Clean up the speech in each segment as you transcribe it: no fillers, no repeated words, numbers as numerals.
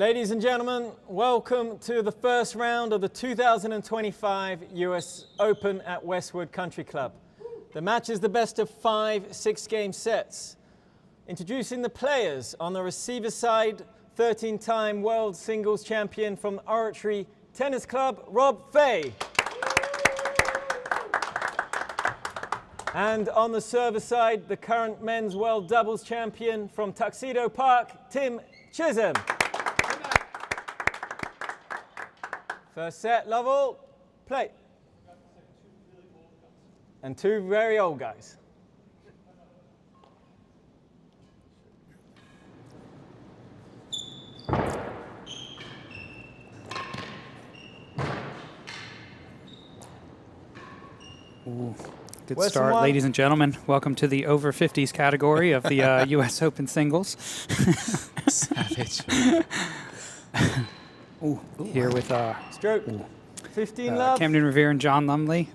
Ladies and gentlemen, welcome to the first round of the 2025 US Open at Westwood Country Club. The match is the best of 5 6-game sets. Introducing the players on the receiver side, 13-time world singles champion from Oratory Tennis Club, Rob Fahey. And on the server side, the current men's world doubles champion from Tuxedo Park, Tim Chism. First set, Lovell, play. And 2 very old guys. Ooh, good start, ladies and gentlemen. Welcome to the over 50s category of the US Open singles. Savage. Here with Stroke. 15 love. Camden Revere and John Lumley.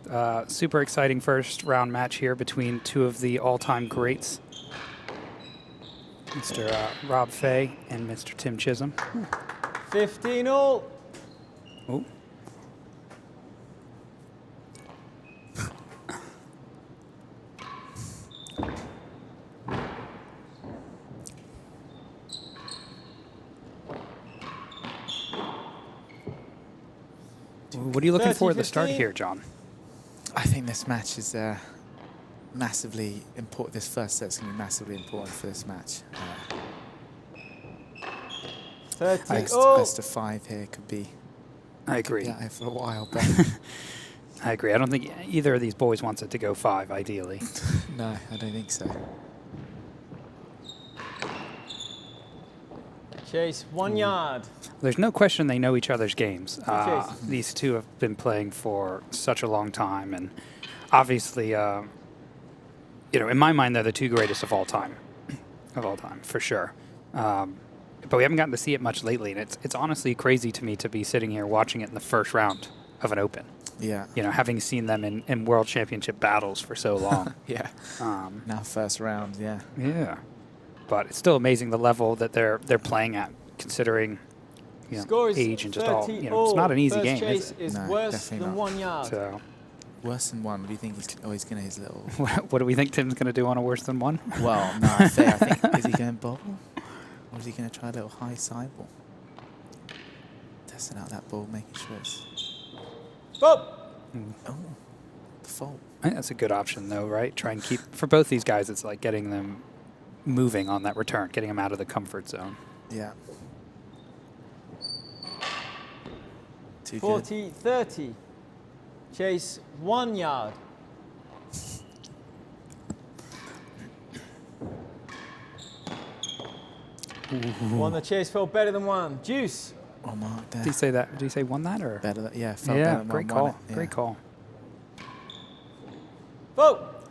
Super exciting first round match here between 2 of the all-time greats, Mr. Rob Fahey and Mr. Tim Chism. 15 all. Ooh. What are you looking for at the start here, John? I think this match is massively important. This first set's going to be massively important for this match. 30 best of 5 here could be. I agree. Yeah, for a while, but I agree. I don't think either of these boys wants it to go 5, ideally. No, I don't think so. Chase, 1 yard. There's no question they know each other's games. These 2 have been playing for such a long time, and obviously, in my mind, they're the 2 greatest of all time, for sure. But we haven't gotten to see it much lately, and it's honestly crazy to me to be sitting here watching it in the first round of an Open. Yeah. Having seen them in World Championship battles for so long. Yeah. Now first round, yeah. Yeah. But it's still amazing the level that they're playing at, considering age and just all. It's not an easy game. Chase is it? Worse than 1 yard. So, worse than 1. What do you think he's going to his little? What do we think Tim's going to do on a worse than 1? Well, no, I think is he going to bobble, or is he going to try a little high side ball? Testing out that ball, making sure it's. Oh, the fault. I think that's a good option, though, right? Try and keep for both these guys. It's like getting them moving on that return, getting them out of the comfort zone. Yeah. 40-30. Chase 1 yard. One the chase felt better than 1. Juice. Oh, mark there. Did he say that? Did he say 1 that or? Better, yeah. Felt better than great 1-1. call. Yeah. Great call. Vote.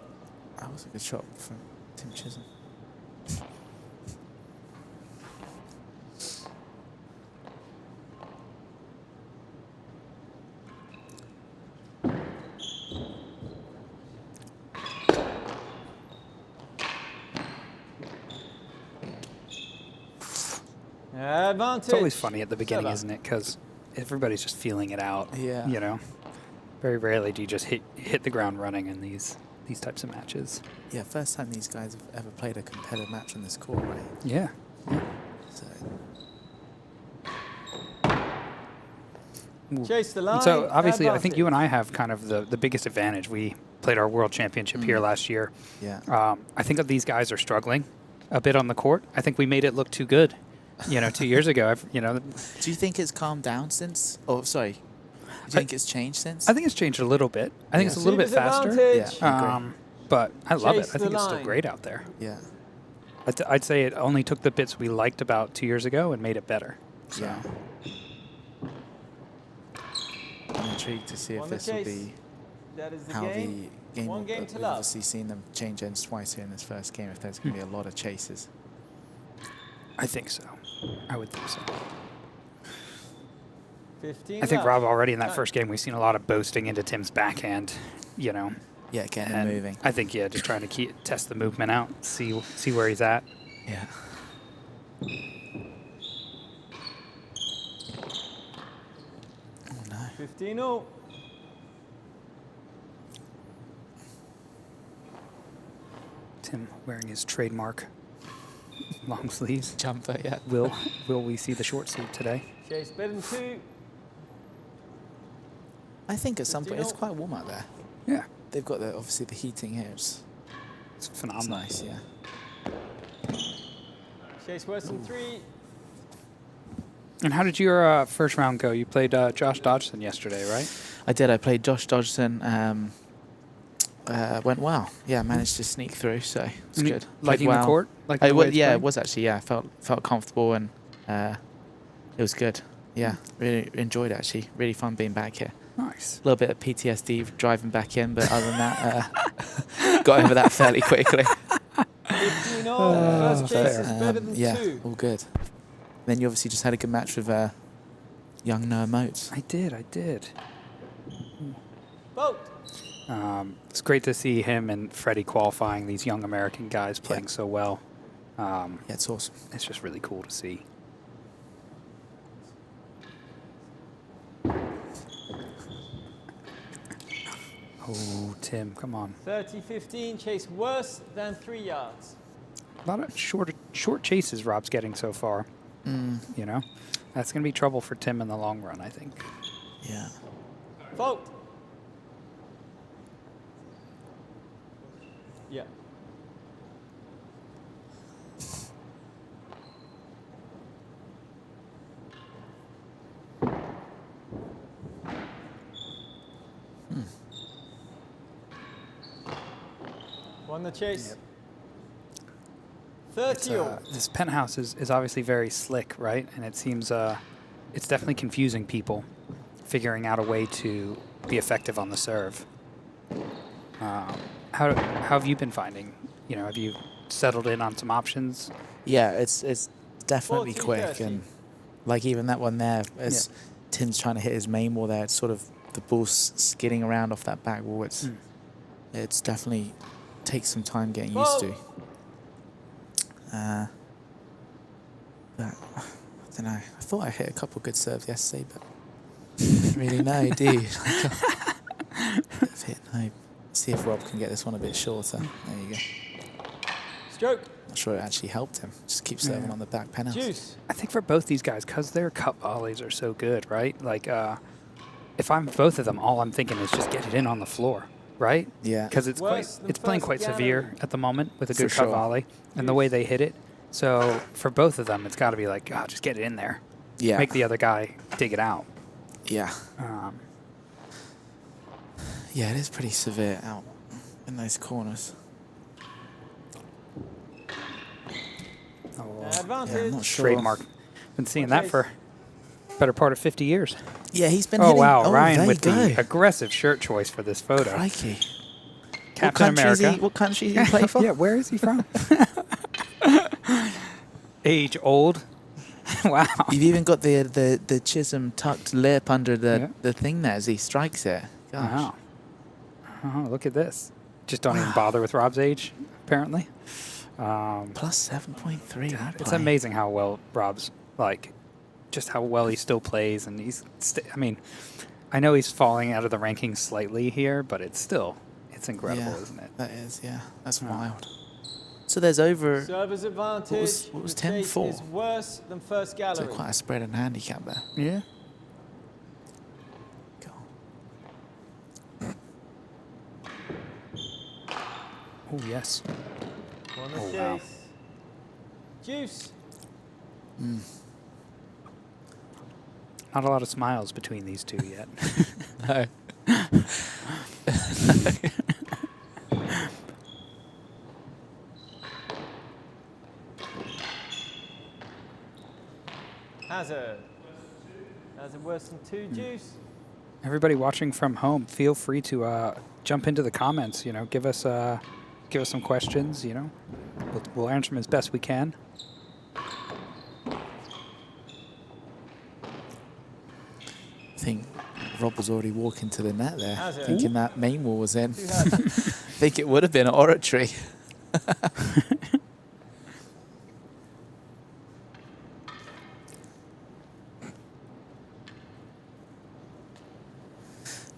That was a good shot from Tim Chisholm. Advantage. It's always funny at the beginning, isn't it? Because everybody's just feeling it out. Yeah. Very rarely do you just hit the ground running in these types of matches. Yeah, first time these guys have ever played a competitive match on this court, right? Yeah. So. Chase the line. So obviously, advantage. I think you and I have kind of the biggest advantage. We played our World Championship here last year. Yeah. I think that these guys are struggling a bit on the court. I think we made it look too good, 2 years ago. Do you think it's calmed down since? Oh, sorry. Do you think it's changed since? I think it's changed a little bit. I think it's a little bit faster. Yeah, but I love it. Chase I think the it's still line. great out there. Yeah. I'd say it only took the bits we liked about 2 years ago and made it better. So. Yeah. I'm intrigued to see if On the this will chase. be That is the how game. the game One will game go. to We've love. obviously seen them change ends twice here in this first game. If there's going to be a lot of chases. I think so. I would think so. 15 I think, left. Rob, already in that first game, we've seen a lot of boasting into Tim's backhand, Yeah, getting him moving. I think, just trying to test the movement out, see where he's at. Yeah. 15-all. Tim wearing his trademark long sleeves. Jumper, yeah. Will we see the short sleeve today? Chase better than 2. I think at some point it's 15-all. quite warm out there. Yeah, They've got obviously the heating here. It's phenomenal. nice, yeah. Chase worse than 3. And how did your first round go? You played Josh Dodgson yesterday, right? I did. I played Josh Dodgson. Went well. Yeah, managed to sneak through, so it's good. Played Liking the court? Like yeah, it was actually. Yeah, felt comfortable and it was good. Yeah, really enjoyed it actually. Really fun being back here. Nice. A little bit of PTSD driving back in, but other than that, got over that fairly quickly. 15-all. First chase is better than 2. Yeah, all good. Then you obviously just had a good match with young Noah Moats. I did. Vote. It's great to see him and Freddie qualifying, these young American guys playing so well. Yeah, it's awesome. It's just really cool to see. Oh, Tim, come on. 30-15. Chase worse than 3 yards. A lot of short chases Rob's getting so far. You know, that's going to be trouble for Tim in the long run, I think. Yeah. Vote. Yeah. Won the chase. 30-all. This penthouse is obviously very slick, right? And it seems it's definitely confusing people, figuring out a way to be effective on the serve. How have you been finding? You know, have you settled in on some options? Yeah, it's definitely 40, quick 30. and like even that one there, as Tim's trying to hit his main wall there, it's sort of the ball's skidding around off that back wall. It's definitely takes some time getting used to. But I don't know. I thought I hit a couple good serves yesterday, but really no, dude. No. See if Rob can get this one a bit shorter. There you go. Stroke. Not sure it actually helped him. Just keep serving on the back penthouse. Juice. I think for both these guys, because their cut volleys are so good, right? Like, if I'm both of them, all I'm thinking is just get it in on the floor, right? Yeah. Because it's playing quite severe at the moment with a good For cut sure. volley and the way they hit it. So for both of them, it's got to be like, oh, just get it in there. Yeah. Make the other guy dig it out. Yeah. Yeah, it is pretty severe out in those corners. Advantage. Yeah, I'm not sure. Trademark. Been seeing that for better part of 50 years. Yeah, he's been Oh, hitting. wow. Oh, Ryan there with you the go. aggressive shirt choice for this photo. Crikey. Captain America. What country does he play for? Yeah, where is he from? Age old. Wow. You've even got the Chism tucked lip under the thing there as he strikes it. Gosh. Wow. Oh, look at this. Just don't even bother with Rob's age, apparently. Plus 7.3. It's amazing how well Rob's, like, just how well he still plays. And he's, I mean, I know he's falling out of the rankings slightly here, but it's still, it's incredible, isn't it? That is, yeah. That's wild. So there's over. Server's advantage. What was The chase 10-4? is worse than first So gallery. quite a spread and handicap there. Yeah. Go. Oh, yes. Won the Oh, chase. wow. Juice. Not a lot of smiles between these two yet. No. Hazard. Hazard worse than 2. Juice. Everybody watching from home, feel free to jump into the comments. You know, give us some questions. You know, we'll answer them as best we can. I think Rob was already walking to the net there, How's it? thinking that main wall was in. Too hard. I think it would have been an oratory.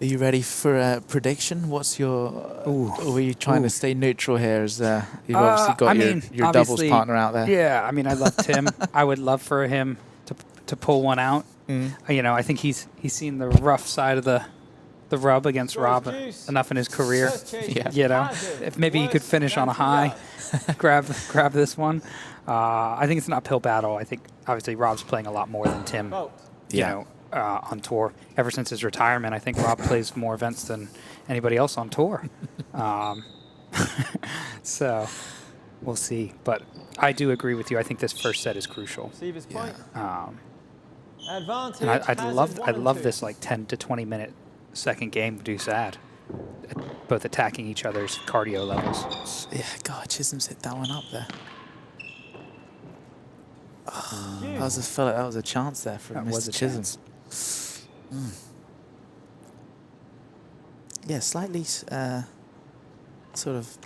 Are you ready for a prediction? What's your... or are you trying to stay neutral here as you've obviously got your doubles obviously, partner out there? Yeah, I mean, I love Tim. I would love for him to pull one out. You know, I think he's seen the rough side of the rub against Rob enough in his career. Yeah. You know, if maybe he could finish on a high, grab this one. I think it's an uphill battle. I think obviously Rob's playing a lot more than Tim. You know, on tour. Ever since his retirement, I think Rob plays more events than anybody else on tour. So we'll see. But I do agree with you. I think this first set is crucial. Advantage. And I'd love this like 10 to 20 minute second game deuce ad, both attacking each other's cardio levels. Yeah, God, Chisholm's hit that one up there. I just felt like that was a chance there for Mr. Chisholm. Yeah, slightly sort of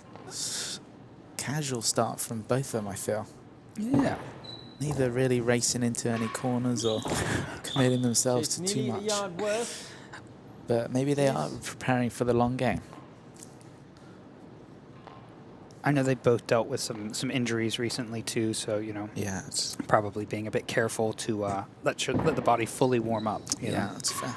casual start from both of them, I feel. Yeah. Neither really racing into any corners or committing themselves to too much. But maybe they are preparing for the long game. I know they both dealt with some injuries recently too, so you know, it's probably being a bit careful to let the body fully warm up. You know? That's fair.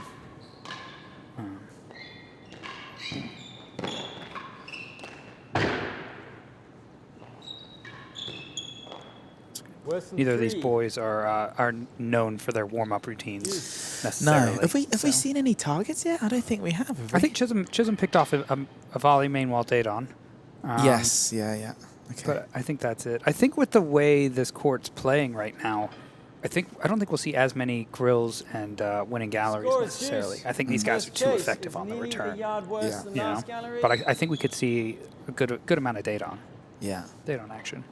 Neither of these boys are known for their warm up routines necessarily. No, have we seen any targets yet? I don't think we have. I think Chism picked off a volley main while date on. Yes, yeah. Okay. But I think that's it. I think with the way this court's playing right now, I don't think we'll see as many grills and winning galleries necessarily. I think these guys are too effective on the return. You know? But I think we could see a good amount of date on. Yeah. Date on action.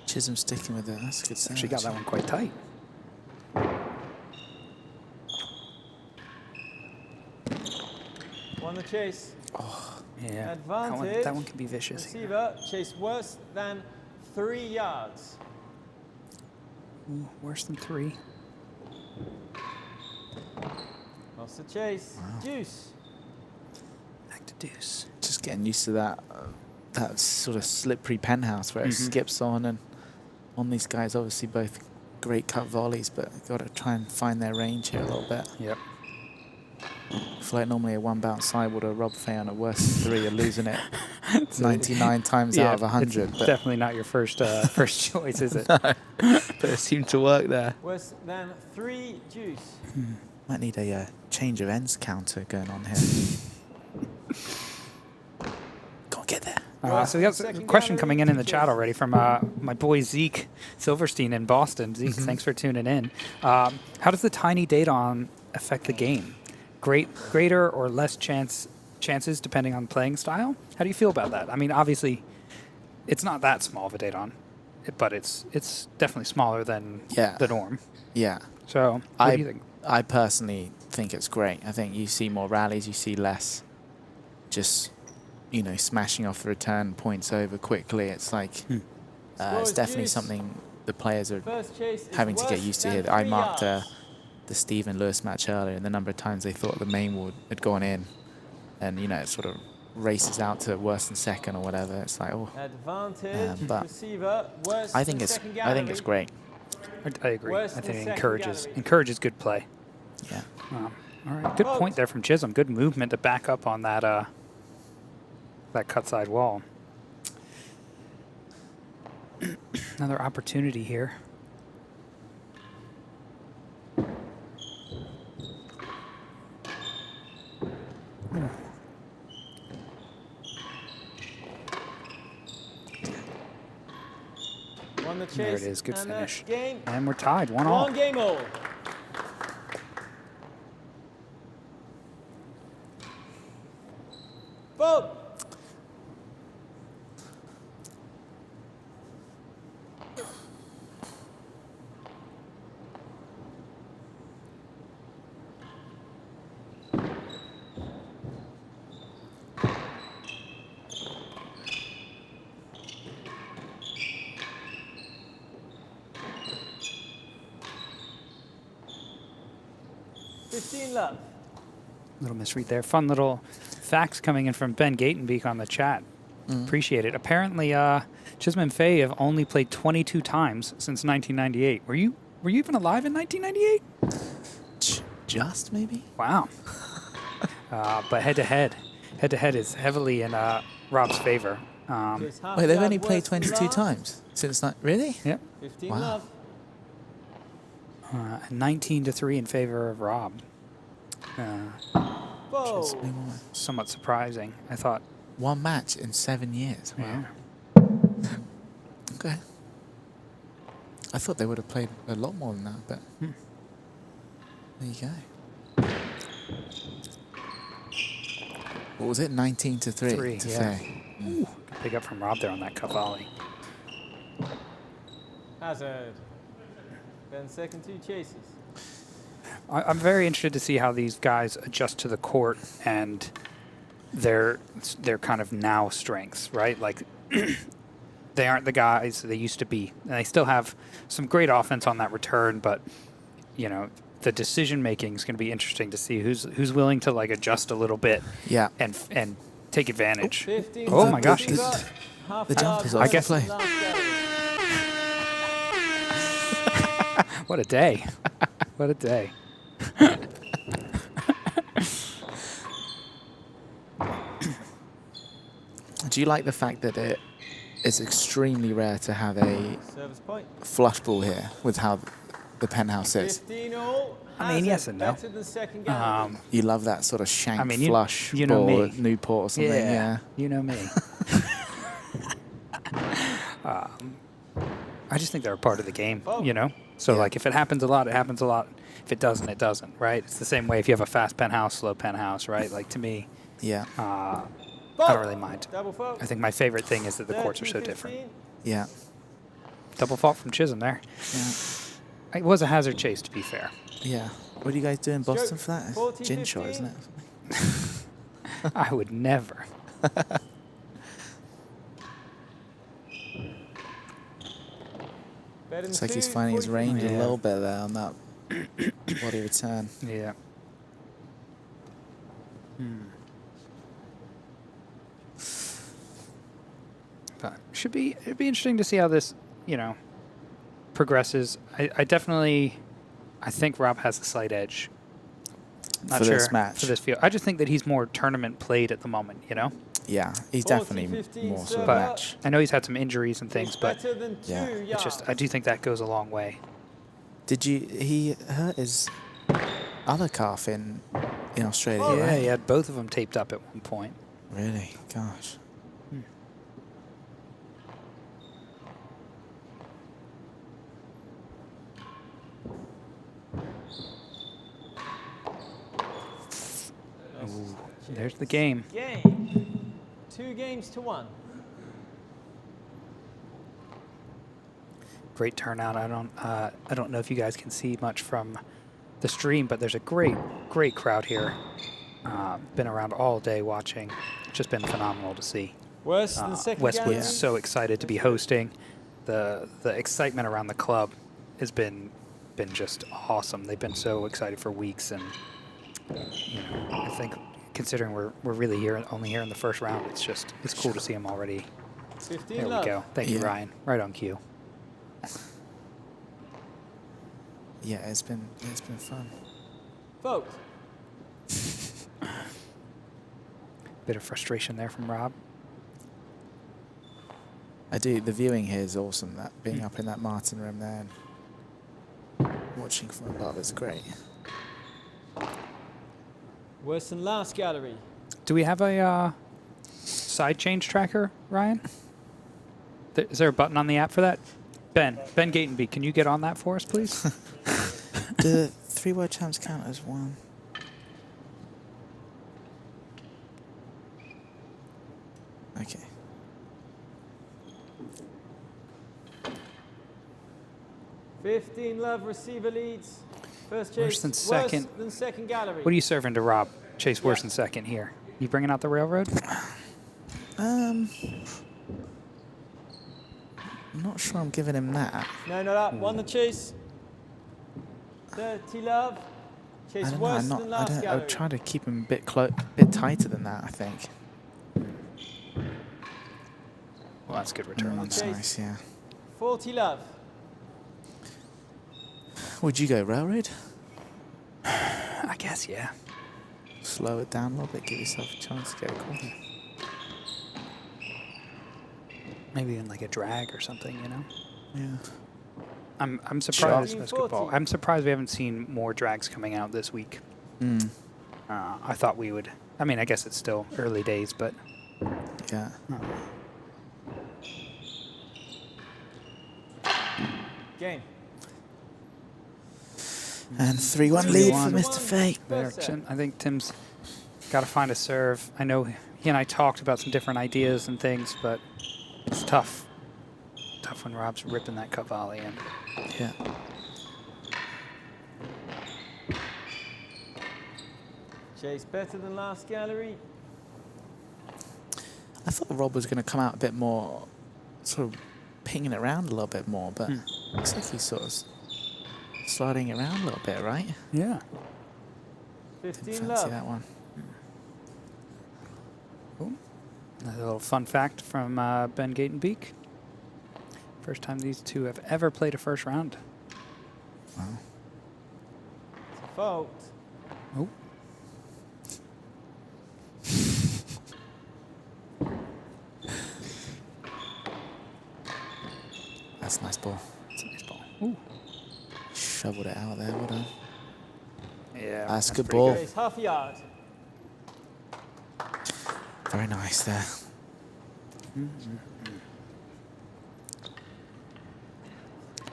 Chisholm sticking with it. That's a good save. Actually got that one quite tight. Won the chase. Oh, yeah. Advantage. That one can be vicious. Receiver chase worse than 3 yards. Ooh, worse than 3. Lost the chase. Wow. Deuce. Back to deuce. Just getting used to that sort of slippery penthouse where it skips on, and on these guys obviously both great cut volleys, but got to try and find their range here a little bit. Yep. I feel like normally a one bounce sideboard or Rob Fahey on a worse than 3, you're losing it 99 times out of 100. It's definitely not your first choice, is it? No. But it seemed to work there. Worse than 3 deuce. Might need a change of ends counter going on here. Go on, get there. So we got a question coming in the chat already from my boy Zeke Silverstein in Boston. Zeke, thanks for tuning in. How does the tiny date on affect the game? Greater or less chances depending on playing style? How do you feel about that? I mean, obviously, it's not that small of a date on, but it's definitely smaller than the norm. Yeah. So, what do you think? I personally think it's great. I think you see more rallies, you see less just, you know, smashing off the return points over quickly. It's like, it's definitely something the players are having to get used to here. I marked the Stephen Lewis match earlier, and the number of times they thought the main wood had gone in, and you know, it sort of races out to worse than second or whatever. It's like, oh, but I think it's great. I agree. I think it encourages good play. Yeah. All right, good point there from Chisholm. Good movement to back up on that that cut side wall. Another opportunity here. Won the chase. There it is. Good finish. Game. And we're tied. 1-all. One game all. Vote. 15 love. Little misread there. Fun little facts coming in from Ben Gatenbeek on the chat. Appreciate it. Apparently, Chism and Fahey have only played 22 times since 1998. Were you even alive in 1998? Just maybe? Wow. But head-to-head is heavily in Rob's favor. Wait, they've only played 22 times since really? Yep. 15 Wow. love. 19-3 in favor of Rob. Whoa. Somewhat surprising. I thought. One match in 7 years. Wow. Yeah. Okay. I thought they would have played a lot more than that, but there you go. What was it? 19-3 to Fahey. Ooh, pick up from Rob there on that cut volley. Hazard. Ben second, 2 chases. I'm very interested to see how these guys adjust to the court and their kind of now strengths, right? Like they aren't the guys they used to be, and they still have some great offense on that return, but you know the decision making is going to be interesting to see who's willing to like adjust a little bit, Yeah. and take advantage. 15 Oh my gosh. The jump is I off the guess- play. What a day! What a day! Do you like the fact that it is extremely rare to have a Service point. flush ball here with how the penthouse is? 15 all. I mean, yes and no. Better than second gallery. You love that sort of shank I mean, flush you know ball me. at Newport or something. Yeah. You know me. I just think they're a part of the game, you know? So, Yeah. like, if it happens a lot, it happens a lot. If it doesn't, it doesn't, right? It's the same way if you have a fast penthouse, slow penthouse, right? Like, to me, Yeah. I don't really mind. Double fault. I think my favorite thing is that the courts are so different. 13-15. Yeah. Double fault from Chism there. Yeah. It was a hazard chase, to be fair. Yeah. What do you guys do in Boston for that? 14, Gin shot, 15. isn't it? I would never. Better It's than like he's 2, finding his 40, range a Yeah. little bit there on that body return. Yeah. But it'd be interesting to see how this, you know, progresses. I think Rob has a slight edge. Not For sure this match. for this field. I just think that he's more tournament played at the moment, you know. Yeah, he's 40, definitely 15 more sort of serve But up. match. I know he's had some injuries and things, but better than 2 Yeah. yards. it's just I do think that goes a long way. He hurt his other calf in Australia, Oh, Yeah, right? he had both of them taped up at one point. Really? Gosh. Ooh, there's the game. Game. 2 games to 1. Great turnout. I don't know if you guys can see much from the stream, but there's a great crowd here. Been around all day watching. It's just been phenomenal to see. Worse than second Westwood's gallery. so excited to be hosting. The excitement around the club has been just awesome. They've been so excited for weeks, and you know, I think considering we're really only here in the first round, it's cool to see them already. 15 There we love. go. Thank you, Yeah. Ryan. Right on cue. Yeah, it's been fun. Vote. Bit of frustration there from Rob. I do. The viewing here is awesome. That being up in that Martin room there and watching from above is great. Worse than last gallery. Do we have a side change tracker, Ryan? Is there a button on the app for that? Ben Gatenby, can you get on that for us, please? Do the 3 world champs count as one? Okay. $15 love, receiver leads. First chase. Worse than second. Worse than second gallery. What are you serving to Rob? Chase worse than second here. You bringing out the railroad? I'm not sure I'm giving him that. No, not up. Won the chase. 30 love. I Chase don't know. worse than I last would gallery. try to keep him a bit tighter than that, I think. Well, that's a good return on That's that. nice, yeah. 40 love. Would you go railroad? I guess, yeah. Slow it down a little bit, give yourself a chance to get across. Maybe in like a drag or something, you know? Yeah. I'm surprised. Shot. That's a good ball. I'm surprised we haven't seen more drags coming out this week. Mm. I thought we would. I mean, I guess it's still early days, but Yeah. Game. And 3-1 lead for 3-1. Mr. Fahey. there, First set. I think Tim's got to find a serve. I know he and I talked about some different ideas and things, but it's tough. Tough when Rob's ripping that cut volley in. Yeah. Chase better than last gallery. I thought Rob was going to come out a bit more, sort of pinging it around a little bit more, but looks like he's sort of sliding it around a little bit, right? Yeah. 15 Didn't love. fancy that one. A little fun fact from Ben Gatenbeek. First time these two have ever played a first round. Wow. It's a fault. Oh. That's a nice ball. That's a nice ball. Ooh. Shoveled it out there, well done. Yeah. That's a good pretty ball. Chase half a yard. Very nice there.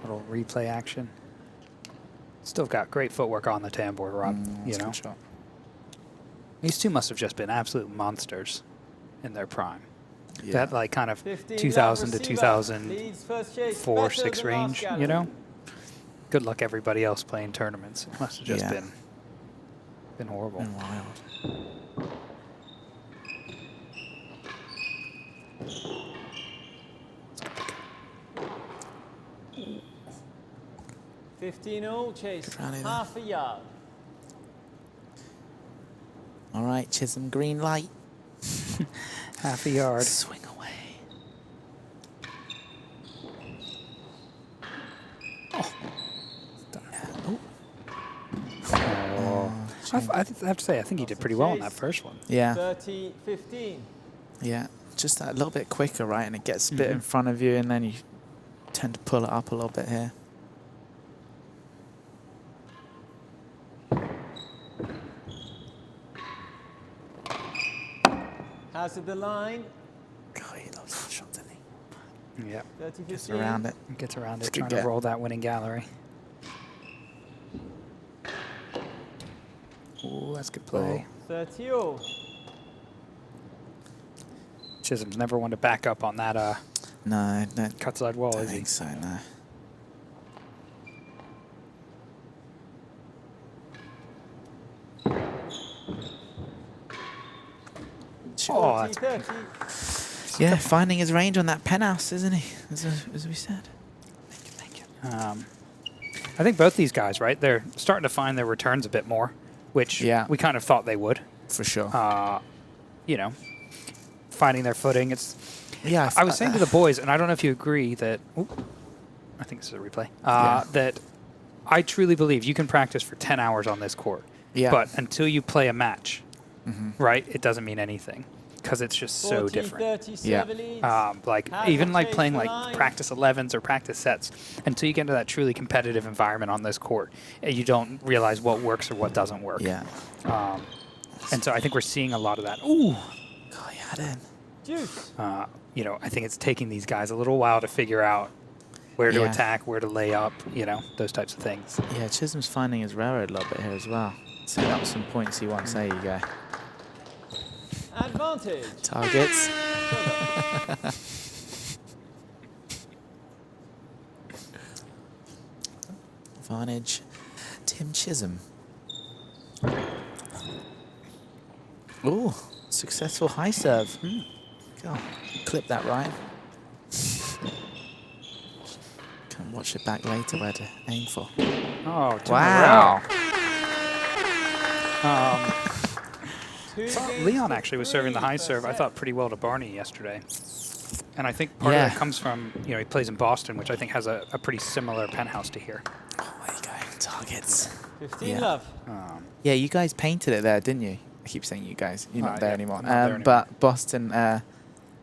Little replay action. Still got great footwork on the tambour, Rob. You That's a know, good shot. these two must have just been absolute monsters in their prime. Yeah. That like kind of 15 2000 to love receiver. 2004, Leads first chase. Better 6 than last range. You gallery. know, good luck everybody else playing tournaments. It must have just Yeah. been horrible. Been wild. 15 all. Chase Good rally there. half a yard. All right, Chism, green light. Half a yard. Swing away. Oh. Oh. I have to say, I think he did pretty well on that first one. Yeah, 30-15. yeah. Just that little bit quicker, right? And it gets a bit in front of you, and then you tend to pull it up a little bit here. Hazard the line. God, he loves that shot, doesn't he? Yeah. 30-15. Gets around it. Gets around It's it, good trying to get. roll that winning gallery. Oh, that's good play. 30 all. Chisholm's never one to back up on that No, no. cut side wall, I is he? think so, no. Oh, that's 30. Yeah, finding his range on that penthouse, isn't he? As we said. Thank you. I think both these guys, right? They're starting to find their returns a bit more, which we kind of thought they would. For sure. You know, finding their footing. It's. Yeah, I was saying to the boys, and I don't know if you agree that. I think this is a replay. That I truly believe you can practice for 10 hours on this court. Yeah. But until you play a match, right, it doesn't mean anything because it's just so different. 37 leads. Like Have even a like chase playing the like line. practice 11s or practice sets, until you get into that truly competitive environment on this court, you don't realize what works or what doesn't work. Yeah. And so I think we're seeing a lot of that. Ooh. God, he had him. Juice. You know, I think it's taking these guys a little while to figure out where to attack, where to lay up, you know, those types of things. Yeah, Chisholm's finding his railroad a little bit here as well. Setting up some points he wants. There you go. Advantage. Targets. Advantage. Tim Chisholm. Ooh, successful high serve. God, clip that right. Can watch it back later where to aim for. Oh, Wow. Leon actually was serving the high serve, I thought, pretty well to Barney yesterday. And I think part of it comes from, he plays in Boston, which I think has a pretty similar penthouse to here. Oh, there you go. Targets. 15 love. Yeah, you guys painted it there, didn't you? I keep saying you guys. You're not there anymore. Not there anymore. But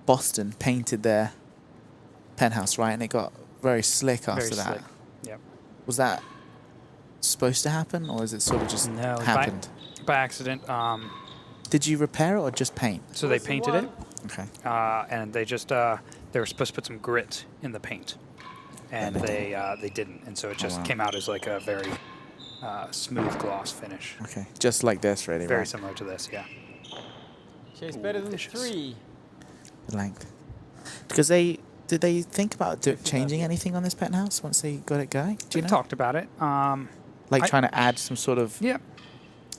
Boston painted their penthouse, right? And it got very slick after that. Slick. Yep. Was that supposed to happen, or is it sort of just happened? By accident. Did you repair it or just paint? So they painted it. Okay. And they just they were supposed to put some grit in the paint, and they didn't, and so it just came out as like a very smooth gloss finish. Okay, just like this, really. Very similar to this, yeah. Chase better than 3. The length. Because did they think about changing anything on this penthouse once they got it going? Do you know? Talked about it. Like trying to add some sort of. Yeah,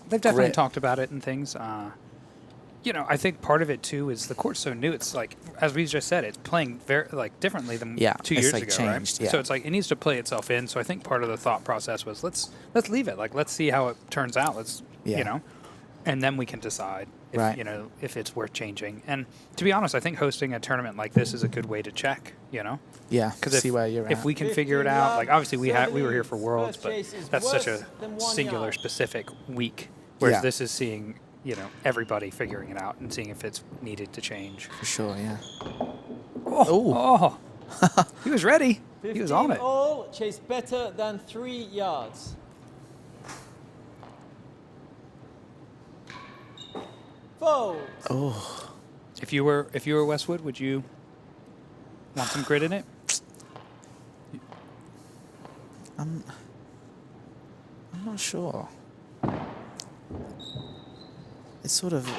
they've definitely talked about it and things. I think part of it too is the court's so new. It's like, as we just said, it's playing very differently than 2 years ago, changed, right? So it's like it needs to play itself in. So I think part of the thought process was let's leave it. Like let's see how it turns out. And then we can decide if if it's worth changing. And to be honest, I think hosting a tournament like this is a good way to check. Yeah. Because see where you're at. If we can figure it out, like obviously we were here for Worlds, but that's such a singular specific week. Whereas this is seeing everybody figuring it out and seeing if it's needed to change. For sure, yeah. Oh. He was ready. He was on it. All, Chase better than 3 yards. Fold. Oh. If you were Westwood, would you want some grit in it? I'm not sure. It's sort of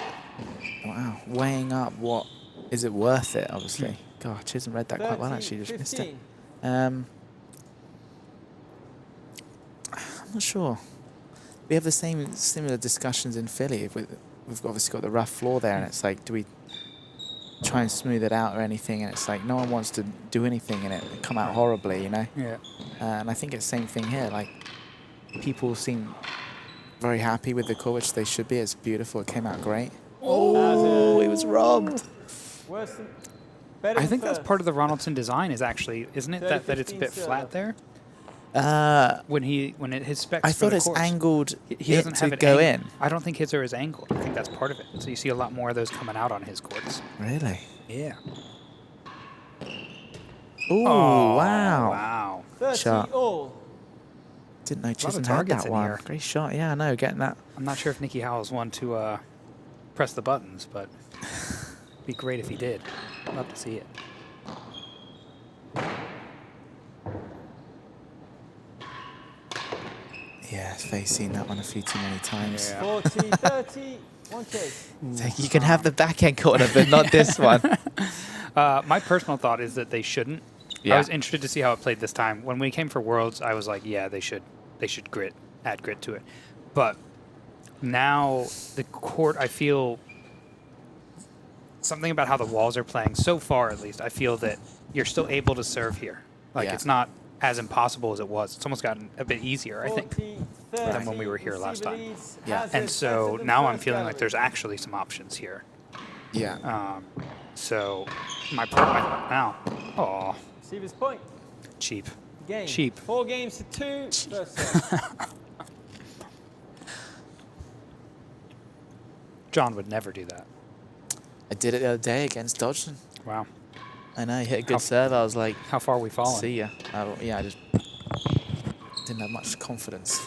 weighing up what is it worth it, obviously. God, Chism read that quite well, actually, just missed it. I'm not sure. We have the similar discussions in Philly. We've obviously got the rough floor there, and it's like, do we try and smooth it out or anything? And it's like no one wants to do anything in it and come out horribly, Yeah. And I think it's the same thing here. Like, people seem very happy with the court, which they should be. It's beautiful. It came out great. Oh, it was robbed. I think that's part of the Ronaldson design isn't it, that it's a bit flat there? His specs. I thought it's angled. He doesn't have to it go in. I don't think his are as angled. I think that's part of it. So you see a lot more of those coming out on his courts. Really? Yeah. Ooh, Wow. 30 shot. all. Didn't know Chisholm had that one. Here. Great shot. Yeah, I know. Getting that. I'm not sure if Nicky Howell's one to press the buttons, but it'd be great if he did. Love to see it. Yeah, Fahey's seen that one a few too many times. Yeah. 40, 30, 1 chase. Like, you can have the backhand corner, but not this one. My personal thought is that they shouldn't. Yeah. I was interested to see how it played this time. When we came for Worlds, I was like, yeah, they should add grit to it. But now the court, I feel something about how the walls are playing so far, at least. I feel that you're still able to serve here. Like it's not as impossible as it was. It's almost gotten a bit easier, I think, than when we were here last time. Yeah. And so now I'm feeling like there's actually some options here. Yeah. So my now, Receiver's point. cheap. Game. Cheap. 4 games to 2. First set. John would never do that. I did it the other day against Dodgson. Wow. I know, he hit a good serve. I was like, How far we fallen? see ya. I just didn't have much confidence.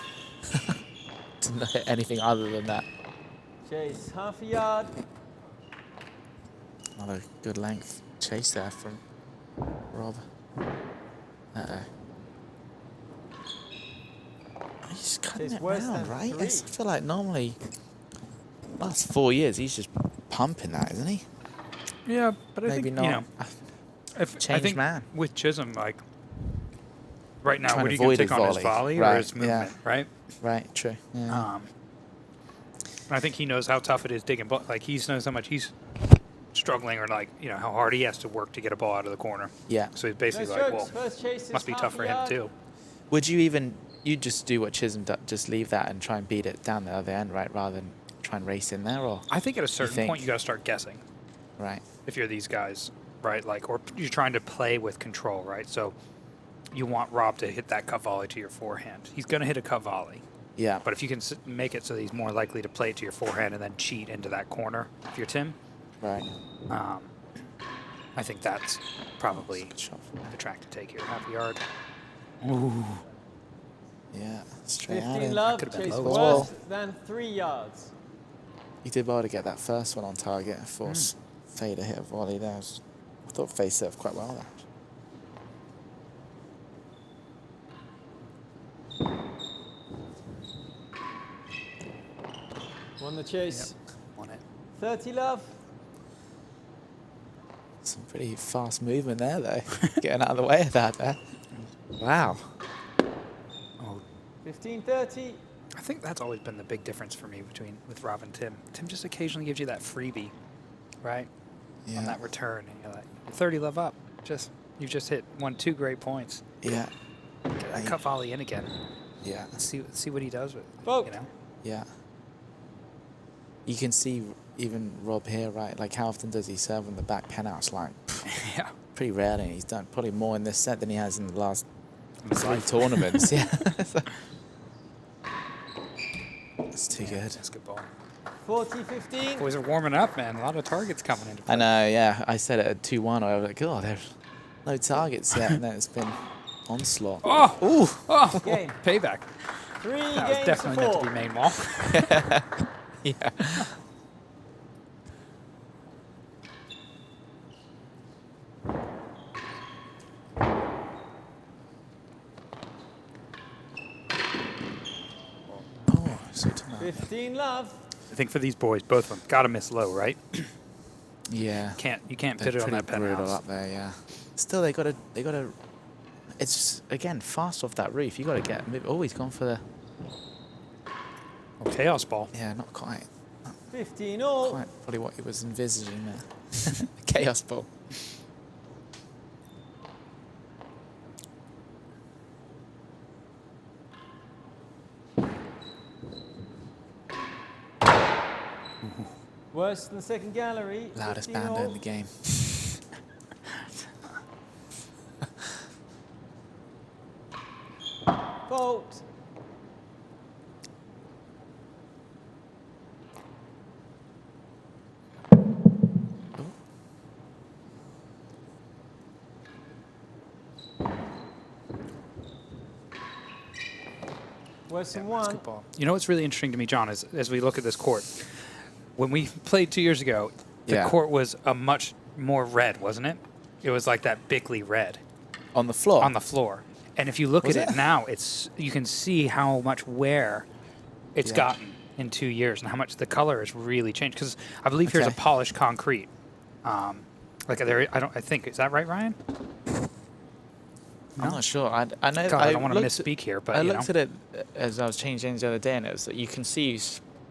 Didn't hit anything other than that. Chase, half a yard. Another good length chase there from Rob. Uh-oh. He's cutting Chase it worse round, than right? 3. I feel like normally, last 4 years, he's just pumping that, isn't he? Yeah, but I Maybe think, not. I Changed think man. with Chisholm, like, right now, Trying what to are you going avoid to take his on his volley or Right, his movement, right? Right, true. Yeah. I think he knows how tough it is digging, like, he knows how much he's struggling or, like, how hard he has to work to get a ball out of the corner. Yeah. So he's basically No like, strokes. well, First chase is must be half tough a for him, yard. too. Would you even you just do what Chism does, just leave that and try and beat it down the other end, right? Rather than try and race in there, or I think at a certain point you got to start guessing. Right. If you're these guys, right? Like, or you're trying to play with control, right? So you want Rob to hit that cut volley to your forehand. He's going to hit a cut volley. Yeah. But if you can make it so that he's more likely to play it to your forehand and then cheat into that corner, if you're Tim, Right. I think that's probably the track to take here. Half a yard. Ooh. Yeah. Straight out 15 in. love, Could've been chase low. worse than 3 yards. He did well to get that first one on target and force Fahey to hit a volley there. I thought Fahey served quite well there. Won the chase. Yep. Won it. 30 love. Some pretty fast movement there, though. Getting out of the way of that there. Wow. Oh, 15-30. I think that's always been the big difference for me with Rob and Tim. Tim just occasionally gives you that freebie, right? Yeah. On that return, and you're like 30 love up. You've just hit 2 great points. Yeah. Get that cut volley in again. Yeah. Let's see what he does with it. Vote. You know. Yeah. You can see even Rob here, right? Like, how often does he serve on the back pen out? It's like Yeah. pretty rarely. He's done probably more in this set than he has in the last his 3 life. tournaments. Yeah. That's too good. That's a good ball. 40-15. Boys are warming up, man. A lot of targets coming into play. I know, yeah. I said it at 2-1. I was like, oh, there's no targets yet. And then it's been onslaught. Oh! Ooh! Oh! Game. Payback. 3 That was games definitely to meant to 4. be main wall. Yeah. Oh, so tonight. 15 love. I think for these boys, both of them, got to miss low, right? Yeah. You can't They're put it on pretty that brutal penthouse. up there, yeah. Still, they gotta. It's again fast off that roof. You gotta get. He's gone for the. Oh, chaos ball. Yeah, not quite. 15 all. Quite probably what he was envisaging there. Chaos ball. Worse than the second gallery. Loudest 15 bando all. in the game. Fault. Worse than That's 1. good ball. You know what's really interesting to me, John, is as we look at this court, when we played 2 years ago, the Yeah. court was a much more red, wasn't it? It was like that Bickley red On the floor. on the floor. And if you look Was at it it? now, you can see how much wear it's Yeah. gotten in 2 years and how much the color has really changed. Because I believe here's a Okay. polished concrete. I think, is that right, Ryan? I'm not sure. I know. God, I don't want to looked misspeak here, but I you looked know. at it as I was changing engines the other day, and it was that you can see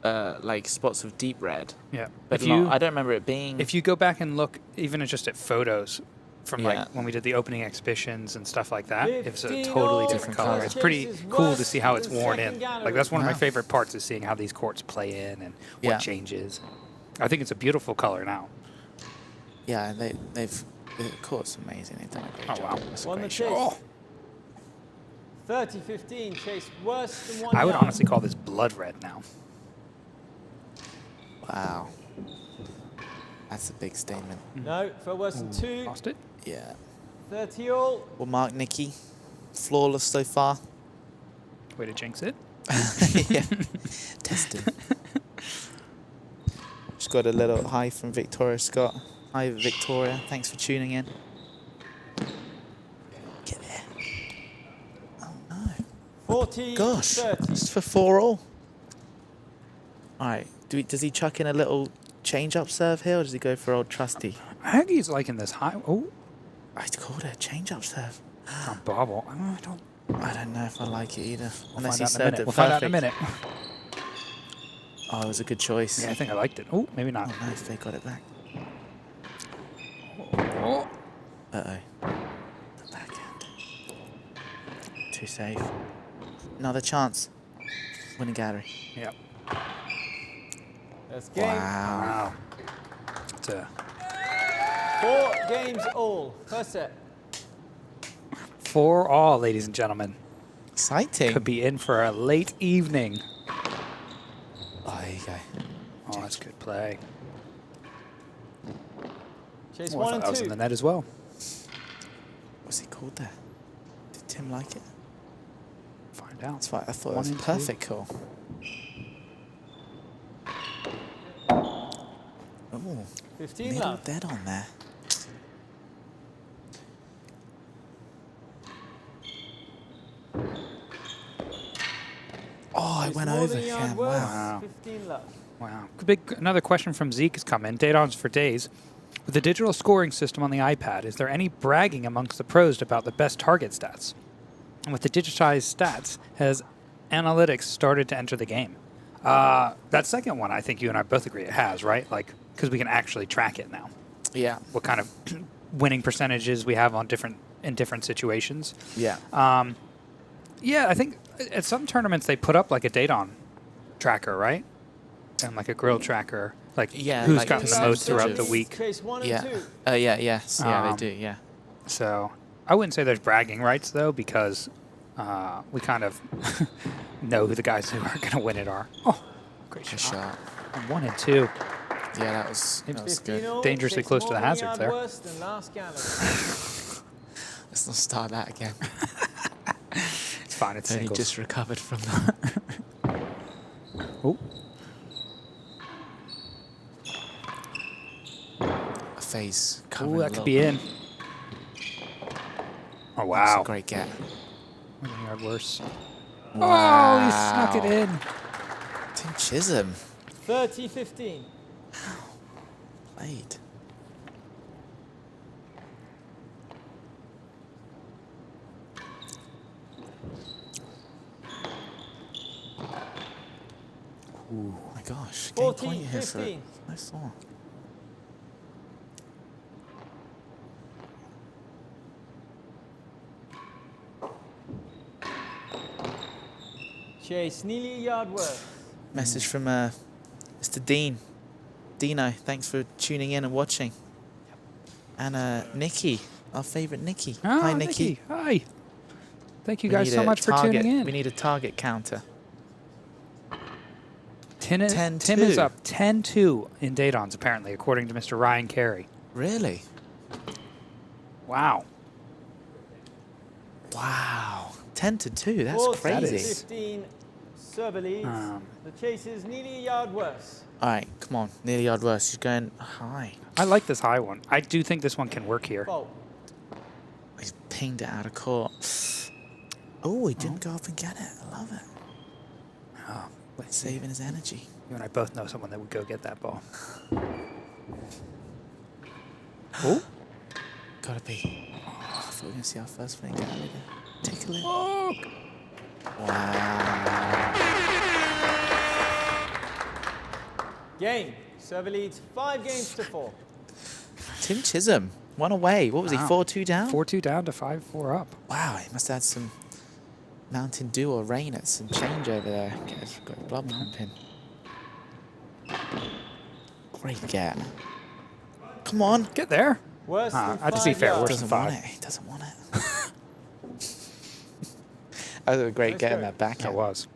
like spots of deep red. Yeah. But If not, you I don't remember it being. If you go back and look even just at photos from Yeah. like when we did the opening exhibitions and stuff like that, it's a 15 totally all. different Different color. color. It's pretty Chases cool to worse see how it's than worn second in. gallery. Like that's one of my Wow. favorite parts is seeing how these courts play in and what Yeah. changes. I think it's a beautiful color now. yeah, they've the court's amazing. They've done a great Oh, job. wow. That's a Won the great chase. shot. Oh, 30-15. Chase worse than 1 I would yard. honestly call this blood red now. Wow. That's a big statement. No, for worse than 2. Lost it. Yeah. 30 all. Well, Mark Nicky, flawless so far. Way to jinx it. Yeah. Testing. Just got a little hi from Victoria Scott. Hi, Victoria. Thanks for tuning in. Get there. Oh, no. 40. Gosh. 30. Just for 4 all. All right. Does he chuck in a little change-up serve here, or does he go for old trusty? I think he's liking this high. Oh, I called it a change-up serve. a bobble. I don't. I don't know if I like it either. We'll Unless find he out in a served minute. it We'll find out in a perfect. minute. Oh, it was a good choice. Yeah, I think I liked it. Oh, maybe not. Oh, nice. They got it back. Oh. Uh-oh. The backhand. Too safe. Another chance. Winning gallery. Yep. That's game. Wow. It's a 4 games all. First set. 4-all, ladies and gentlemen. Exciting. Could be in for a late evening. Oh, there you go. Oh, that's good play. Chase Oh, I 1 thought and that was 2. in the net as well. What's it called there? Did Tim like it? Find out. That's why I thought it 1 was and 2. perfect call. Oh, 15 middle love. dead on there. Oh, it It's went more over than a yard him. worth. Wow. 15 love. Wow. Another question from Zeke has come in. Date-ons for days. With the digital scoring system on the iPad, is there any bragging amongst the pros about the best target stats? And with the digitized stats, has analytics started to enter the game? That second one, I think you and I both agree it has, right? Like, because we can actually track it now. Yeah. What kind of winning percentages we have on in different situations. Yeah. Yeah, I think at some tournaments they put up like a date-on tracker, right? And like a grill tracker, like Yeah, who's like gotten the most throughout the percentages. week. Chase 1 and Yeah. 2. Yes. Yeah, they do. Yeah. So I wouldn't say there's bragging rights though, because we kind of know who the guys who are going to win it are. Oh, great Good shot. shot. And 1 and 2. Yeah, that was 15 good. all. Dangerously Chase close to more the than a hazards yard there. worse than last gallery. Let's not start that again. It's fine. It's Only singles. just recovered from that. Oh, A phase ooh, covering that a could be in. Oh That's wow! a great get. 1 yard worse. Wow. Oh, he snuck it in. Tim Chism 30-15. played. Oh my gosh. Game 14, point here for 15. nice thought. Chase nearly a yard worth. Message from Mr. Dean. Dino, thanks for tuning in and watching. And Nikki, our favourite Nikki. Oh, Hi, Nikki. Hi. Thank you We guys need so a much for target. tuning in. We need a target counter. Tim 10-2. is up 10-2 in date-ons, apparently, according to Mr. Ryan Carey. Really? Wow. Wow. 10-2. That's 14, crazy. 15. Server leads. Um, The chase is nearly a yard worse. All right, come on. Nearly yard worse. She's going high. I like this high one. I do think this one can work here. Fault. He's pinged it out of court. Oh, he didn't go up and get it. I love it. Oh, let's see. Saving his energy. You and I both know someone that would go get that ball. Oh, Gotta be. Oh, I thought we were going to see our first thing. Tickle it. oh. Wow. Game. Server leads 5-4. Tim Chisholm, one away. What was he, Wow. 4-2 down? 4-2 down to 5-4 up. Wow, he must have had some Mountain Dew or rain at some change over there. Got his blood pumping. Great get. Come on. Get there. Worse than I have to be 5 fair, yards. worse than Doesn't want 5. it. He doesn't want it. That was a great Nice get in go. that back That end. was.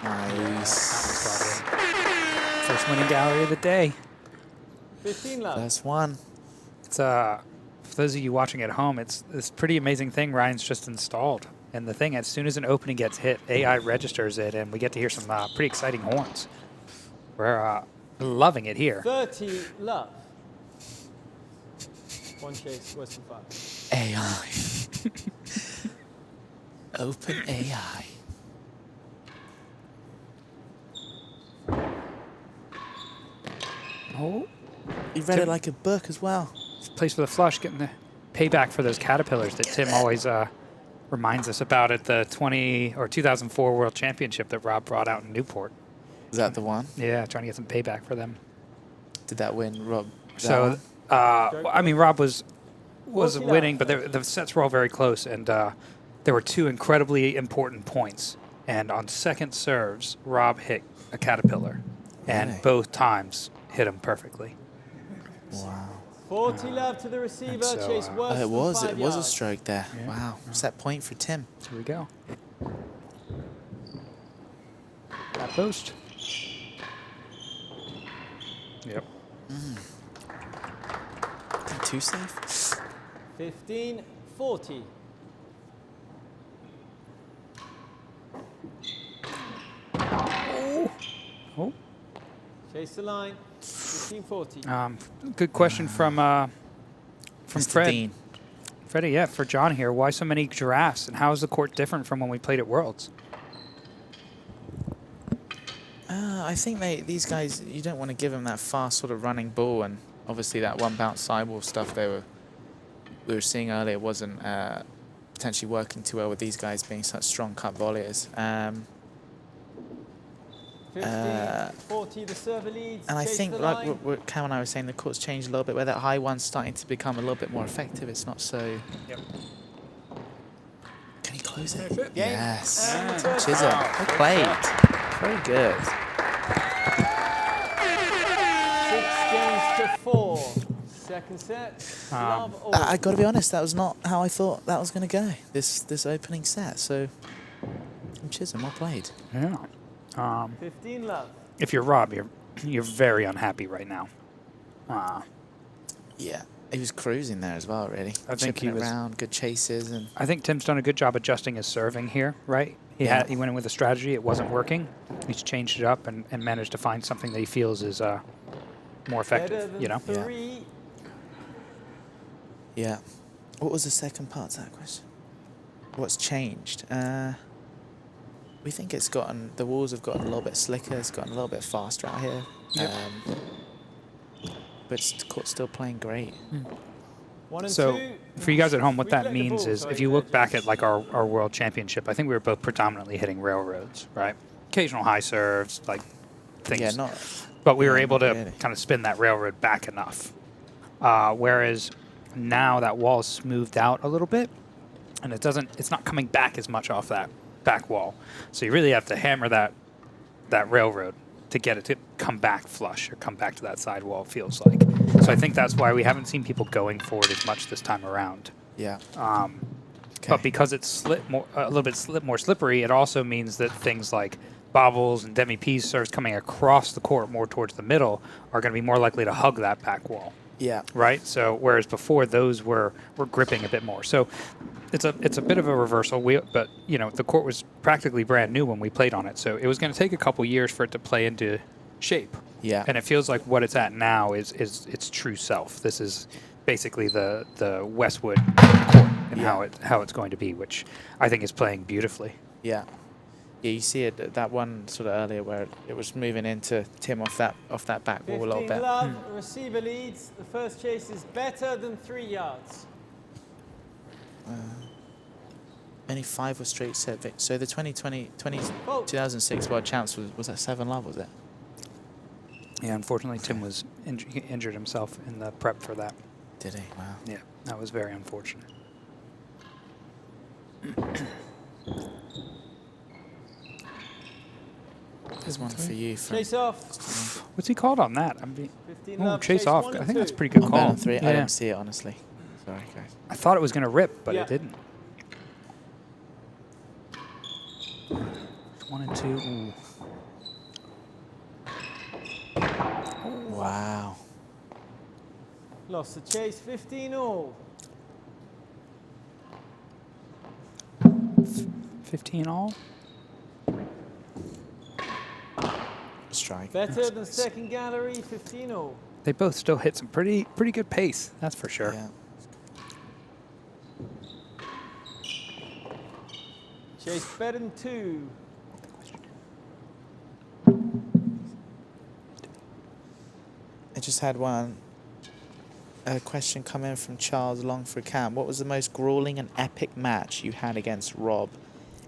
Nice. First winning gallery of the day. 15 love. First one. It's for those of you watching at home, it's this pretty amazing thing Ryan's just installed. And the thing, as soon as an opening gets hit, AI registers it, and we get to hear some pretty exciting horns. We're loving it here. 30 love. One chase, worse than 5. AI. Open AI. Oh, You read it like a book as well. plays for the flush, getting the payback for those caterpillars that Tim always reminds us about at the 2004 World Championship that Rob brought out in Newport. Is that the one? Yeah, trying to get some payback for them. Did that win, Rob? So, I mean, Rob was winning, but the sets were all very close, and there were two incredibly important points. And on second serves, Rob hit a caterpillar, and both times hit him perfectly. Wow. 40 love to the receiver. so, Chase worse It than was 5 a yards. stroke there. Yeah. Wow. Set point for Tim. Here we go. That post. Yep. Too safe. 15-40. Oh. Chase the line. 15-40. Good question from Mr. Fred. Dean. Freddie, yeah, for John here. Why so many giraffes, and how is the court different from when we played at Worlds? I think these guys, you don't want to give them that fast sort of running ball, and obviously that one bounce sidewall stuff we were seeing earlier wasn't potentially working too well with these guys being such strong cut volleyers. 15-40, the server leads. And I Chase think, the like line. what Cam and I were saying, the court's changed a little bit, where that high one's starting to become a little bit more effective. It's not so... Yep. Can he close it? Game. Yes. And the first Chism. round. Well played. Very good. 6 games to 4. Second set. Love all. I got to be honest, that was not how I thought that was going to go, this opening set. So, Chism, well played. Yeah. 15 love. If you're Rob, you're very unhappy right now. Yeah. He was cruising there as well, really. I think Chipping he was- around, good chases, and I think Tim's done a good job adjusting his serving here, right? He went in with a strategy, it wasn't working. He's changed it up and managed to find something that he feels is more Better effective, than you know? 3. yeah. What was the second part to that question? What's changed? We think the walls have gotten a little bit slicker, it's gotten a little bit faster out here. Yep. But the court's still playing great. 1 and So 2. for you guys at home, what that Replay the means ball, is sorry, if you look there, back at like our World Championship, I think we were both predominantly hitting railroads, right? Occasional high serves, like things. Yeah, not... But we were yeah, able to not really. kind of spin that railroad back enough. Whereas now that wall is smoothed out a little bit, and it's not coming back as much off that back wall. So you really have to hammer that railroad to get it to come back flush or come back to that side wall, it feels like. So I think that's why we haven't seen people going forward as much this time around. Yeah. But because it's a little bit more slippery, it also means that things like bobbles and demi-piece serves coming across the court more towards the middle are going to be more likely to hug that back wall. Yeah. Right? So whereas before those were gripping a bit more. So it's a bit of a reversal. But you know, the court was practically brand new when we played on it. So it was going to take a couple years for it to play into shape. Yeah. And it feels like what it's at now is its true self. This is basically the Westwood court and how it's going to be, which I think is playing beautifully. Yeah. Yeah, you see it that one sort of earlier where it was moving into Tim off that back wall a little 15 bit. love. Receiver leads. The first chase is better than 3 yards. Only 5 were straight set Vic. So the 2006 World Champs was that 7 love, was it? Yeah, unfortunately, Tim was injured himself in the prep for that. Did he? Wow. Yeah, that was very unfortunate. There's one for you. From Chase off. What's he called on that? 15 Oh, love. chase off. 1 I and think that's a 2. pretty good on call. down 3. I Yeah. didn't see it, honestly. Sorry, guys. I thought it was going to rip, but Yeah. it didn't. 1 and 2. Ooh. Wow. Lost the chase. 15 all. 15 all. Strike. Better than second gallery. 15 all. They both still hit some pretty good pace, that's for sure. Yeah. Chase better than 2. I just had one a question come in from Charles Longford Cam. What was the most grueling and epic match you had against Rob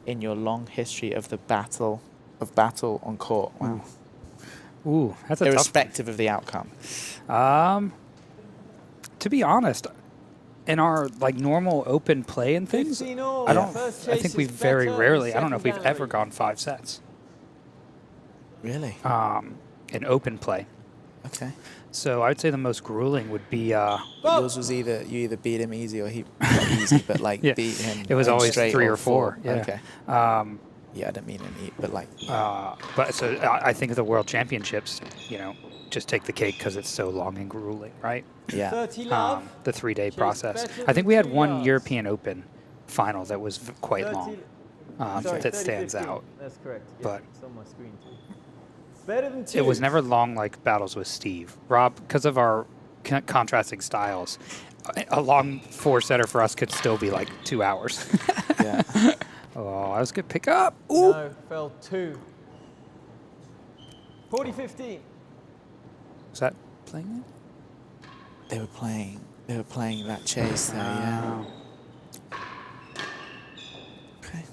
in your long history of the battle on court? Wow. Ooh, that's a irrespective of the outcome. To be honest, in our like normal open play and things, I think we've very rarely. I don't know if we've ever gone 5 sets. Really? In open play. Okay. So I'd say the most grueling would be. Yours was you either beat him easy or he not easy, but like yeah. beat him. It was always 3 or 4. Yeah. Okay. Yeah, I didn't mean him eat, but like. But so I think the World Championships, you know, just take the cake because it's so long and grueling, right? Yeah. The 3-day process. I think we had one European Open final that was quite long. That stands out. That's correct. Yeah, but it's on my screen too. Better than 2. It was never long like battles with Steve. Rob, because of our contrasting styles, a long 4-setter for us could still be like 2 hours. Yeah. Oh, that was a good pick up. Ooh. No, fell 2. 40-15. Was that playing it? They were playing that chase there, yeah. Okay.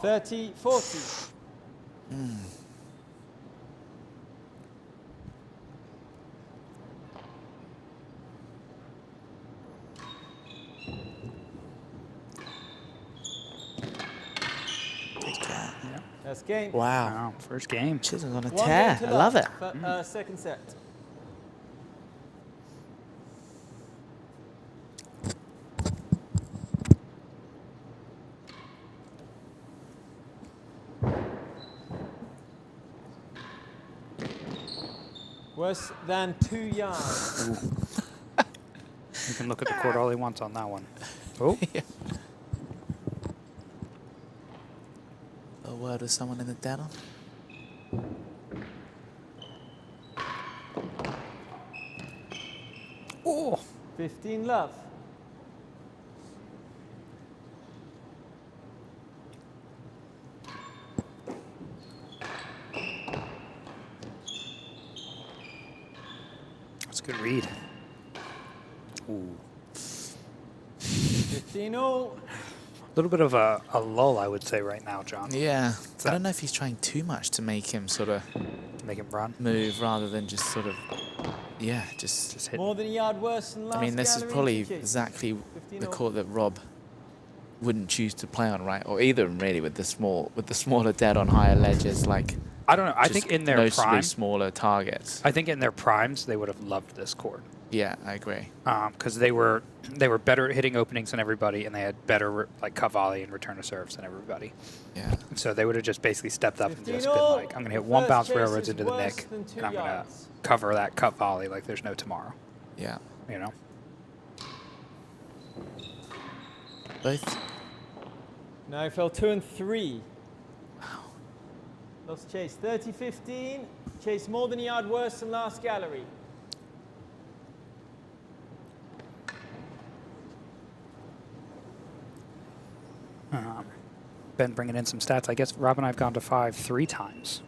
30-40. That's game. Wow. First game. Chisholm's on a tear. I love it. Second set. Worse than 2 yards. You can look at the court all he wants on that one. Oh. Yeah. A word with someone in the den on. Oh. 15 love. That's a good read. Ooh. 15-0. A little bit of a lull, I would say, right now, John. Yeah. I don't know if he's trying too much to make him sort of Make him run. move rather than just sort of, yeah, just hit. More than a yard worse than last. I mean, this is gallery. probably exactly the court that Rob wouldn't choose to play on, right? Or either really with the smaller dead on higher ledges, like. I don't know. I think in their noticeably prime, smaller targets. I think in their primes they would have loved this court. Yeah, I agree. Because they were better at hitting openings than everybody, and they had better like cut volley and return to serves than everybody. Yeah. So they would have just basically stepped up and just been like, I'm going to hit 1 bounce railroads into the nick, and I'm going to cover that cut volley like there's no tomorrow. Yeah. You know? Both. No, fell 2 and 3. Wow. Lost chase 30-15. Chase more than a yard worse than last gallery. Ben bringing in some stats. I guess Rob and I have gone to 5 3 times.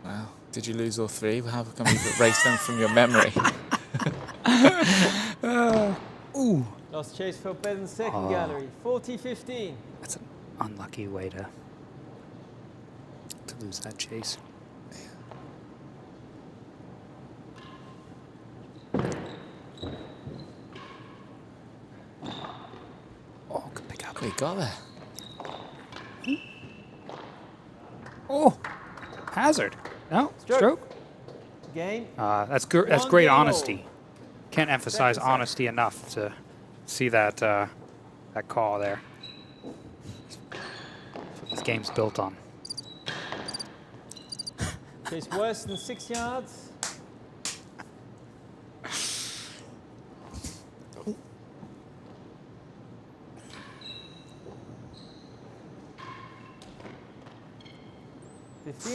Wow. Did you lose all 3? How come you erased them from your memory? Ooh. Lost chase fell better than second gallery. 40-15. That's an unlucky way to lose that chase. Oh, good pick up. We got there. Oh, hazard. No, stroke. Game. That's great honesty. Can't emphasize honesty enough to see that that call there. That's what this game's built on. Chase worse than 6 yards.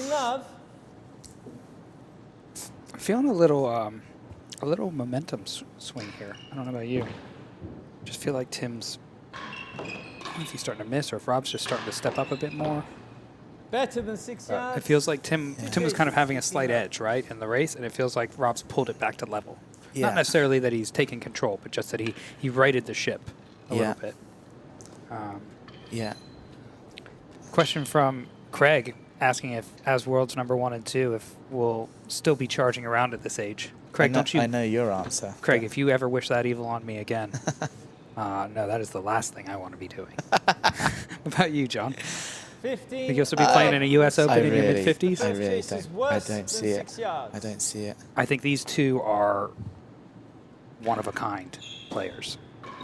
Love. I'm feeling a little momentum swing here. I don't know about you. Just feel like Tim's. I don't know if he's starting to miss or if Rob's just starting to step up a bit more. Better than 6 yards. It feels like Tim was kind of having a slight edge, right, in the race, and it feels like Rob's pulled it back to level. Yeah. Not necessarily that he's taken control, but just that he righted the ship a little bit. Yeah. Question from Craig asking if, as world's #1 and 2, if we'll still be charging around at this age. Craig, don't you? I know your answer. Craig, if you ever wish that evil on me again, no, that is the last thing I want to be doing. What about you, John? 15. Think you'll still be playing in a U.S. Open in your mid-50s? I really Chase is don't. worse I don't than see it. 6 yards. I don't see it. I think these two are one-of-a-kind players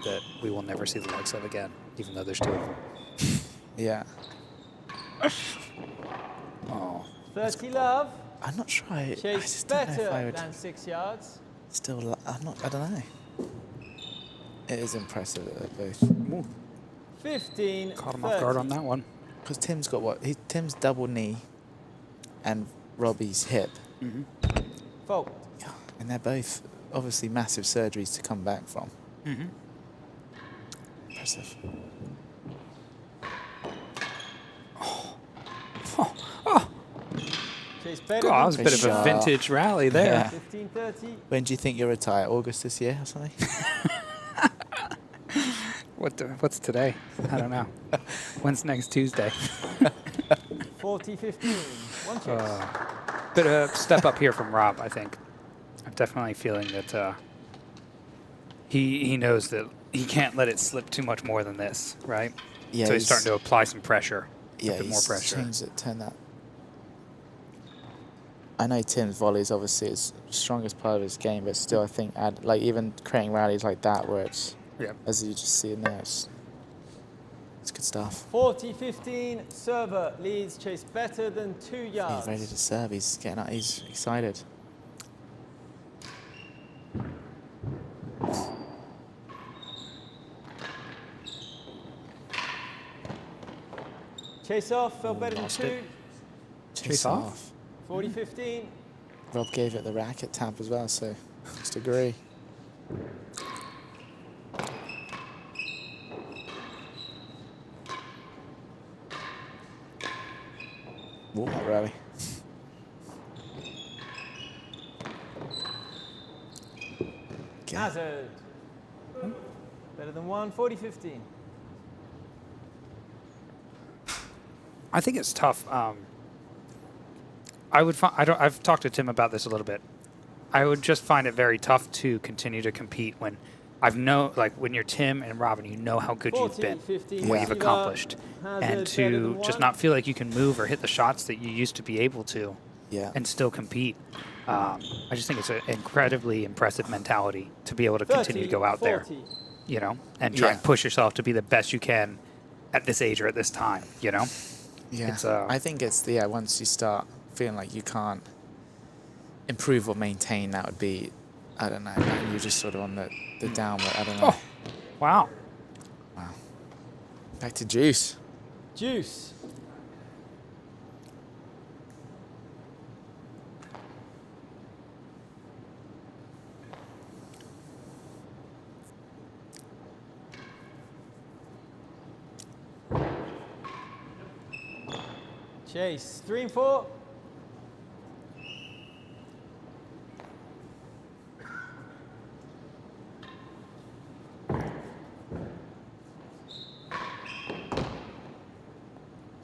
that we will never see the likes of again, even though there's 2 of them. Yeah. Oh. I'm30 love. not sure. I Chase just don't know if I better would than 6 yards. still. I don't know. It is impressive that they're both. Ooh, 15. caught him off guard on that one. Because Tim's got what? Tim's double knee, and Robbie's hip. Mm-hmm. Fault. Yeah, and they're both obviously massive surgeries to come back from. Mm-hmm. Impressive. Chase better God, that than was a bit of a Sharp. vintage rally there. Yeah. 15-30. When do you think you'll retire? August this year or something? What's today? I don't know. When's next Tuesday? 40-15. One chase. Bit of a step up here from Rob, I think. I'm definitely feeling that he knows that he can't let it slip too much more than this, right? Yeah. So he's starting to apply some pressure, Yeah, a bit more he's pressure. changed it, turned that. I know Tim's volley is obviously his strongest part of his game, but still, I think even creating rallies like that, where it's as you just see in there, it's good stuff. 40-15. Server leads Chase better than 2 yards. He's ready to serve. He's getting out. He's excited. Chase off. Felt better than lost 2. it. Chase off? 40-15. Rob gave it the racket tap as well, so just agree. Ooh, that rally. Hazard. Better than 1. 40-15. I think it's tough. I've talked to Tim about this a little bit. I would just find it very tough to continue to compete when when you're Tim and Robin, you know how good you've been, 40-15. what you've accomplished, Hazard and better to than just 1. not feel like you can move or hit the shots that you used to be able to, Yeah. and still compete. I just think it's an incredibly impressive mentality to be able to continue to go out there, 40. and try Yeah. and push yourself to be the best you can at this age or at this time, Yeah. It's, I think it's once you start feeling like you can't improve or maintain, that would be, I don't know, you're just sort of on the downward. I don't know. Oh, wow. Wow. Back to Juice. Juice. Chase. 3 and 4.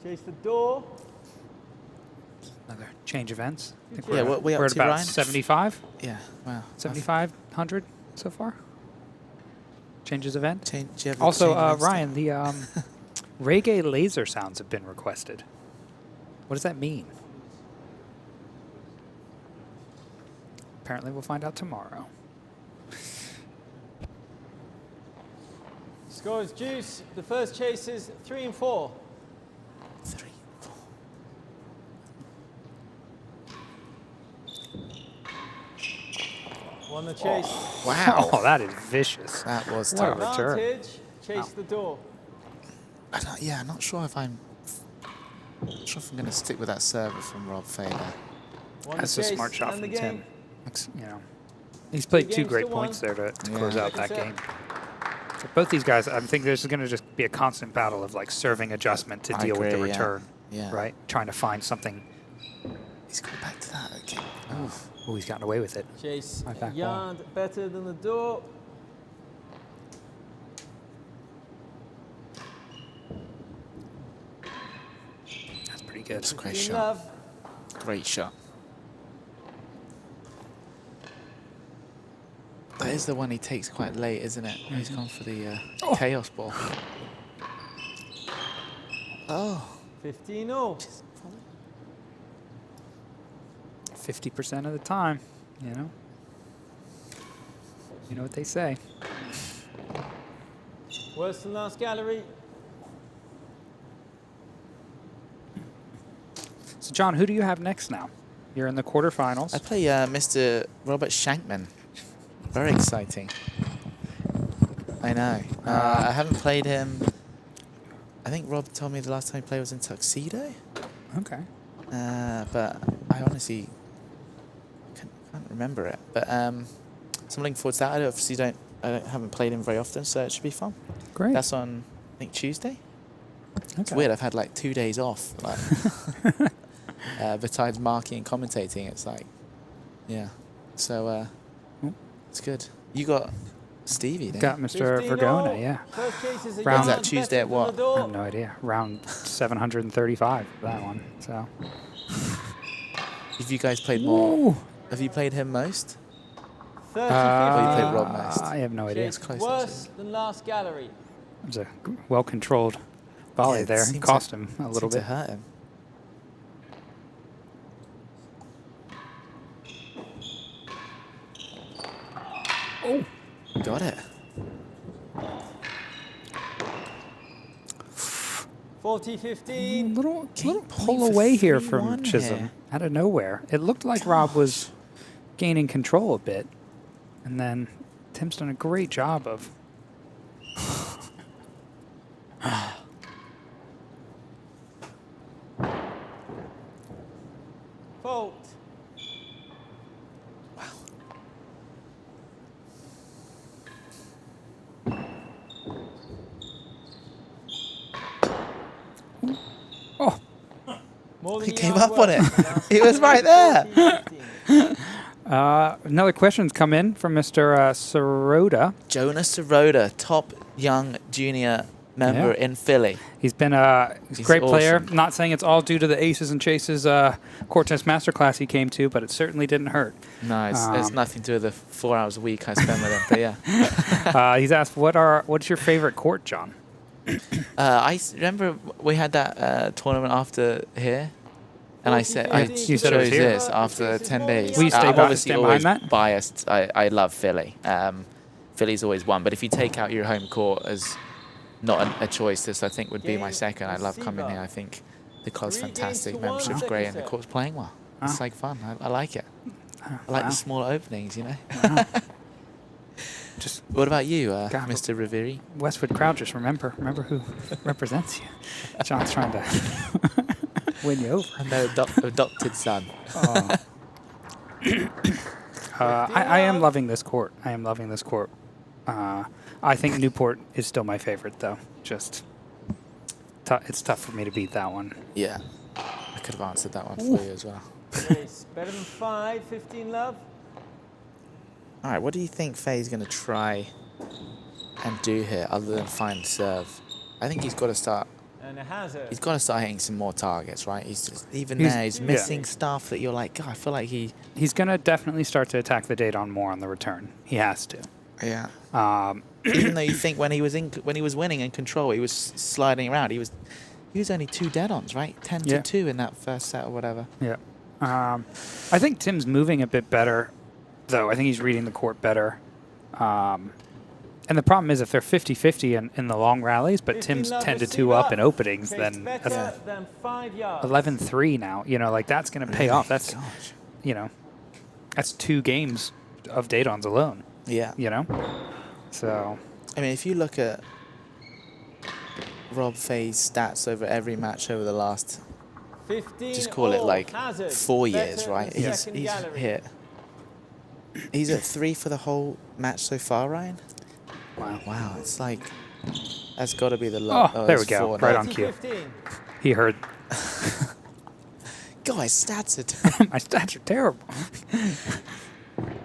Chase the door. Another change of ends. I think Yeah, we're, what we up we're at to, about Ryan? 75, Yeah, wow. 7,500 so far. Changes of end. Do you have a Also, change of ends? Ryan, the reggae laser sounds have been requested. What does that mean? Apparently, we'll find out tomorrow. Score is Juice. The first chase is 3 and 4. 3, 4. Won the chase. Wow. Oh, that is vicious. That was What a tough. return. Advantage. Chase the door. I'm not sure if I'm going to stick with that server from Rob Fahey there. Won That's the a chase smart shot and the from Tim. game. Looks, he's played 2 games great to 1. points there to Yeah. close out that Second game. For both these guys, I think there's going to just be a constant battle of serving adjustment to I deal with the agree, yeah. return. Yeah. right? Trying to find something. He's going back to that. Okay. Oh, he's gotten away with it. Chase My back a yard better than the door. That's pretty good. It's a great 15 shot. love. Great shot. That is the one he takes quite late, isn't it? He's gone for the chaos ball. Oh. 15 all. 50% of the time, you know. You know what they say. Worse than last gallery. So, John, who do you have next now? You're in the quarterfinals. I play Mr. Robert Shankman. Very exciting. I know. I haven't played him. I think Rob told me the last time he played was in Tuxedo. Okay. But I honestly can't remember it. But so I'm looking forward to that. I haven't played him very often, so it should be fun. Great. That's on, I think, Tuesday. Okay. It's weird. I've had like 2 days off. Like, besides marking and commentating, it's like, yeah. So it's good. You got Stevie there. Got Mr. 15 all. Vergona, yeah. First chase is a Round- yard Is that Tuesday better at what? than the door. I have no idea. Round 735 for that one. So. Have you guys played more? Ooh. Have you played him most? 30, Or you 15. played Rob most? I have no idea. Chase close, worse than last gallery. It was a well-controlled volley Yeah, it there. seemed Cost to- him a little Seemed to bit. hurt him. Oh. Got it. 40, 15. Little Game point pull for away here 3-1 from Chisholm here. out of nowhere. It looked like Rob was gaining control a bit, and then Tim's done a great job of. Fault. Oh, More than He the came yard up on worse it. than last He was gallery. right there. 40, 15. another question's come in from Mr. Sirota. Jonas Sirota, top young junior member Yeah. in Philly. He's been a He's great player. awesome. Not saying it's all due to the Aces and Chases court tennis masterclass he came to, but it certainly didn't hurt. No, it's nothing to do with the 4 hours a week I spend with him. But yeah. He's asked, what's your favorite court, John? Remember we had that tournament after here, and I said I 40, you said it was chose here. this after 10 days. Will you I'm obviously stand always behind that? biased. I love Philly. Philly's always won, but if you take out your home court as not a choice, this I think would be my Game second. I love coming receiver. here. I think the club's 3 games fantastic, to 1, membership's second great, and the set. court's playing well. It's Ah. like fun. I like it. I like Wow. the smaller openings, you know. Wow. Just What about you, God. Mr. Riveri? Westwood crowd, just remember who represents you. John's trying to win you over. I'm their adopted son. Oh. I am loving this court. I am loving this court. I think Newport is still my favorite, though. Just, it's tough for me to beat that one. Yeah, I could have answered that one for you as well. Chase better than 5, 15 love. All right, what do you think Fahey's going to try and do here other than find serve? I think he's got to start. And a hazard. He's got to start hitting some more targets, right? He's just, even He's- there, he's yeah. missing stuff that you're like, God, I feel like he. He's going to definitely start to attack the date on more on the return. He has to. Yeah. Um, Even though you think when he was winning and control, he was sliding around. He was only 2 dead-ons, right? 10 Yeah. to 2 in that first set or whatever. Yeah. I think Tim's moving a bit better, though. I think he's reading the court better. And the problem is if they're 50-50 in the long rallies, but 15 Tim's love 10 to 2 receiver. up in openings, Chase then better that's than 5 yards. 11-3 now. You know, like that's going to pay off. That's, Gosh. you know, that's 2 games of Daytons alone, Yeah. you know? So, I mean, if you look at Rob Fahey's stats over every match over the last, 15 just call it all. like Hazard 4 better years, than right? He's second gallery. hit. He's at 3 for the whole match so far, Ryan. wow. Wow, it's like that's got to be the Oh, low. there we go. Right on cue. 15. He heard. God, his stats are My stats are terrible.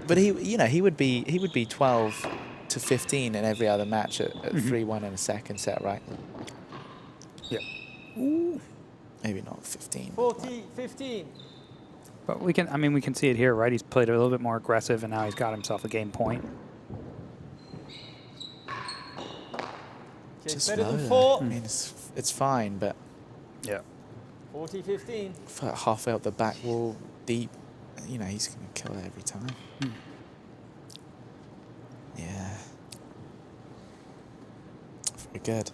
But he would be 12 to 15 in every other match at 3-1 in a second set, right? Yeah. Ooh. Maybe not 15. 40-15. But we can see it here, right? He's played a little bit more aggressive, and now he's got himself a game point. Chase Just better low than there. 4. I mean, it's fine, but Yeah. 40-15. halfway up the back wall, deep, he's going to kill it every time. Yeah. Very good.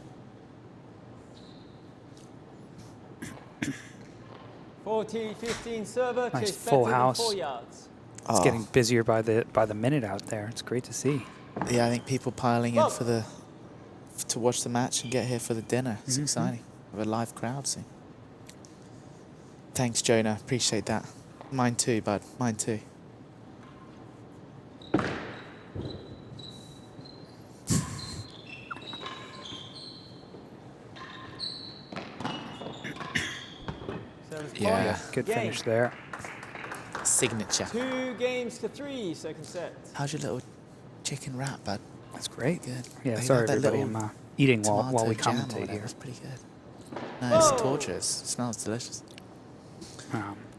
40-15 server. Nice Chase full better house. than 4 yards. It's getting busier by the minute out there. It's great to see. Yeah, I think people piling in to watch the match and get here for the dinner. It's exciting. We have a live crowd soon. Thanks, Jonah. Appreciate that. Mine too, bud. Mine too. Yeah. Good finish there. Signature. 2 games to 3, second set. How's your little chicken wrap, bud? That's great. Good. Yeah, They sorry got that everybody. little I'm eating while we tomato jam or commentate whatever. here. That's pretty good. No, it's torturous. It smells delicious.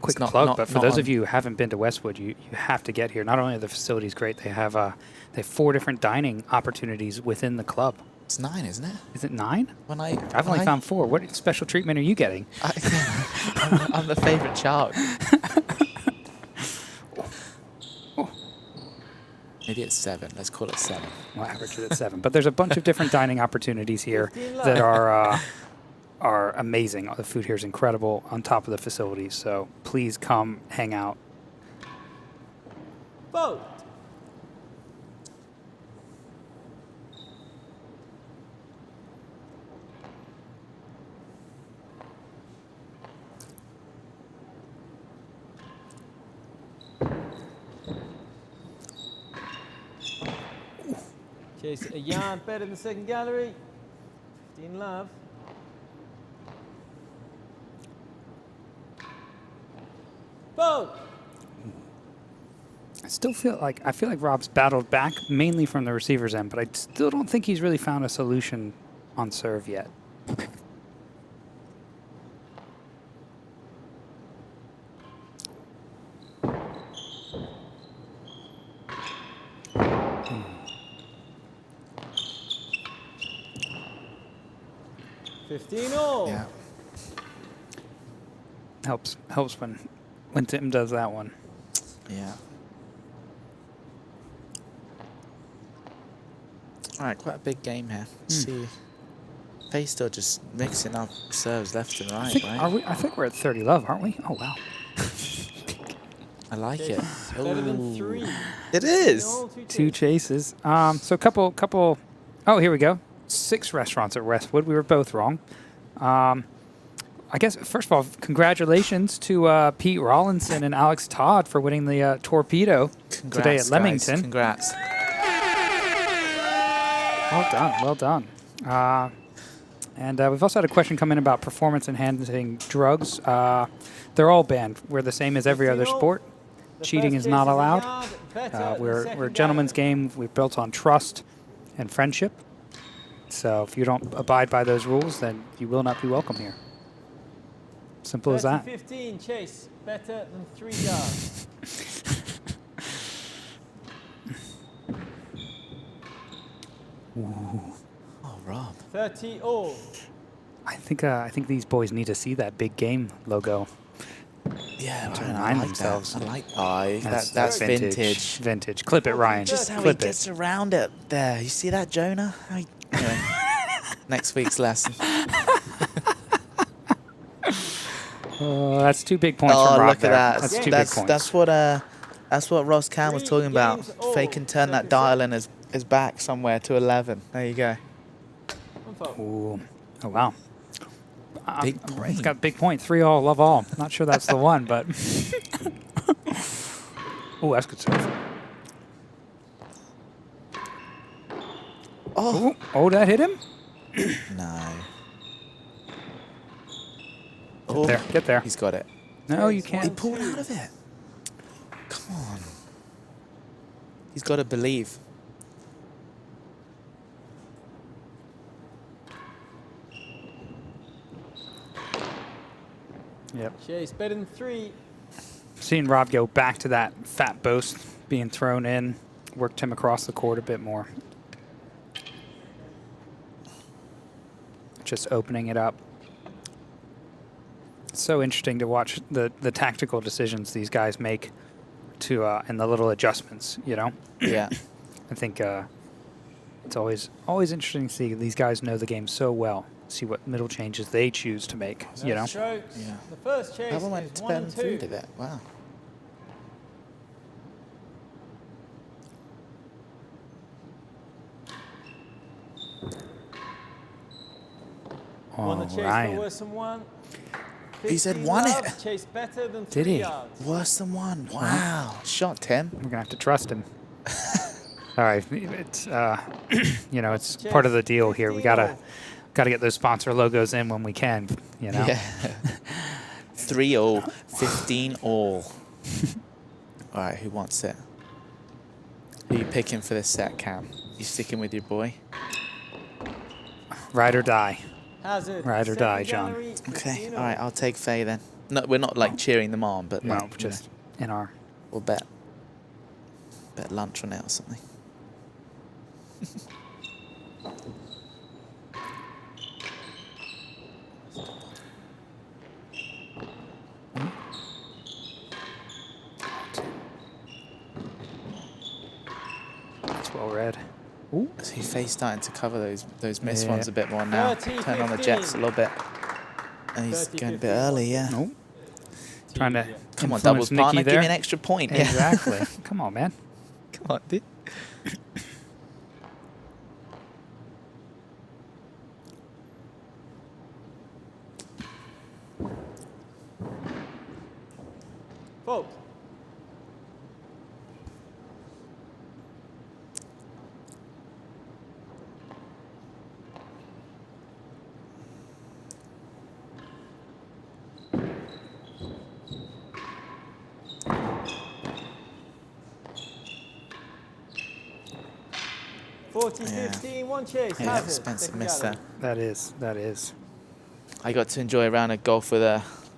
Quick not- plug, not- but for not those on- of you who haven't been to Westwood, you have to get here. Not only are the facilities great, they have 4 different dining opportunities within the club. It's 9, isn't it? Is it 9? When I've only found 4. What special treatment are you getting? I'm the favourite child. Maybe it's 7. Let's call it 7. We'll average it at 7. But there's a bunch of different dining opportunities here that are amazing. The food here is incredible on top of the facilities. So please come hang out. Vote. Chase a yard better than second gallery. 15 love. Vote. I feel like Rob's battled back mainly from the receiver's end, but I still don't think he's really found a solution on serve yet. Yeah. Helps when Tim does that one. Yeah. All right, quite a big game here. Let's see. Fahey still just mixing up serves left and right, right? I think we're at 30 love, aren't we? Oh, wow. I like it. Better than 3. It is. 2 chases. So a couple. Oh, here we go. 6 restaurants at Westwood. We were both wrong. I guess, first of all, congratulations to Pete Rawlinson and Alex Todd for winning the Torpedo today at Leamington. Guys. Congrats. Well done. And we've also had a question come in about performance-enhancing drugs. They're all banned. We're the same as every other sport. Cheating is not allowed. We're a gentleman's game. We're built on trust and friendship. So if you don't abide by those rules, then you will not be welcome here. Simple as that. 15 chase better than 3 yards. Oh, Rob. 30 all. I think these boys need to see that big game logo. Yeah, To Ryan, remind I like themselves. that. I like that's vintage. Vintage. Clip it, Ryan. Just how he Clip gets it. around it there. You see that, Jonah? Anyway, next week's lesson. That's 2 big points from Rob look at there. that. That's 2 big points. That's what Ross Cam was 3 talking about. games all. Fahey can turn that dial in his back somewhere to 11. There you go. Ooh. Oh, wow. Big It's point. got big point. 3 all, love all. Not sure that's the one, but. Oh, that's good stuff. Oh, that hit him? No. Get there. He's got it. No, you He can't. pulled out of it. Come on. He's got to believe. Yep. Chase better than 3. Seeing Rob go back to that fat boast being thrown in, worked him across the court a bit more. Just opening it up. It's so interesting to watch the tactical decisions these guys make to and the little adjustments, you know? Yeah. I think it's always interesting to see these guys know the game so well. See what middle changes they choose to make, you know? Strokes. Yeah. The first chase That one went is to 1 better and than 3, 2. did it? Wow. Won the chase Ryan. for worse than 1. He said 15 won love, it. Chase better than Did 3 he? yards. Worse than 1. Wow. Shot, Tim. We're gonna have to trust him. All right, it's you know, it's Chase, part of the deal here. We 15 gotta all. get those sponsor logos in when we can, you know. Yeah. 3-all, 15 all. All right, who wants it? Who you picking for this set, Cam? You sticking with your boy? Ride or die. Hazard. Ride or second die, John. gallery, Okay. 15 All right, I'll take Fahey then. No, we're not like cheering them on, but No, like, just in our. we'll bet lunch on it or something. It's well read. Ooh. So Fahey's starting to cover those missed Yeah. ones a bit more now. 30, Turn on the 15. jets a little bit. And he's 30, going a bit 15. early, yeah. Nope. Trying to Come on, influence doubles Nikki partner. there. Give me an extra point. Yeah. Exactly. Come on, man. Come on, dude. Fault. Yeah. 15, 1 chase. Yeah, Hazard, Spencer second missed gallery. that. That is. I got to enjoy a round of golf with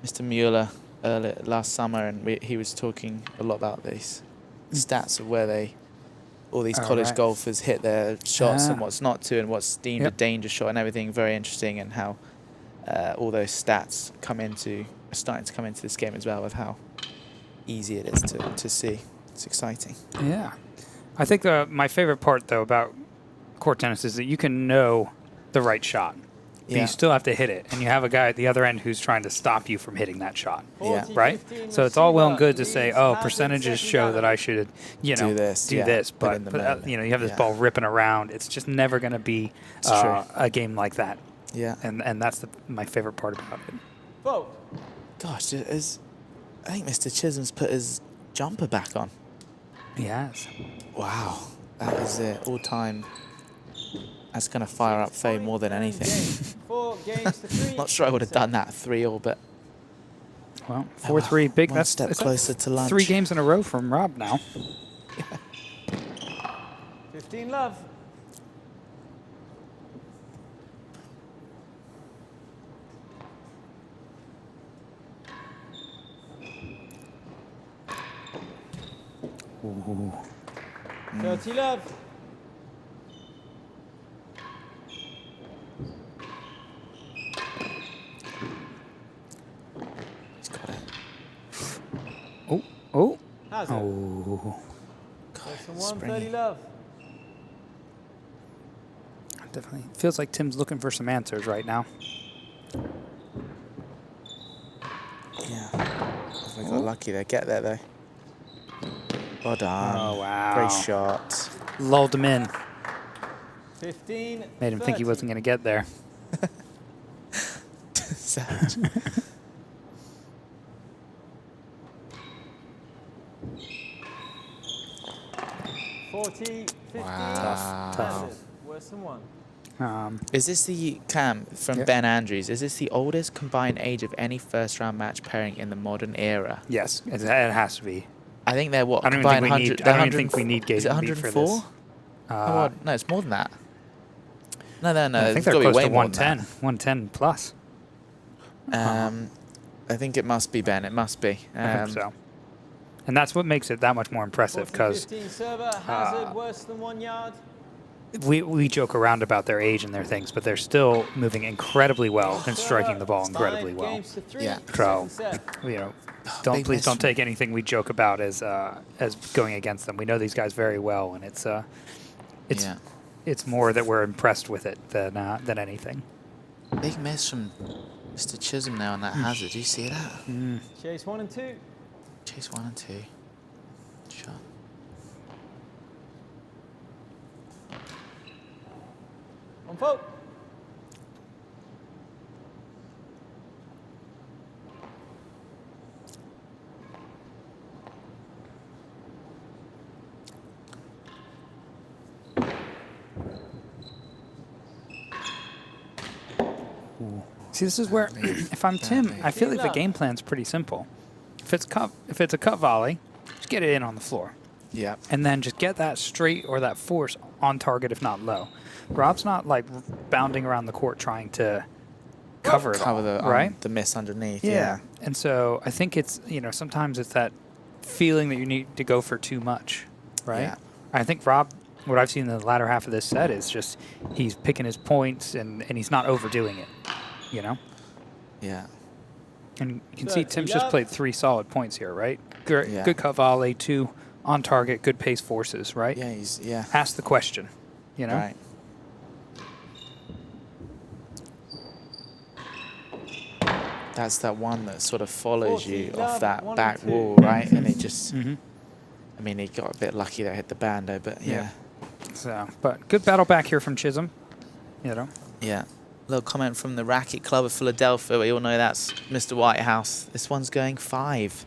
Mr. Mueller last summer, and he was talking a lot about these stats of where all these Oh, college right. golfers hit their shots and Ah. what's not to, and what's deemed Yep. a danger shot, and everything. Very interesting, and how all those stats are starting to come into this game as well, of how easy it is to see. It's exciting. Yeah. I think my favorite part, though, about court tennis is that you can know the right shot. But Yeah. you still have to hit it. And you have a guy at the other end who's trying to stop you from hitting that shot. Yeah. 40, Right? 15 So it's all well and receiver. good to say, Leads oh, Hazard, percentages second show that gallery. I should, you know, Do this, do yeah, this. but in But, the moment. you know, you have this Yeah. ball ripping around. It's just never going to be It's true. a game like that. Yeah. And that's my favorite part about it. Fault. Gosh, I think Mr. Chisholm's put his jumper back on. Yes. Wow, that is it. All time. That's going to fire up Fahey more than anything. 4 games to 3. Not sure I would have done that 3-all, but Well, 4-3, big. one That's step that's closer to lunch. 3 games in a row from Rob now. 15 love. Ooh. 30 love. he's got it. Oh. Hazard. Oh. First and God, 1, 30 springy. love. Definitely feels like Tim's looking for some answers right now. Yeah. If I got lucky there. Get there, though. Well done. Oh, wow. Great shot. Lulled him in. 15. Made him think he 30. wasn't going to get there. Savage. Forty, 15. Wow. Tough. Hazard. Worse than 1. Is this the Cam from Ben Andrews? Is this the oldest combined age of any first-round match pairing in the modern era? Yes, it has to be. I think they're what? I don't even think we need Is it Gaten Beat for this. 104? Oh, no, it's more than that. No. I think they're close to 110, 110 plus. I think it must be Ben. It must be. I hope so. And that's what makes it that much more impressive, because server, hazard worse than 1 yard. we joke around about their age and their things, but they're still moving incredibly well and striking the ball incredibly well. Yeah. So, you know, please don't take anything we joke about as going against them. We know these guys very well, and it's more that we're impressed with it than anything. Big miss from Mr. Chism now on that hazard. Do you see that? Chase 1 and 2. Chase 1 and 2. Shot. On fault. See, this is where, if I'm Tim, I feel like the game plan's pretty simple. If it's a cut volley, just get it in on the floor. Yeah. And then just get that straight or that force on target, if not low. Rob's not like bounding around the court trying to cover it all, right? The miss underneath. Yeah. And so I think it's, sometimes it's that feeling that you need to go for too much, right? Yeah. I think Rob, what I've seen in the latter half of this set is just he's picking his points and he's not overdoing it, Yeah. And you can see Tim's just played 3 solid points here, right? Good cut volley, 2 on target, good pace forces, right? Yeah, Ask the question, Right. That's that one that sort of follows you off that back wall, right? And it just, I mean, he got a bit lucky that hit the bando, but yeah. So, but good battle back here from Chism, Yeah. Little comment from the Racket Club of Philadelphia. We all know that's Mr. Whitehouse. This one's going 5.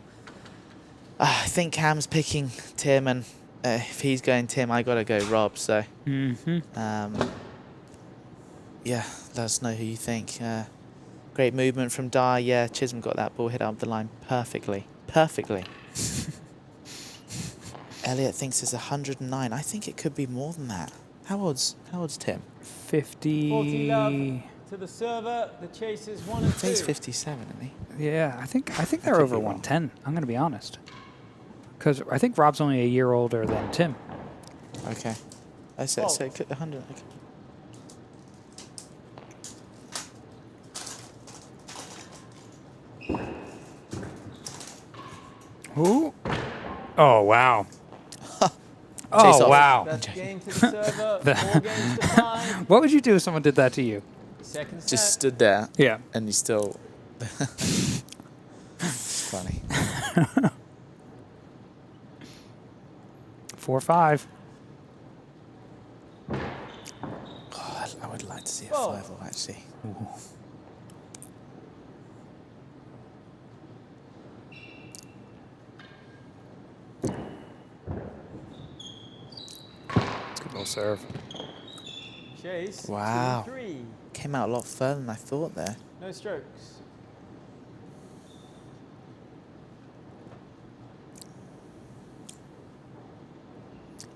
I think Cam's picking Tim, and if he's going Tim, I got to go Rob. So, yeah, let us know who you think. Great movement from Dye. Yeah, Chisholm got that ball hit up the line perfectly. Elliot thinks it's 109. I think it could be more than that. How old's Tim? 50. 40 love to the server. The chase is 1 and 2. He's 57, isn't he? Yeah, I think they're over 110. I'm going to be honest, because I think Rob's only a year older than Tim. Okay. I said 100. Okay. Ooh. Oh, wow. Chase off. Wow. That's game to the server. 4 games to 5. What would you do if someone did that to you? Second set. Just stood there. Yeah. And you still... It's funny. 4-5. God, I would like to see a 5-0, actually. Ooh. Good little serve. Chase. Wow. 2-3. Came out a lot further than I thought there. No strokes.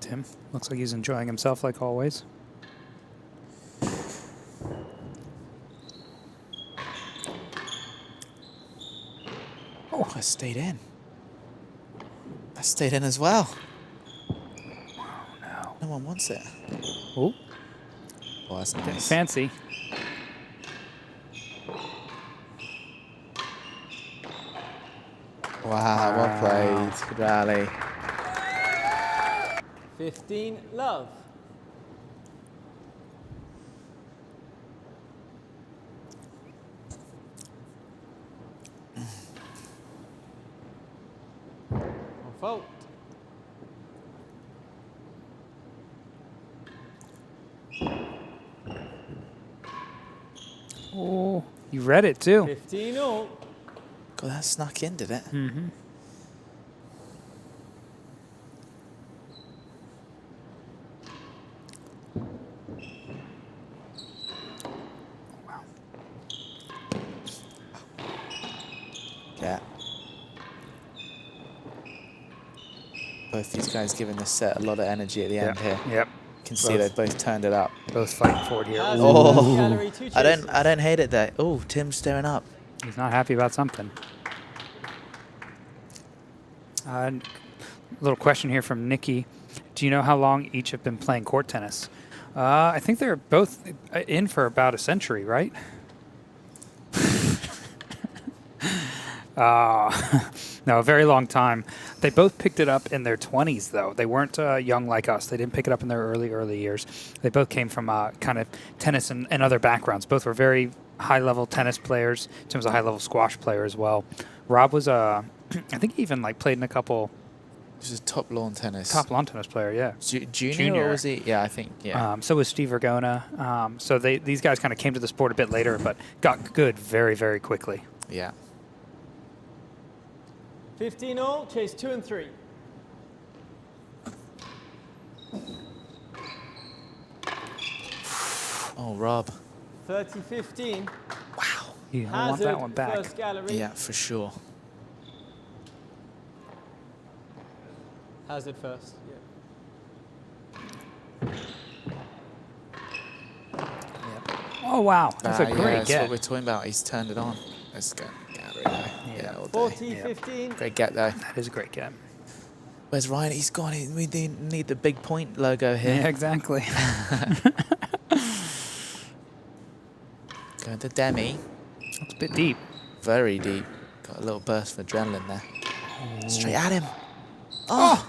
Tim looks like he's enjoying himself like always. Oh, I stayed in. I stayed in as well. Oh, no. No one wants it. Oh, Oh, that's getting nice. fancy. Wow, well played. Good rally. 15 love. On fault. Oh, you read it too. 15 all. God, that snuck in, did it? Mm-hmm. Both these guys giving this set a lot of energy at the end here. Yep. You can see they've both turned it up. Both fighting forward here. Oh, Gallery, 2 I chases. don't hate it there. Oh, Tim's staring up. He's not happy about something. Little question here from Nikki. Do you know how long each have been playing court tennis? I think they're both in for about a century, right? No, a very long time. They both picked it up in their 20s, though. They weren't young like us. They didn't pick it up in their early years. They both came from kind of tennis and other backgrounds. Both were very high-level tennis players. Tim was a high-level squash player as well. Rob was I think he even played in a couple. This is top lawn tennis. Top lawn tennis player, yeah. Junior, or was he? Yeah, I think, yeah. So was Steve Vergona. So these guys kind of came to the sport a bit later, but got good very, very quickly. Yeah. 15 all, chase 2 and 3. Oh, Rob. 30-15. Wow. You want that one back. First gallery. Yeah, for sure. Hazard first. Yeah. Oh, wow. That's a great That's get. what we're talking about. He's turned it on. Let's go. Gallery there. Yeah, all day. 40-15. Great get, though. That is a great get. Where's Ryan? He's gone. We need the big point logo here. Yeah, exactly. Going to Demi. It's a bit deep. Very deep. Got a little burst of adrenaline there. Straight at him. Oh!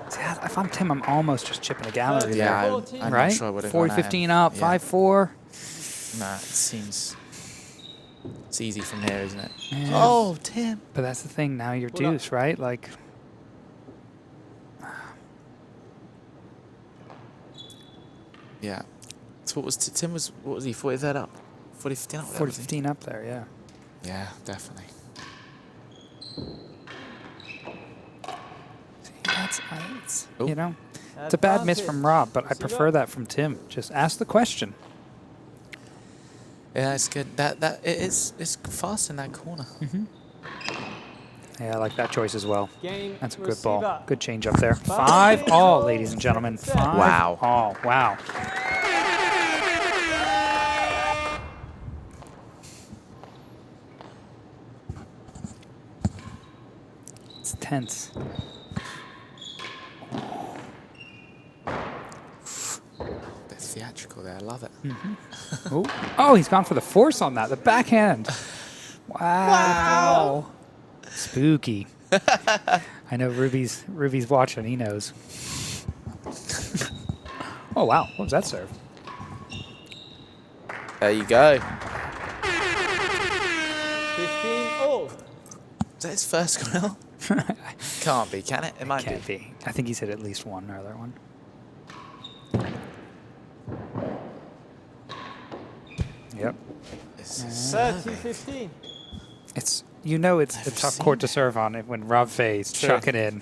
See, if I'm Tim, I'm almost just chipping a gallery there. Yeah, I'm right? not sure I would have gone at 40-15 him. up, Yeah. 5-4. Nah, it seems... It's easy from here, isn't it? Yeah. Oh, Tim. But that's the thing. Now you're Hold up. deuce, right? Like, Yeah. So what was Tim was, what was he, 43rd up? 40-15 up? 40-15 up there, yeah. Yeah, definitely. See, that's, it's, Oh. you know, it's a bad miss from Rob, but I See prefer that from Tim. Just ask the question. Yeah, it's good. It's fast in that corner. Yeah, I like that choice as well. Game That's a good receiver. ball. Good change up there. 5 all, ladies and gentlemen. 5 Wow. all. Wow. It's tense. They're theatrical there. I love it. Oh, he's gone for the force on that. The backhand. Wow. Spooky. I know Ruby's watching. He knows. Oh, wow. What was that serve? There you go. 15 all. Is that his first grill? Can't be, can it? It might Can't be. I think he's hit at least one other one. Yep. This is serving. 30-15. It's, you know, it's a Never tough seen court to it. serve on it when Rob Fahey's True. chucking in.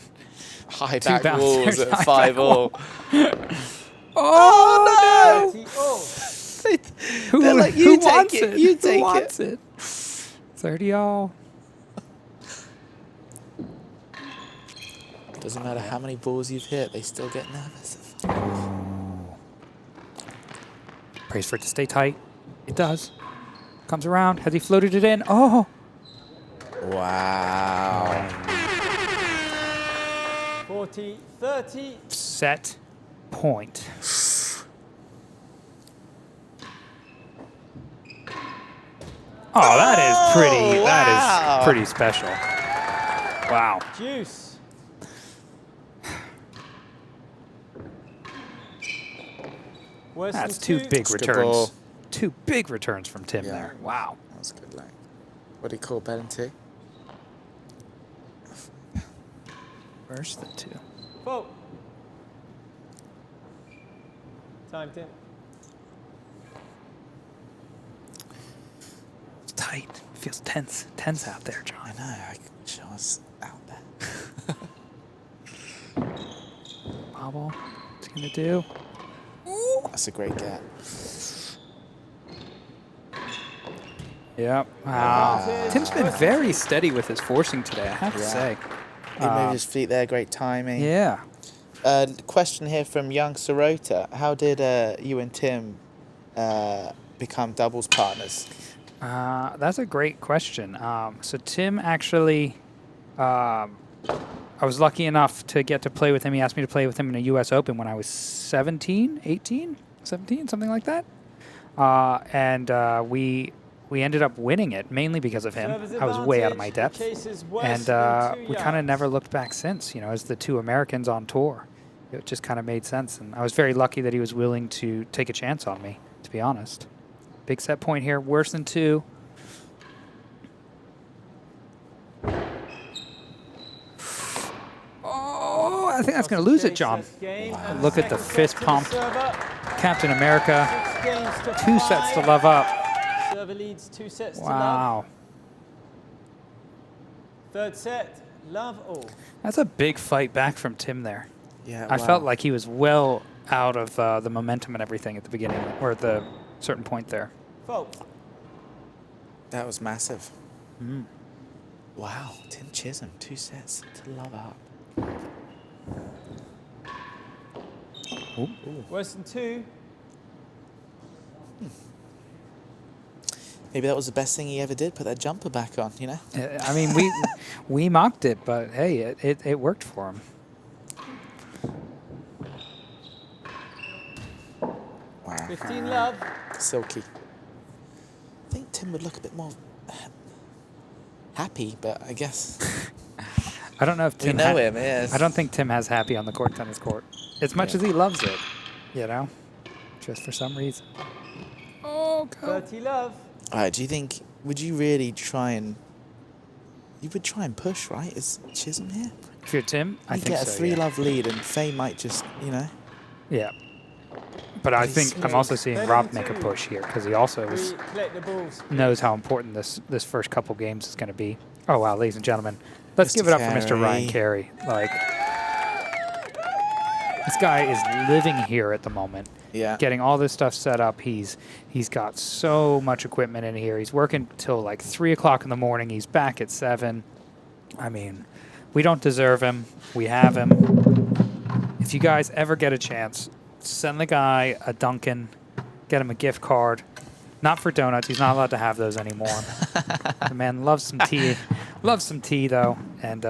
High Two back bouncers, walls at high 5 back all. Oh, 30 all. Who, They're like, who you take wants it, it? you Who take wants it? 30 all. Doesn't matter how many balls you've hit, they still get nervous. Prays for it to stay tight. It does. Comes around. Has he floated it in? Oh. Wow. 40-30. Set point. Oh, that is pretty. wow. That is pretty special. Wow. Juice. Weston That's two 2. big Good returns. ball. Two big returns from Tim Yeah. there. Wow. That was good leg. What do you call betting two? Worse than two. Vote. Time, Tim. It's tight. It feels tense. Tense out there, I John. know, I wish I was out there. Bobble. What's he going to do? That's a great get. Yep. Wow. Tim's been very steady with his forcing today, I have to Yeah. say. He moved his feet there, great timing. Yeah. Question here from young Sorota. How did you and Tim become doubles partners? That's a great question. So Tim actually, I was lucky enough to get to play with him. He asked me to play with him in a U.S. Open when I was 17, something like that. And we ended up winning it, mainly because of him. I was way out of my depth. And we kind of never looked back since, as the two Americans on tour. It just kind of made sense. And I was very lucky that he was willing to take a chance on me, to be honest. Big set point here, worse than 2. Oh, I think that's going to lose it, John. Wow. Look at the fist pump. Captain America, 2 sets to love up. Server leads 2 sets to love. Wow. Third set, love all. That's a big fight back from Tim there. Yeah, I felt like he was well out of the momentum and everything at the beginning, or at the certain point there. Fault. That was massive. Wow, Tim Chisholm, 2 sets to love up. Ooh. Worse than 2. Maybe that was the best thing he ever did, put that jumper back on, I mean, we mocked it, but hey, it worked for him. Wow. 15 love. Silky. I think Tim would look a bit more happy, but I guess I don't know if Tim. We know him. Yes. I don't think Tim has happy on the tennis court, as much as he loves it. Just for some reason. Oh, go. 30 love. All right. Do you think? Would you really try and? You would try and push, right? Is Chisholm here? If you're Tim, I think so. You get a 3 love lead, and Fahey might just, Yeah. But I think I'm also seeing Rob make a push here because he also knows how important this first couple games is going to be. Oh, wow, ladies and gentlemen. Let's give it up for Mr. Ryan Carey. This guy is living here at the moment. Yeah. Getting all this stuff set up. He's got so much equipment in here. He's working till like 3 o'clock in the morning. He's back at 7. I mean, we don't deserve him. We have him. If you guys ever get a chance, send the guy a Dunkin', get him a gift card. Not for donuts. He's not allowed to have those anymore. The man loves some tea. Loves some tea, though. And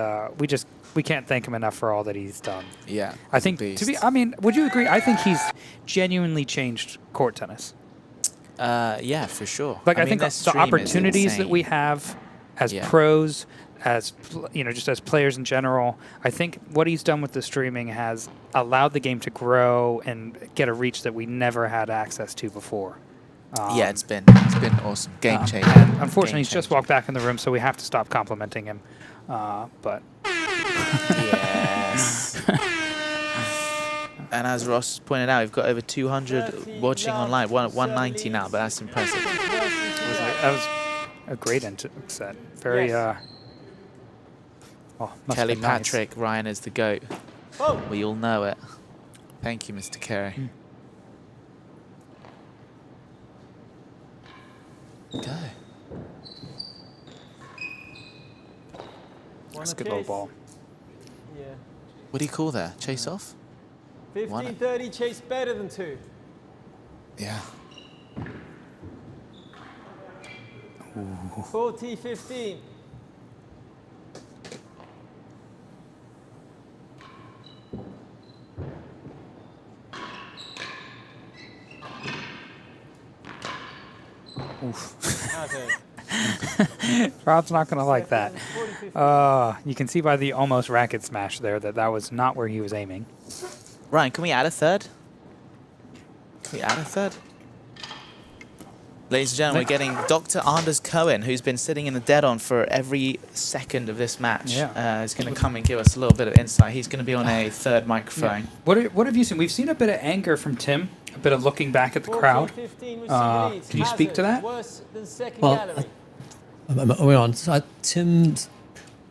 we can't thank him enough for all that he's done. Yeah. I think, would you agree? I think he's genuinely changed court tennis. Yeah, for sure. I think the opportunities that we have as pros, as just as players in general, I think what he's done with the streaming has allowed the game to grow and get a reach that we never had access to before. Yeah, it's been awesome. Game changer. Unfortunately, he's just walked back in the room, so we have to stop complimenting him. But yes. And as Ross pointed out, we've got over 200 watching online. 190 now, but that's impressive. That was a great set. Very. Kelly Patrick, nice. Ryan is the GOAT. Oh. We all know it. Thank you, Mr. Carey. Go. That's a good little ball. Yeah. What do you call that? Chase off? 15-30, chase better than 2. Yeah. 40-15. Rob's not going to like that. You can see by the almost racket smash there that was not where he was aiming. Ryan, can we add a third? Ladies and gentlemen, we're getting Dr. Anders Cohen, who's been sitting in the dead on for every second of this match. Yeah. Is going to come and give us a little bit of insight. He's going to be on a third microphone. Yeah. What have you seen? We've seen a bit of anger from Tim, a bit of looking back at the crowd. Can you speak to that? Tim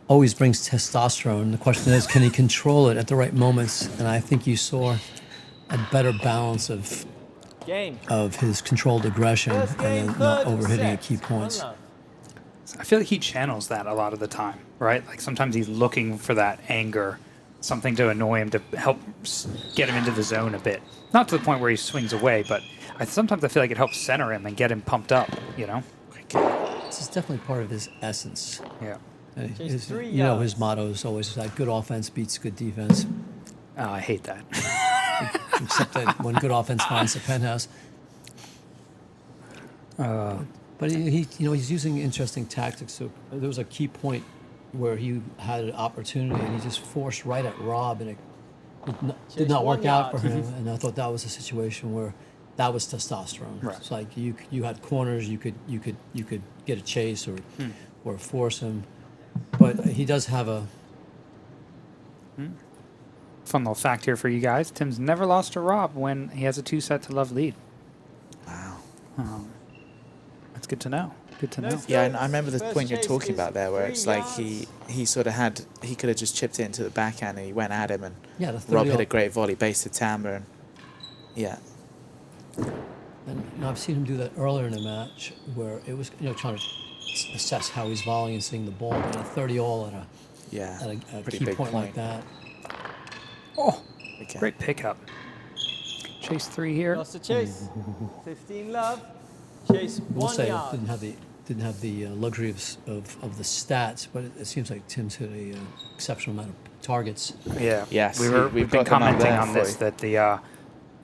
always brings testosterone. The question is, can he control it at the right moments? And I think you saw a better balance of his controlled aggression and then not overhitting at key points. I feel like he channels that a lot of the time, right? Like sometimes he's looking for that anger, something to annoy him to help get him into the zone a bit. Not to the point where he swings away, but sometimes I feel like it helps center him and get him pumped up, you know? This is definitely part of his essence. Yeah. His, three you know, his yards. motto is always that good offense beats good defense. Oh, I hate that. Except that when good offense finds the penthouse. But he, you know, he's using interesting tactics. So there was a key point where he had an opportunity and he just forced right at Rob, and it did not work out for him. And I thought that was a situation where that was testosterone. Right. It's like you had corners, you could get a chase or force him, but he does have a. Fun little fact here for you guys. Tim's never lost to Rob when he has a 2-set-to-love lead. Wow. That's good to know. Good to know. Yeah, and I remember the point you're talking about there, where it's like he sort of he could have just chipped it into the backhand, and he went at him, and Yeah, the Rob 30 hit a great volley, base to Tamra, and yeah. And I've seen him do that earlier in the match, where it was, you know, trying to assess how he's volleying and seeing the ball, but a 30-all at a Pretty key big point like that. Oh, Okay. great pickup. Chase 3 here. Lost a chase. 15 love. Chase We'll 1 say yard. didn't have the luxury of the stats, but it seems like Tim's hit a exceptional amount of targets. Yeah. Yes, We've we've been got them up commenting there on for this you. that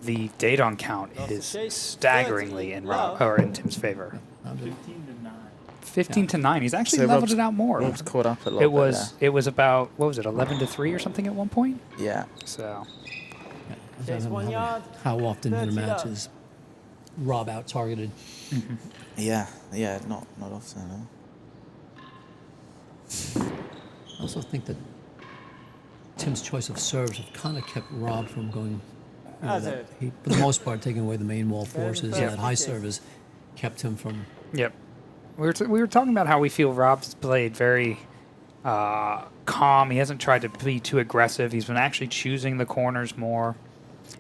the date on count Lost the is chase. staggeringly 30 in love. in Tim's favor. 15 to 9. He's actually So leveled Rob's- it out more. Rob's caught up a lot. It was about, what was it, 11 to 3 or something at one point? Yeah. So I Chase don't know 1 yard. how often in a 30 match love. is Rob out targeted. Yeah, not often. No. I also think that Tim's choice of serves have kind of kept Rob from going. You know, Has that it? he, for the most part, taking away the main wall forces, Yeah. and that high serve has kept him from. yep. We were talking about how we feel Rob's played very calm. He hasn't tried to be too aggressive. He's been actually choosing the corners more,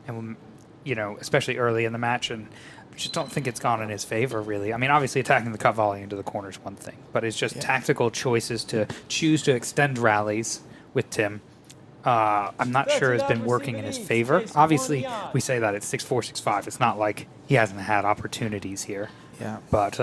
and you know, especially early in the match. And I just don't think it's gone in his favor, really. I mean, obviously attacking the cut volley into the corner is one thing, but it's just tactical choices to choose to extend rallies with Tim. I'm not sure has been working in his favor. Obviously, we say that it's 6-4, 6-5. It's not like he hasn't had opportunities here. Yeah. But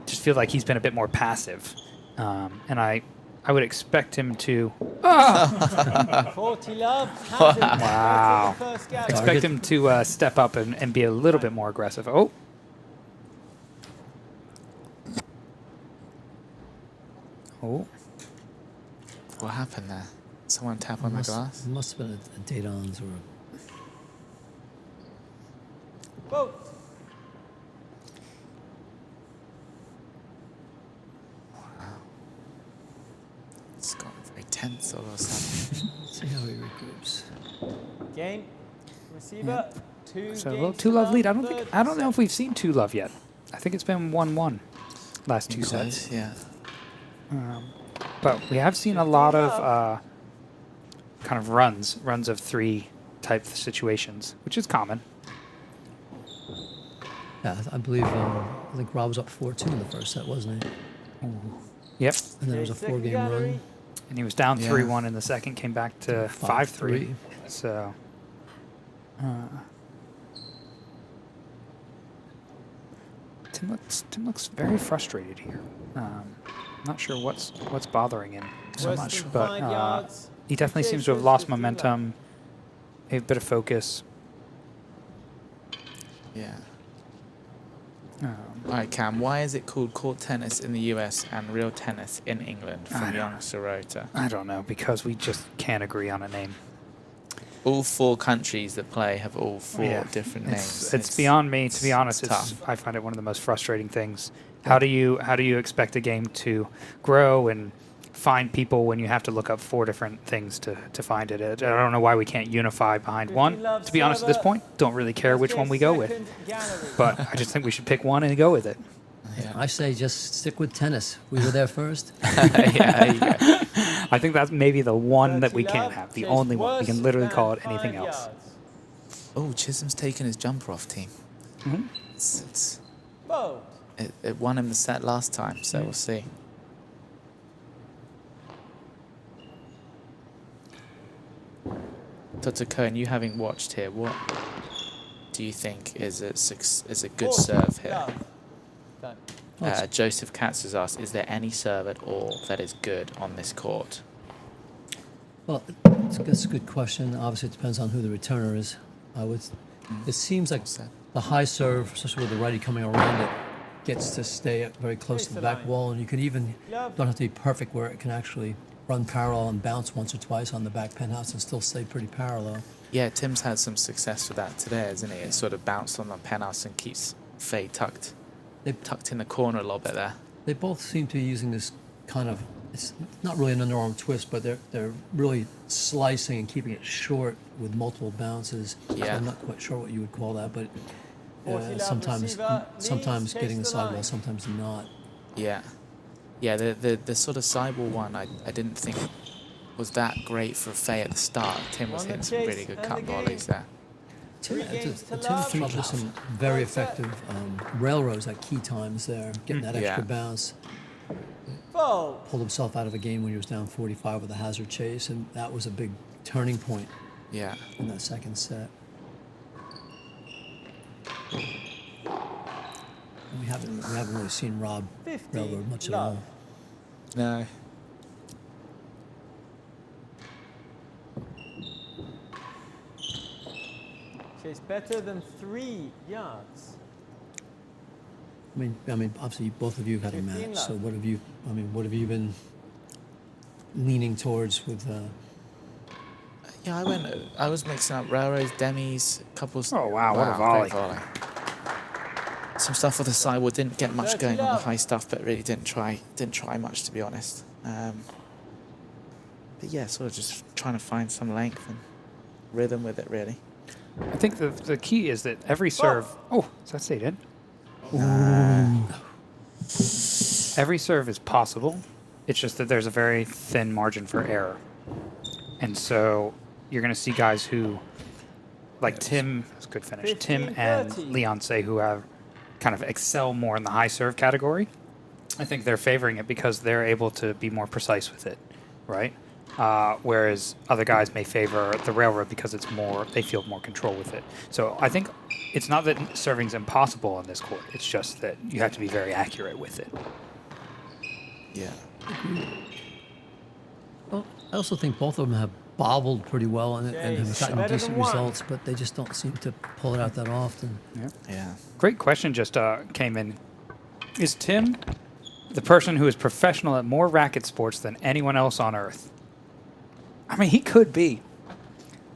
just feel like he's been a bit more passive, and I would expect him to 40 love. Has it. Wow. Go for the first gather. expect him to step up and be a little bit more aggressive. Oh, What happened there? Someone tap on the glass? It must have been a Dayton's or. Vote. It's gotten very tense all of a sudden. Let's see how he regroups. Game. Receiver. so a little 2-love lead. I don't know if we've seen 2-love yet. I think it's been 1-1 last 2 sets. Close, yeah. But we have seen a lot of kind of runs of 3 type situations, which is common. Yeah, I believe. I think Rob was up 4-2 in the first set, wasn't he? Yep. And then it was a 4-game run. And he was down Yeah. 3-1 in the second, came back to 5-3. 5-3. So Tim looks very frustrated here. Not sure what's bothering him so Worse much, than but 5 yards. he definitely seems to have lost momentum, a bit of focus. Yeah. All right, Cam, why is it called court tennis in the US and real tennis in England from young Sirota? I don't know, because we just can't agree on a name. All 4 countries that play have all 4 different It's, names. it's beyond me, to be honest. it's tough. I find it one of the most frustrating things. How do you expect a game to grow and find people when you have to look up 4 different things to find it? I don't know why we can't unify behind one. To be honest, at this point, don't really care which one we go with. But I just think we should pick one and go with it. I say just stick with tennis. We were there first. Yeah, there you go. I think that's maybe the one that we can't have, the only one. We can literally call it anything else. Oh, Chism's taken his jumper off, team. Mhm. It's, Vote. it won him the set last time, so we'll see. Dr. Cohen, you having watched here, what do you think is a good serve here? Joseph Katz has asked, is there any serve at all that is good on this court? Well, that's a good question. Obviously, it depends on who the returner is. It seems like the high serve, especially with the righty coming around it, gets to stay very close to the back wall, and you can even don't have to be perfect where it can actually run parallel and bounce once or twice on the back penthouse and still stay pretty parallel. Yeah, Tim's had some success with that today, hasn't he? It sort of bounced on the penthouse and keeps Fahey tucked in the corner a little bit there. They both seem to be using this kind of, it's not really an underarm twist, but they're really slicing and keeping it short with multiple bounces. Yeah. So I'm not quite sure what you would call that, but sometimes getting the sidewall, sometimes not. Yeah. Yeah, the sort of sidewall one I didn't think was that great for Fahey at the start. Tim was hitting some really good cut volleys there. Tim came up with some very effective railroads at key times there, getting that extra bounce. Pulled himself out of a game when he was down 45 with a hazard chase, and that was a big turning point in that second set. We haven't really seen Rob railroad much at all. No. Chase better than 3 yards. I mean, obviously both of you have had a match. So what have you been leaning towards with? Yeah, I was mixing up railroads, demis, couples. Oh wow, what a volley! Some stuff with the sidewall, didn't get much going on the high stuff, but really didn't try much, to be honest. But yeah, sort of just trying to find some length and rhythm with it, really. I think the key is that every serve. Oh, does that stay in? Every serve is possible. It's just that there's a very thin margin for error, and so you're going to see guys who, like Tim, that's a good finish. Tim and Leonce, who have kind of excel more in the high serve category. I think they're favoring it because they're able to be more precise with it, right? Whereas other guys may favor the railroad because it's more, they feel more control with it. So I think it's not that serving's impossible on this court. It's just that you have to be very accurate with it. Yeah. Well, I also think both of them have bobbled pretty well and have gotten decent results, but they just don't seem to pull it out that often. Yeah. Great question just came in. Is Tim the person who is professional at more racket sports than anyone else on earth? I mean, he could be.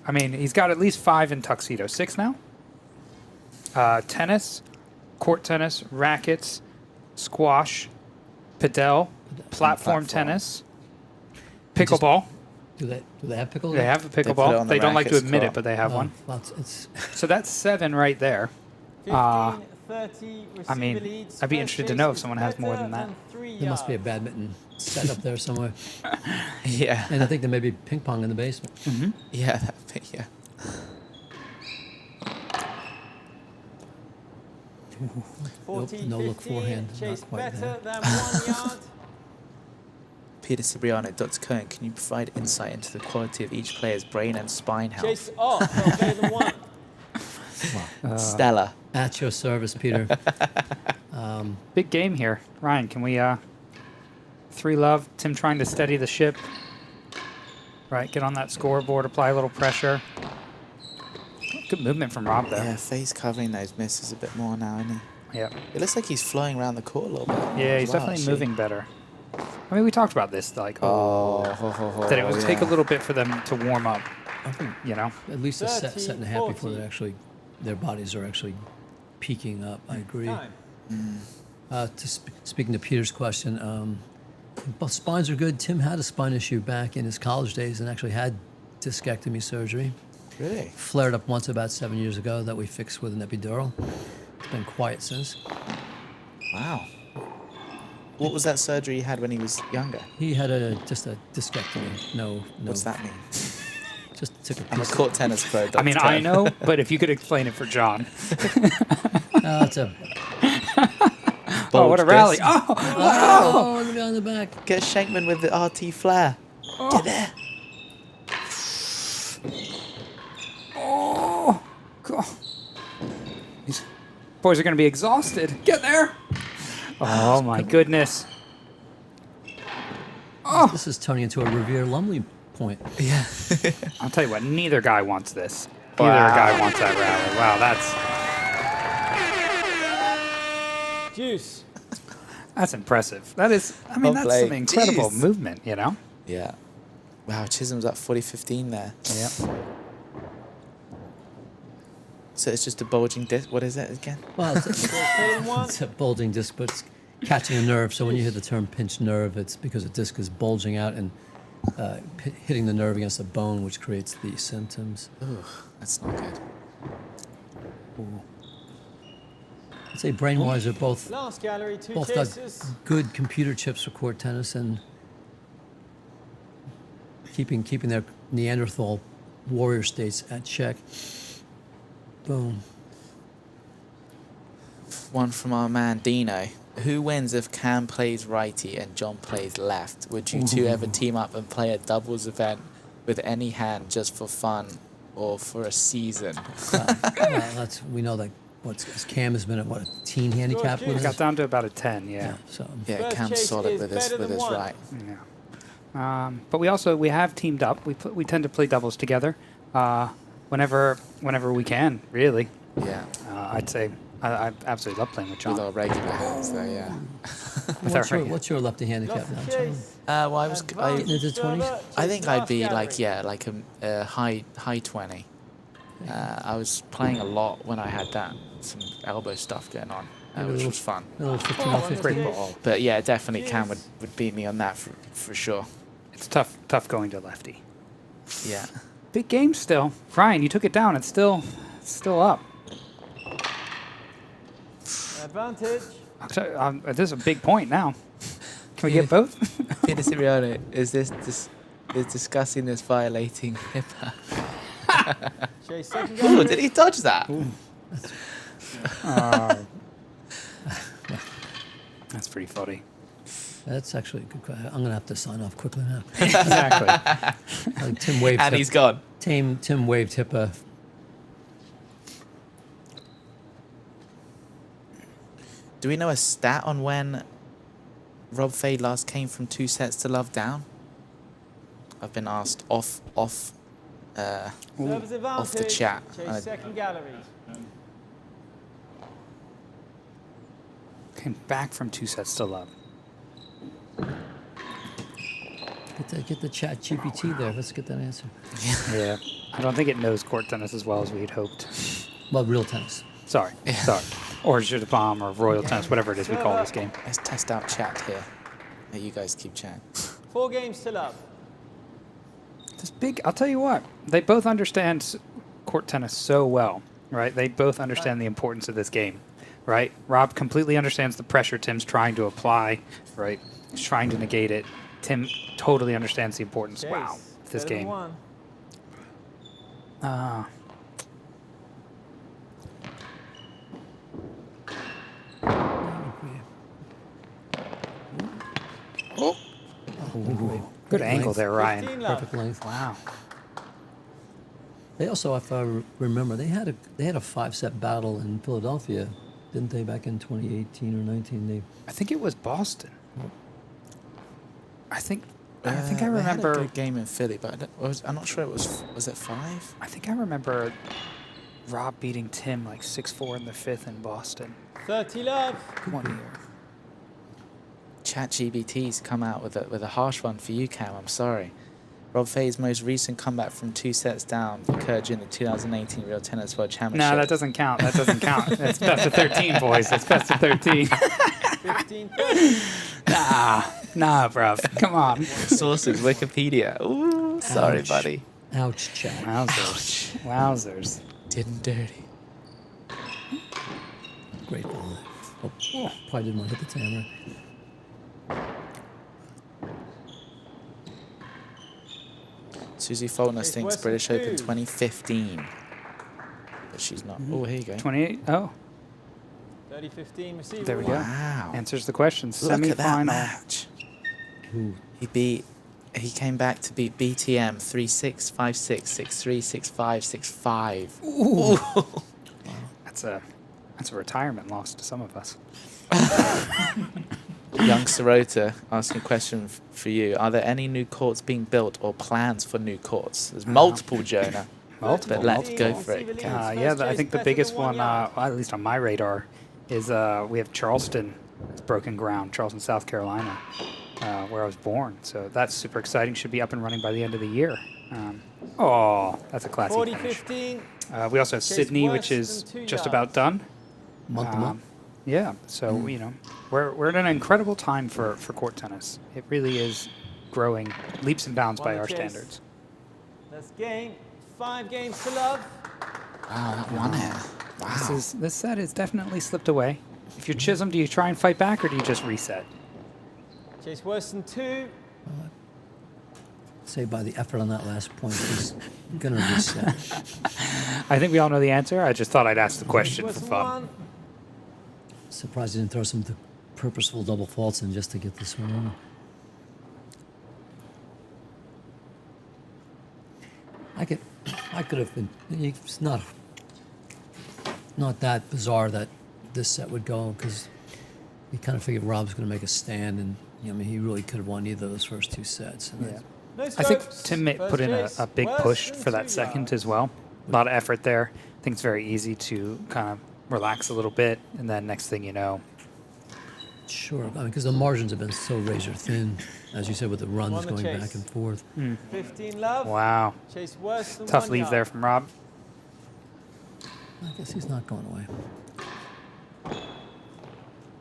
I mean, he's got at least 5 in tuxedo. 6 now? Tennis, court tennis, rackets, squash, padel, platform tennis, pickleball. Do they have pickleball? They have a pickleball. They don't like to admit it, but they have one. Well, So that's 7 right there. 15, 30, I mean, leads, I'd be interested to know if someone has more than that. there must be a badminton set up there somewhere. Yeah. And I think there may be ping pong in the basement. Mm-hmm. Yeah. Yeah. No look forehand. Chase Not quite better there. than 1 yard. Peter Cipriano, Dr. Cohen, can you provide insight into the quality of each player's brain and spine health? Chase off. Okay, than 1. Stella. At your service, Peter. Big game here. Ryan, can we 3 love? Tim trying to steady the ship. Right, get on that scoreboard, apply a little pressure. Good movement from Rob there. Yeah, Fahey's covering those misses a bit more now, isn't he? Yep. It looks like he's flowing around the court a little bit. Yeah, he's definitely moving better. I mean, we talked about this, like, that it would take a little bit for them to warm up, I think you know? at least a set and a half 40. before their bodies are actually peaking up. I agree. Speaking to Peter's question, both spines are good. Tim had a spine issue back in his college days and actually had discectomy surgery. Really? Flared up once about 7 years ago that we fixed with an epidural. It's been quiet since. Wow. What was that surgery he had when he was younger? He had just a discectomy. No. What's that mean? Just took a I'm a piece. court tennis pro, Dr. I mean, I know, but if you could explain it for John. It's a. Oh, what a rally. Bulge Oh, Look on the back. Get Shankman with the RT flare. Get there. Boys are going to be exhausted. Get there. Oh, my goodness. Oh. This is turning into a Revere Lumley point. Yeah. I'll tell you what, neither guy wants this. Neither guy wants that rally. Wow, that's impressive. That is, I mean, Well that's some played. incredible Jeez. movement, you know? Yeah. Wow, Chisholm's up 40-15 there. Yeah. So it's just a bulging disc. What is it again? Well, it's a bulging disc, but it's catching a nerve. So when you hear the term pinched nerve, it's because the disc is bulging out and hitting the nerve against the bone, which creates the symptoms. Ugh, that's not good. I'd say brain-wise, they're both Last gallery, 2 both got chasers. good computer chips for court tennis and keeping their Neanderthal warrior states at check. Boom. One from our man Dino. Who wins if Cam plays righty and John plays left? Would you two ever team up and play a doubles event with any hand just for fun or for a season? We know that Cam has been at what, a teen handicap with It us? got down to about a 10, yeah. So Yeah, First Cam's chase solid is with his better than one. right. Yeah. But we have teamed up. We tend to play doubles together whenever we can, really. Yeah. I'd say I absolutely love playing with John. With our regular hands though, yeah. what's your lefty handicap Lost now, the John? chase. Well, I Getting into 20s? I think I'd be like Last a high 20. I was playing a lot when I had some elbow stuff going on, which was fun. A little 15 or 15. Great ball. But yeah, definitely Cam would beat me on that for sure. It's tough going to lefty. Yeah. Big game still. Ryan, you took it down. It's still up. Advantage. So, this is a big point now. Can we get both? Peter Siriano, is discussing this violating HIPAA? Chase second Oh, gallery. did he dodge that? That's pretty funny. That's actually a good question. I'm going to have to sign off quickly now. Exactly. Tim waved. And he's gone. Tim waved HIPAA. Do we know a stat on when Rob Fahey last came from 2 sets to love down? I've been asked off Serves advantage. off the chat. Chase second gallery. Came back from 2 sets to love. Get the chat GPT there. Let's get that answer. Yeah. I don't think it knows court tennis as well as we'd hoped. Well, real tennis. Sorry. Or jeu de paume or royal tennis, whatever it is we call this game. Let's test out chat here. Hey, you guys keep chatting. 4 games to love. This big, I'll tell you what, they both understand court tennis so well, right? They both understand the importance of this game, right? Rob completely understands the pressure Tim's trying to apply, right? He's trying to negate it. Tim totally understands the importance, Chase. wow, of this Better than game. one. Good angle there, Ryan. 15 love. Perfect length. Wow. They also, if I remember, they had a 5-set battle in Philadelphia, didn't they? Back in 2018 or 19. I think it was Boston. I think I They had a remember. good game in Philly, but I'm not sure it was. Was it 5? I think I remember Rob beating Tim like 6-4 in the 5th in Boston 30 love. 1 year. ChatGPT's come out with a harsh one for you, Cam. I'm sorry. Rob Fahey's most recent comeback from 2 sets down occurred during the 2018 Real Tennis World Championship. No, that doesn't count. That doesn't count. That's best of 13, boys. That's best of 13. 15 30. Nah, bruv. Come on. Sources: Wikipedia. Ooh, sorry, Ouch. buddy. Ouch, chat. Wowzers. Wowzers. Didn't dirty. Great ball. Oh, probably didn't want to hit the tamara. Susie Faulkner It's thinks Westwood British Open 2. 2015. But she's not. Oh, here you go. 28. Oh, 30 15 receiver. there we go. Wow. Answers the question. Look at that Semi-final. match. Ooh. He came back to beat BTM 3-6, 5-6, 6-3, 6-5, 6-5. That's a That's a retirement loss to some of us. Young Sirota asking a question for you. Are there any new courts being built or plans for new courts? There's multiple, Jonah. Multiple. But let's go for it. Yeah, I think the biggest one, at least on my radar, is we have Charleston. It's broken ground, Charleston, South Carolina, where I was born. So that's super exciting. Should be up and running by the end of the year. That's a classy finish. 40-15. We also have Sydney, which is just about done. Month to month. Yeah, so we're at an incredible time for court tennis. It really is growing leaps and bounds by our standards. That's game. 5 games to love. Wow, that one here. Wow. This set has definitely slipped away. If you're Chisholm, do you try and fight back or do you just reset? Chase Weston 2. Say by the effort on that last point, he's going to reset. I think we all know the answer. I just thought I'd ask the question for Weston fun. 1. Surprised he didn't throw some purposeful double faults in just to get this one on. I could have been. It's not that bizarre that this set would go because we kind of figured Rob's going to make a stand, and he really could have won either of those first 2 sets. And Yeah. No I think scopes. Tim First put in chase, a big push Weston for that 2 second yards. as well. A lot of effort there. I think it's very easy to kind of relax a little bit, and then next thing you know, sure, because the margins have been so razor thin, as you said, with the runs Won the going chase. back and forth. 15 love. wow, Chase Weston tough 1 leave yard. there from Rob. I guess he's not going away.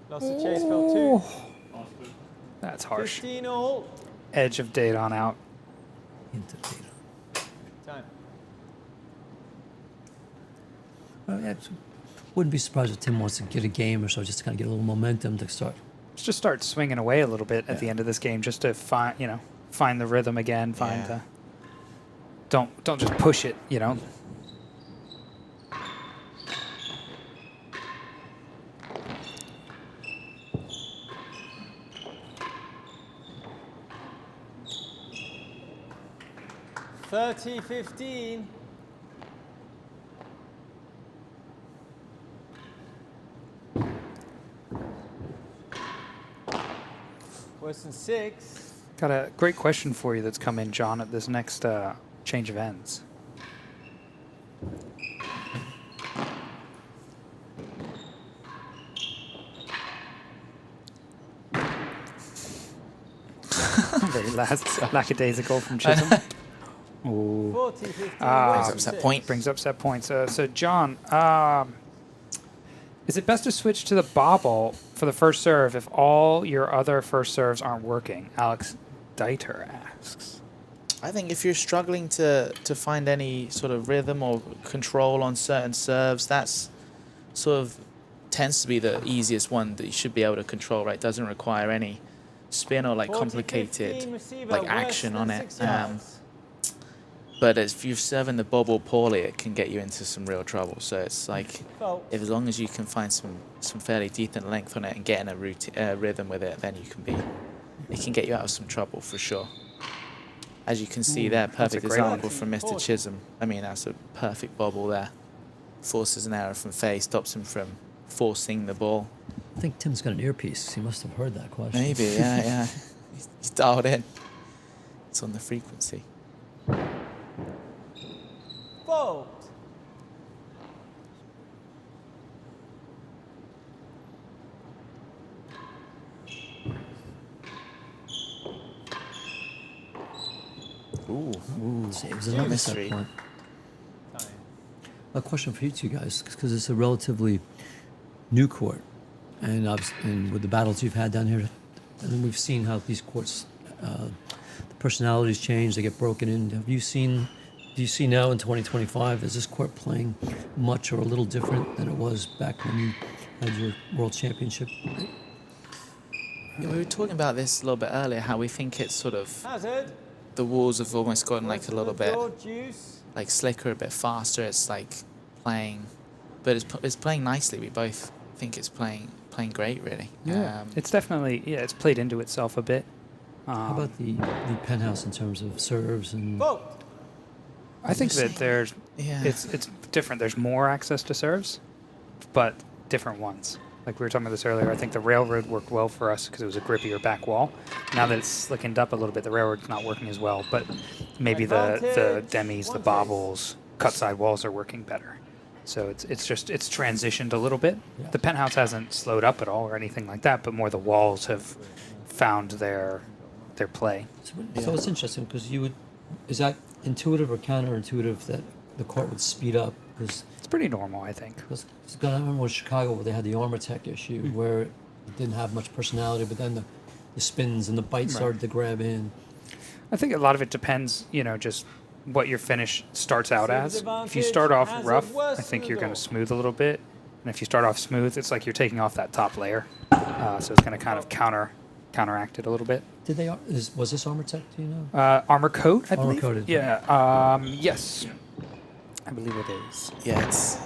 Lost to Chase fell 2. That's harsh. 15 all. Edge of Dayton out. Into data. Time. I wouldn't be surprised if Tim wants to get a game or so, just to kind of get a little momentum to start. Let's just start swinging away a little bit at the end of this game, just to find the rhythm again. Don't just push it. $30-15. Weston 6. Got a great question for you that's come in, John, at this next change of ends. Very lackadaisical from Chisholm. Ooh. 40-15. Brings up set point. Brings up set points. So John, is it best to switch to the bobble for the first serve if all your other first serves aren't working? Alex Dieter asks. I think if you're struggling to find any sort of rhythm or control on certain serves, that's sort of tends to be the easiest one that you should be able to control, right? Doesn't require any spin or like 40-15 complicated receiver, like action on Weston, it. 6 yards. But if you're serving the bobble poorly, it can get you into some real trouble. So it's like, if as long as you can find some fairly decent length on it and get in a rhythm with it, then it can get you out of some trouble for sure. As you can see there, that's a perfect great one. example from Mr. Chisholm. I mean, that's a perfect bobble there. Forces an error from Fahey, stops him from forcing the ball. I think Tim's got an earpiece. He must have heard that question. Maybe, yeah. He's dialed in. It's on the frequency. Fold. Ooh. Saves it on this mystery. point. Time. A question for you two guys, because it's a relatively new court, and with the battles you've had down here, and then we've seen how these courts, the personalities change, they get broken in. Do you see now in 2025, is this court playing much or a little different than it was back when you had your world championship? Yeah, we were talking about this a little bit earlier, how we think it's sort of, Hazard. the walls have almost gotten like a little bit Juice. like slicker, a bit faster. It's like playing, but it's playing nicely. We both think it's playing great, really. It's definitely, it's played into itself a bit. How about the penthouse in terms of serves and? Fold. I think that there's, Yeah. it's different. There's more access to serves, but different ones. Like we were talking about this earlier, I think the railroad worked well for us because it was a grippier back wall. Now that it's slickened up a little bit, the railroad's not working as well, but maybe the Advantage. demis, the One bobbles, cut side walls are working better. So it's transitioned a little bit. Yeah. The penthouse hasn't slowed up at all or anything like that, but more the walls have found their play. So it's interesting because is that intuitive or counterintuitive that the court would speed up? Because It's pretty normal, I think. I remember in Chicago where they had the armor tech issue where it didn't have much personality, but then the spins and the bites started to grab in. I think a lot of it depends, just what your finish starts out Seems as. If you advantage start off as rough, of I think you're going to Westwood. smooth a little bit. And if you start off smooth, it's like you're taking off that top layer. So it's going to kind of counteract it a little bit. Did they? Was this armor tech? Do you know? Armor coat, I believe. Armor-coated. Yeah. Yes. I believe it is. Yeah, it's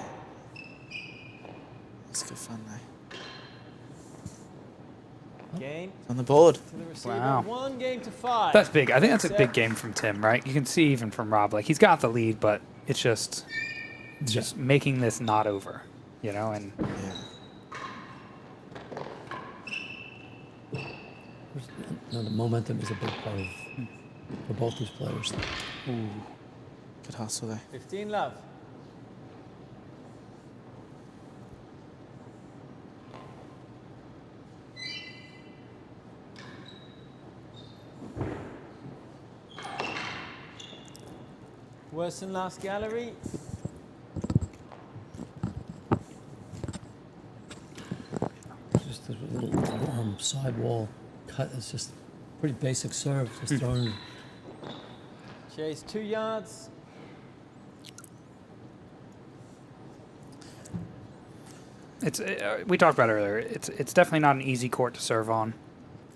good fun though. Game On the board. to the receiver. Wow. 1-5. That's big. I think that's a Set. big game from Tim, right? You can see even from Rob, like he's got the lead, but it's just making this not over, and Yeah. No, the momentum is a big part for both these players. Good hustle there. 15 love. Worse than last gallery. Just a little side wall cut. It's just pretty basic serve. Just throwing. Chase 2 yards. We talked about it earlier. It's definitely not an easy court to serve on.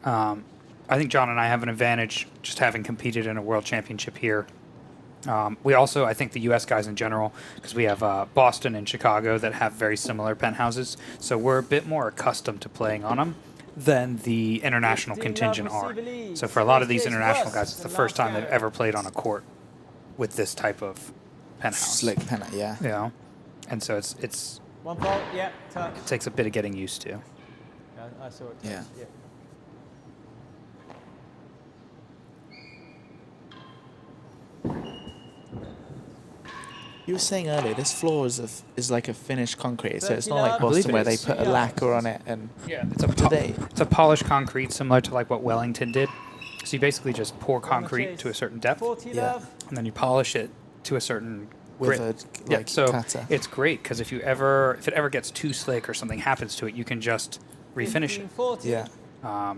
I think John and I have an advantage just having competed in a world championship here. We also, I think the U.S. guys in general, because we have Boston and Chicago that have very similar penthouses, so we're a bit more accustomed to playing on them than the international 15 contingent love, are. receiver leads. So for a lot of Chase these international West, guys, it's the the first last time they've gallery. ever played on a court with this type of penthouse. Slick penalty, yeah. And so it's 1 fault, yeah, touch. it takes a bit of getting used to. I saw it touch, Yeah. yeah. You were saying earlier, this floor is like a finished concrete, so it's not 30 like love, Boston where they it's put a lacquer on it and Yeah, it's a polished concrete similar to like what Wellington did. So you basically just pour concrete chase. to a certain depth, 40 Yeah. love. and then you polish it to a certain with grit. a Yeah, like so cutter. it's great because if it ever gets too slick or something happens to it, you can just refinish 15, it. 40. Yeah.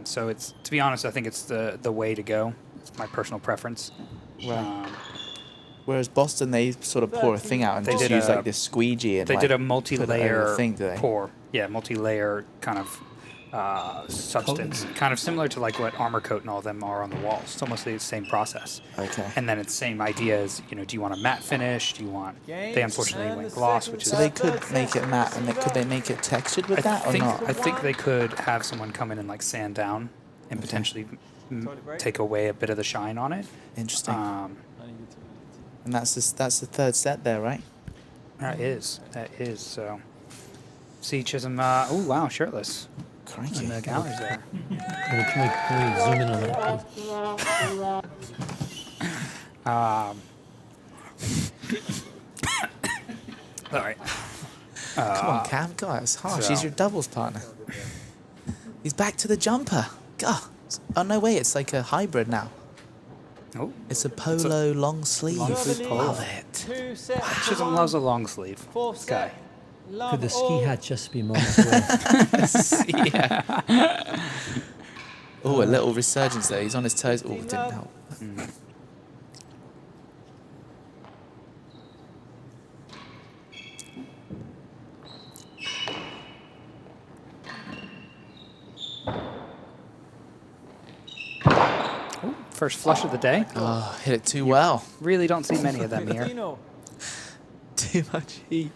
So it's, to be honest, I think it's the way to go. It's my personal preference. Right. Whereas Boston, they sort of pour a thing out and They just did use a- like this squeegee and They like did a put it over multi-layer the thing, do they? pour. Yeah, multi-layer kind of substance, kind of similar to like what Armor Coat and all of them are on the walls. It's almost the same process. Okay. And then it's same idea as, do you want a matte finish? Do you want? They Games unfortunately and went the gloss, second which is. So they could make it matte, and could they make it textured with that or not? I think they could have someone come in and like sand down and potentially Toilet break. take away a bit of the shine on it. Interesting. Um, And that's the third set there, right? that is. So, see Chisholm. Oh wow, shirtless Crikey. in the galleries there. Can we zoom in on that, please? All right. Come on, Cam. God, it's harsh. so- He's your doubles partner. He's back to the jumper. God. Oh, no way. It's like a hybrid now. Oh, It's a polo long sleeve. long sleeve polo. Love it. 2 sets. to Chisholm 1. loves a long sleeve. Fourth This guy. set. Love Could the ski all. hat just be moments worth? Yeah. Oh, a little resurgence there. He's on his toes. Oh, didn't Love. help. First flush of the day. Oh, hit it too well. Really don't see many of them here. 15. Too much heat.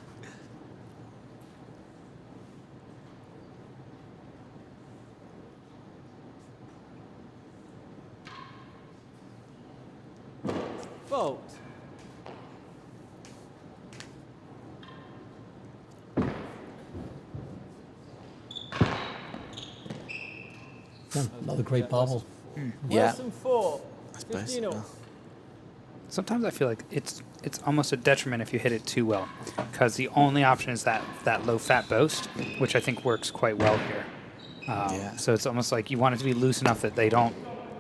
Fault. Yeah, another great bobble. Yeah. Wilson 4. I suppose. 15 all. Sometimes I feel like it's almost a detriment if you hit it too well, because the only option is that low-fat boast, which I think works quite well here. Yeah. So it's almost like you want it to be loose enough that they don't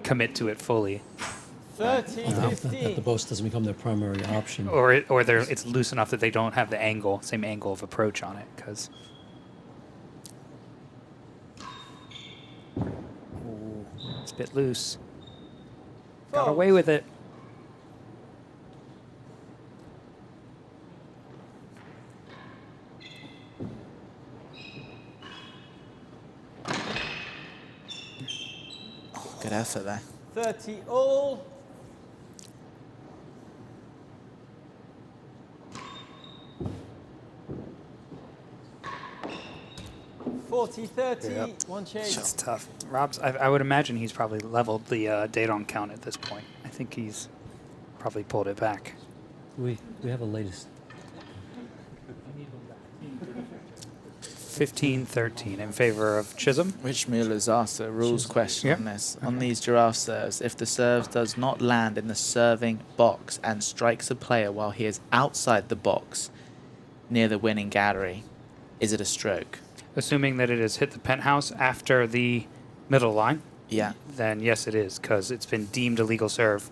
commit to it fully, 13, That the 15. boast doesn't become their primary option. or it's loose enough that they don't have the same angle of approach on it, because. It's a bit loose. Got Fault. away with it. Good effort there. 30 all. Forty, 30, Yep. one chase. It's tough. Rob's. I would imagine he's probably leveled the date-on count at this point. I think he's probably pulled it back. We have a latest. 15-13 in favor of Chism. Rich Mueller's asked a rules question Yep. on this. On these giraffe serves, if the serve does not land in the serving box and strikes a player while he is outside the box near the winning gallery, is it a stroke? Assuming that it has hit the penthouse after the middle line, Yeah. then yes, it is, because it's been deemed a legal serve.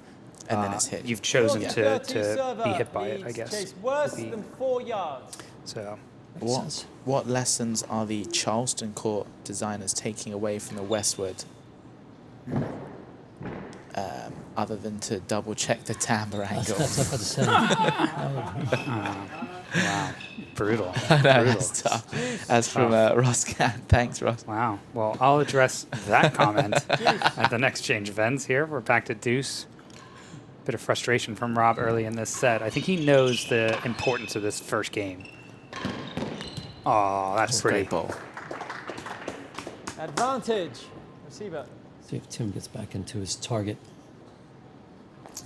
And then it's hit. You've chosen Yeah. to 30 server be hit by it, I leads guess. Chase worse Would be- than 4 yards. So Makes sense. What lessons are the Charleston court designers taking away from the Westwood? Other than to double check the timbre angle. That's what I was about to say. wow, brutal. I know, Brutal. that's tough. That's from Ross Can. Thanks, Ross. Wow. Well, I'll address that comment at the next change of ends here. We're back to deuce. Bit of frustration from Rob early in this set. I think he knows the importance of this first game. Oh, that's pretty. Great ball. Advantage. Receiver. See if Tim gets back into his target.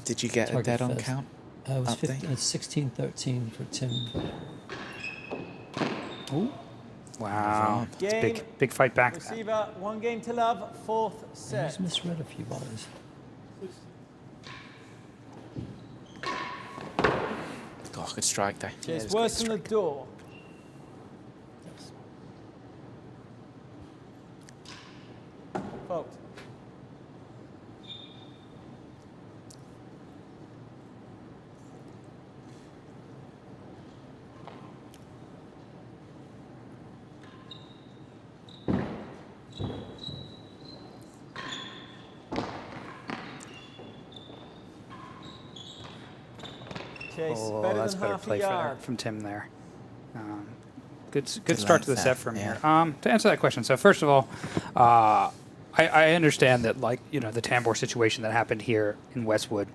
Did you get a Target dead on first. count? It was Update? 15, 16-13 for Tim. Wow. It's a Game. big fight back. Receiver. 1 game to love. 4th He's set. misread a few balls. Oh, good strike there. Yeah, it Chase was a worse good than the strike. door. Fault. Chase Oh, better that's than better half a play yard. from Tim there. Good Good start to the length set there, from yeah. here. To answer that question, so first of all, I understand that, like, the Tambor situation that happened here in Westwood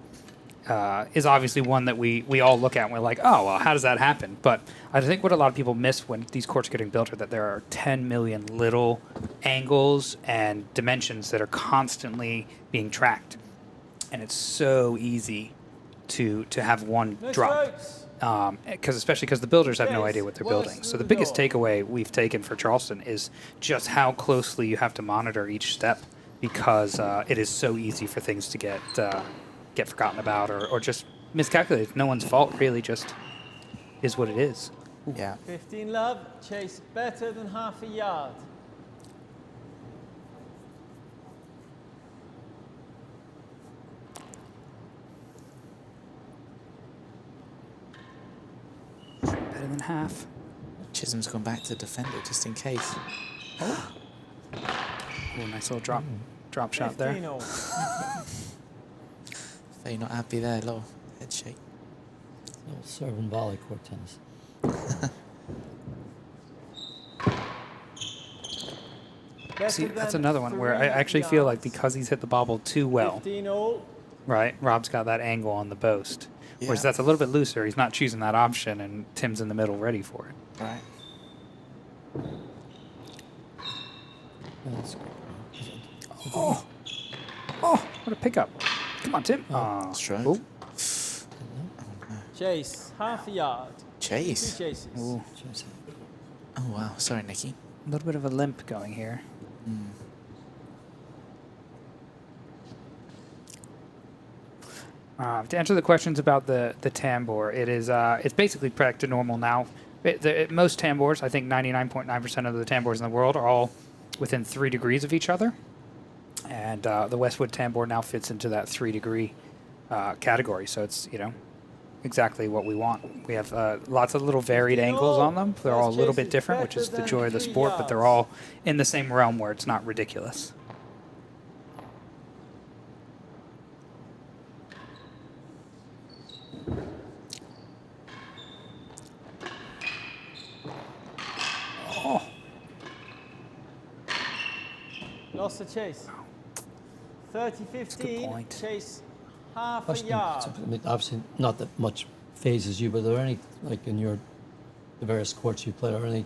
is obviously one that we all look at and we're like, oh, well, how does that happen? But I think what a lot of people miss when these courts are getting built are that there are 10 million little angles and dimensions that are constantly being tracked. And it's so easy to have one No drop. strokes. Especially because the builders have no Yes, idea what they're worse building. So than the the biggest door. takeaway we've taken for Charleston is just how closely you have to monitor each step, because it is so easy for things to get forgotten about or just miscalculated. No one's fault, really, just is what it is. Yeah. 15 love. Chase better than half a yard. Better than half. Chisholm's gone back to defend it just in case. Oh, nice little drop shot 15 there. all. Are you not happy there? Little head shake. Little serve and volley court tennis. Better See, than that's another one where I 3 actually feel like yards. because he's hit the bobble too well, 15 all. right? Rob's got that angle on the boast. Whereas Yeah. that's a little bit looser. He's not choosing that option, and Tim's in the middle ready for it. Right. That's great. Oh, what a pickup. Come on, Tim. Stroke. Ooh. Chase, half a yard. 2 Chase. chases. Ooh. Cheers. Oh, wow. Sorry, Nicky. A little bit of a limp going here. To answer the questions about the tambour, it's basically back to normal now. Most tambours, I think 99.9% of the tambours in the world are all within 3 degrees of each other. And the Westwood tambour now fits into that 3-degree category. So it's, exactly what we want. We have lots of little varied angles on them. They're all a little bit different, which is the joy of the sport, but they're all in the same realm where it's not ridiculous. Oh. Lost the chase. 30-15. Chase half a Question, yard. I mean, obviously, not that much phases you, but are there any, like in the various courts you played, are there any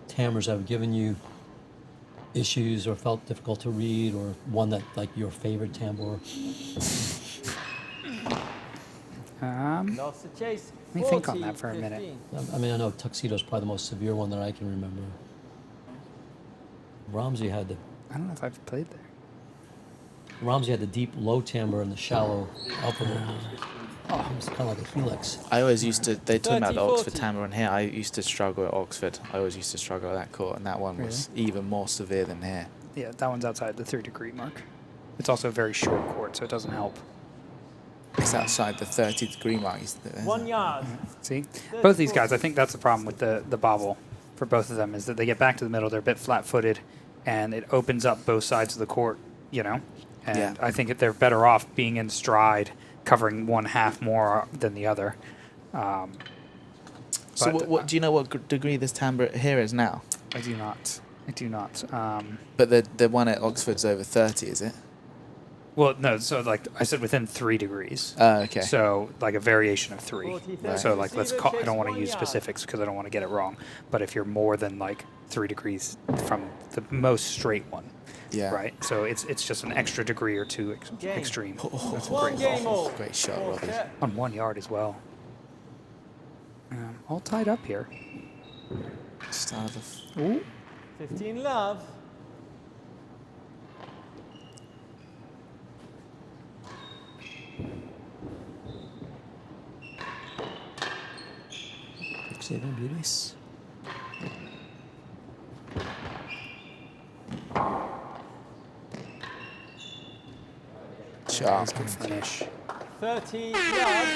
tammers that have given you issues or felt difficult to read, or one that, like, your favorite tambour? Lost the chase. Let me think on that for a minute. I mean, I know Tuxedo's probably the most severe one that I can remember. Ramsey had the I don't know if I've played there. deep low timbre and the shallow upper one. Oh, it was kind of like a helix. I always used to, they talk about the 30-40. Oxford timbre on here. I used to struggle at Oxford. I always used to struggle at that court, and that one was even more severe than here. Yeah, that one's outside the 3-degree mark. It's also a very short court, so it doesn't help. It's outside the 30-degree mark. 1 yard. See? Both these guys, I think that's the problem with the bobble for both of them, is that they get back to the middle, they're a bit flat-footed, and it opens up both sides of the court, And Yeah. I think they're better off being in stride, covering one half more than the other. So what do you know what degree this timbre here is now? I do not. But the one at Oxford's over 30, is it? Well, no, so like I said, within 3 degrees. Okay. So like a variation of 3. 40, So like let's call, I don't want to 1 use yard. specifics because I don't want to get it wrong. But if you're more than like 3 degrees from the most straight one, Yeah. right? So it's just an extra degree or 2 Game. extreme. That's a One great game ball. all. Great shot, Fourth Robbie. set. On 1 yard as well. All tied up here. Start of. Ooh. 15 love. Saving beauties. Sharp. Good finish. 30 love.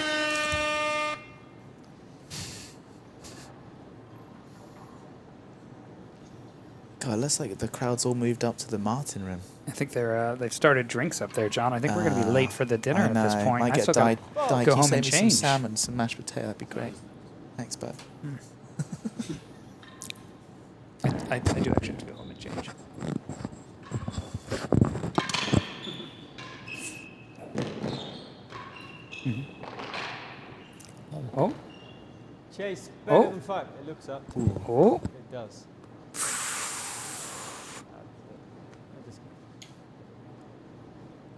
God, it looks like the crowd's all moved up to the Martin room. I think they've started drinks up there, John. I think we're going to be late for the dinner I at this know. point. Might I get still gotta died. go Can you home save and me some change. salmon, some mashed potato? That'd be great. Thanks, bud. I do actually have to go home and change. Oh, Chase better Oh. than 5. It looks up. oh. It does.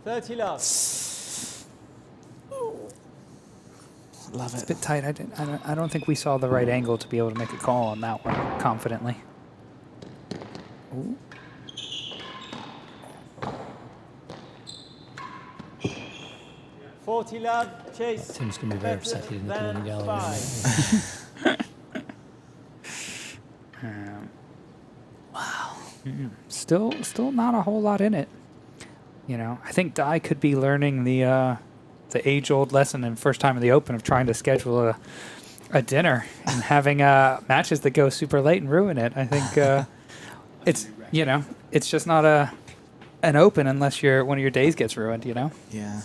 30 love. Love It's a it. bit tight. I don't think we saw the right angle to be able to make a call on that one confidently. Ooh. Forty love. Chase. Tim's going to be very better upset he didn't do than any gallery. 5. Wow. Still not a whole lot in it. I think Dai could be learning the age-old lesson in first time in the Open of trying to schedule a dinner and having matches that go super late and ruin it. I think it's just not an Open unless one of your days gets ruined. Yeah.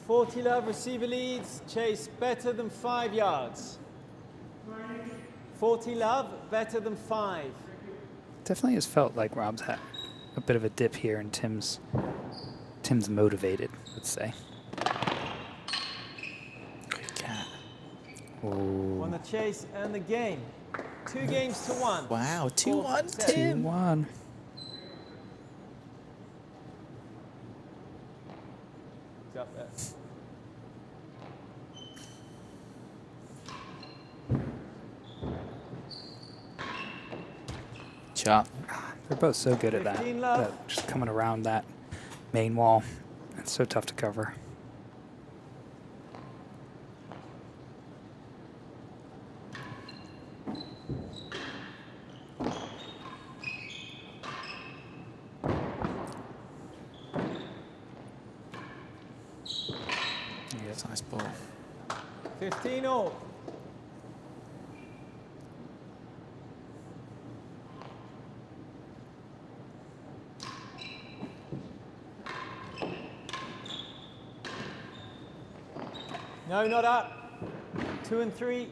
Forty love. Receiver leads. Chase better than 5 yards. 40 love. Better than 5. Definitely has felt like Rob's had a bit of a dip here, and Tim's motivated, let's say. Good cat. Won the chase and the game. 2 games to 1. Wow, 2-1, Fourth set. Tim. 2-1. He's up there. chart. They're both so good at that. 15 love. Just coming around that main wall. It's so tough to cover. It's a nice ball. 15 all. No, not up. 2 and 3.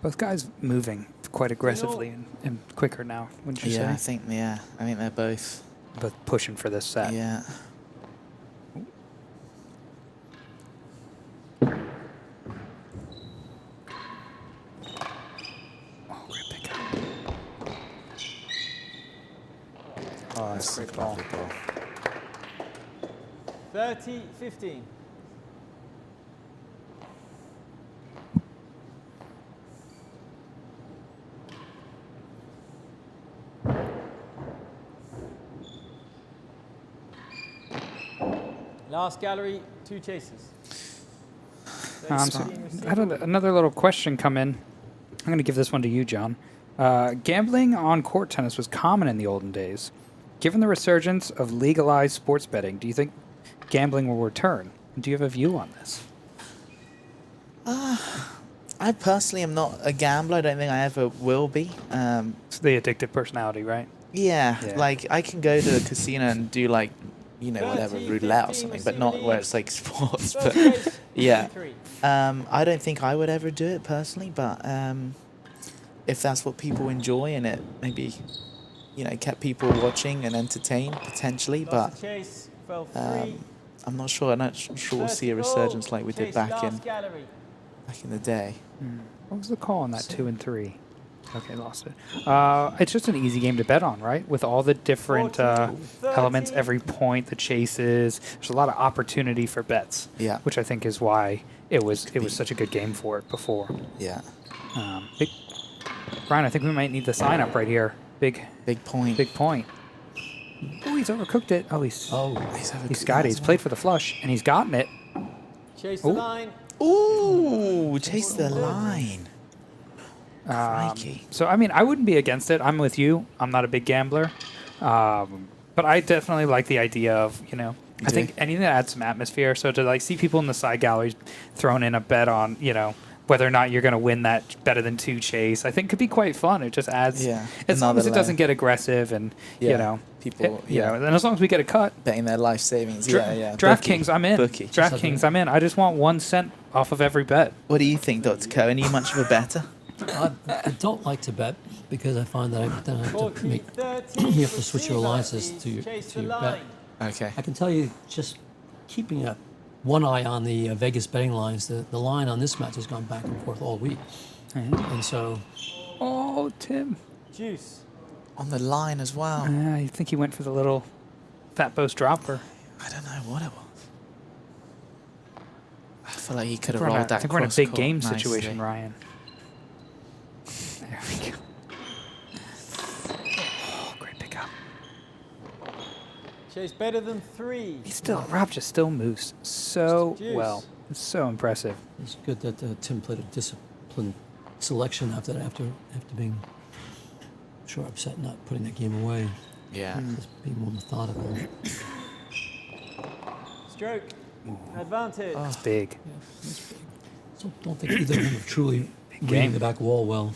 Both guys moving quite aggressively and quicker now, wouldn't you Yeah, say? I think they're both. Both pushing for this set. Yeah. Oh, great pick up. Oh, that's a great ball. 30-15. Last gallery, 2 chases. So 13 received. I had another little question come in. I'm going to give this one to you, John. Gambling on court tennis was common in the olden days. Given the resurgence of legalized sports betting, do you think gambling will return? Do you have a view on this? I personally am not a gambler. I don't think I ever will be. It's the addictive personality, right? Yeah, Yeah. like I can go to a casino and do like, whatever, 30, roulette or 15 something, but not where it's receiving like sports. First But chase, yeah. 23. I don't think I would ever do it personally, but if that's what people enjoy and it maybe, kept people watching and entertained potentially, Lost but a chase, fell 3. I'm not sure. I'm not sure we'll see a 30 all. resurgence like we did Chase back last gallery. in the day. What was the call on that 2 and 3? Okay, lost it. It's just an easy game to bet on, right? With all the different 14, elements, 13. every point, the chases. There's a lot of opportunity for bets. Yeah. Which I think is why it was such a good game for it before. Yeah. Brian, I think we might need the sign up right here. Big Point. big point. Oh, he's overcooked it. Oh, he's got it. He's played for the flush and he's gotten it. Chase the Ooh. line. Ooh, chase the line. Crikey. So, I mean, I wouldn't be against it. I'm with you. I'm not a big gambler. But I definitely like the idea of, I think anything that adds some atmosphere. So to see people in the side galleries throwing in a bet on, whether or not you're going to win that better than 2 chase, I think could be quite fun. It just adds, as long as it doesn't get aggressive and, people, and as long as we get a cut. betting their life savings. DraftKings, I'm in. Bookie. DraftKings, I'm in. I just want 1 cent off of every bet. What do you think, Dr. Cohen? Are you much of a better? I don't like to bet because I find that I have to 40, make 13. you have to switch your receiver alliances is to your chase to the your bet. line. Okay. I can tell you, just keeping one eye on the Vegas betting lines, the line on this match has gone back and forth all week. And so, Oh, Tim. Juice. On the line as well. I think he went for the little fat boast dropper. I don't know what it was. I feel like he could have I rolled that think we're in a cross big court game nicely. situation, Ryan. There we go. Oh, great pickup. Chase better than 3. Rob just still moves so Juice. well. It's so impressive. it's good that Tim played a disciplined selection after being upset not putting that game away. Yeah. Just being more methodical. Stroke. Advantage. It's big. So don't think either of them are truly game. reading the back wall well.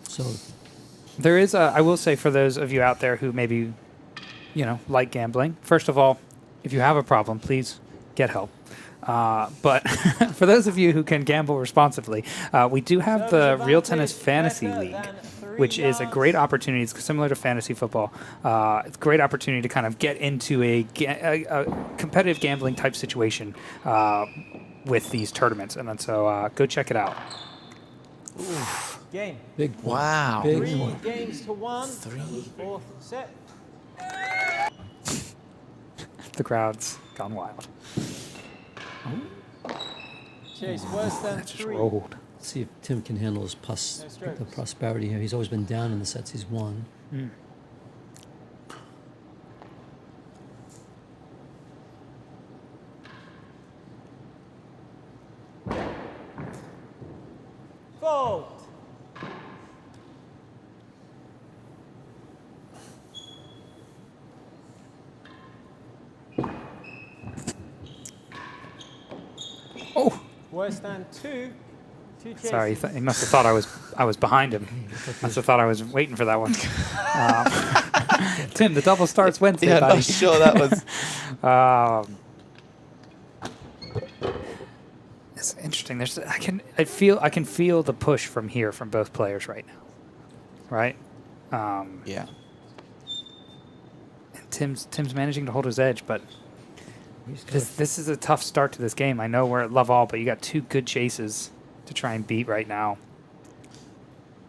So There is I will say for those of you out there who maybe, like gambling, first of all, if you have a problem, please get help. But for those of you who can gamble responsibly, we do have the Service Real Tennis advantage Fantasy better League, than 3 which is a yards. great opportunity. It's similar to fantasy football. It's a great opportunity to kind of get into a competitive gambling type situation with these tournaments. And then so go check it out. Game. big point. Wow. Big 3 point. games to 1. 3. 4th set. The crowd's gone wild. Chase worse than That just 3. rolled. See if Tim can handle his No strokes. the prosperity here. He's always been down in the sets he's won. worse than 2. 2 chases. Sorry, he must have thought I was behind him. Must have thought I was waiting for that one. Tim, the double starts Wednesday, Yeah, I'm buddy. not sure that was. It's interesting. I can feel the push from here from both players right now. Right? Yeah. And Tim's managing to hold his edge, but this is a tough start to this game. I know we're at love all, but you got 2 good chases to try and beat right now.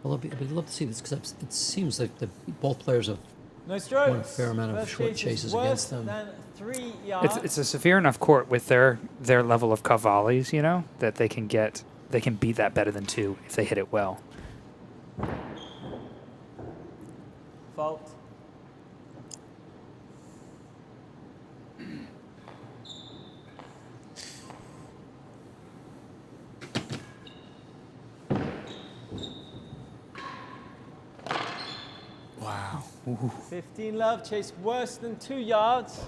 Well, I'd love to see this because it seems like both players have No strokes. won a fair amount of First short chase is chases worse against them. than 3 yards. It's a severe enough court with their level of cup volleys, you know, that they can beat that better than 2 if they hit it well. Fault. Wow. 15 love, chase worse than 2 yards.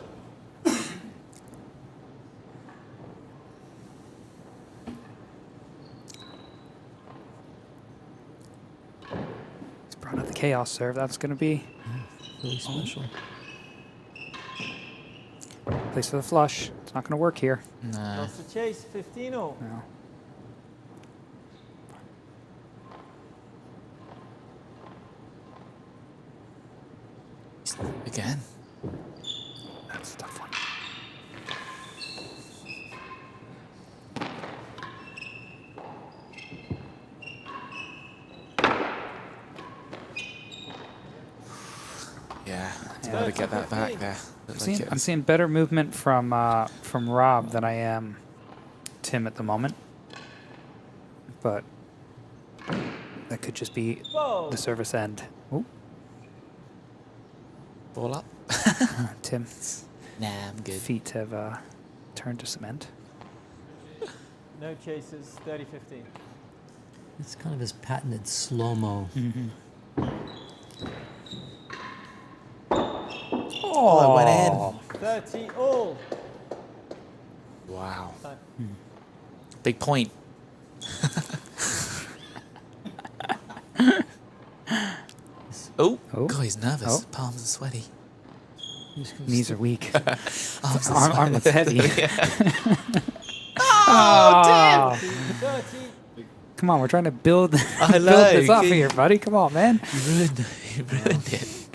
He's brought out the chaos serve. That's going to be Really special. place for the flush. It's not going to work here. No. Lost the chase, 15 all. No. Again. That's a tough one. Yeah. Got to get that back there. Looks like I'm seeing better movement from Rob than I am Tim at the moment, but that could just be Whoa. the service end. Ooh. ball up. Tim's Nah, I'm good. feet have turned to cement. No chases, 30-15. It's kind of his patented slow-mo. Oh, it went in. 30 all. Wow. Time. Big point. Oh, Oh. God, he's nervous. Oh. Palms are sweaty. Knees are weak. Arms are Arm looks heavy. Oh, 30. Come on, we're trying to build this know, up you- here, buddy. Come on, man. You ruined it.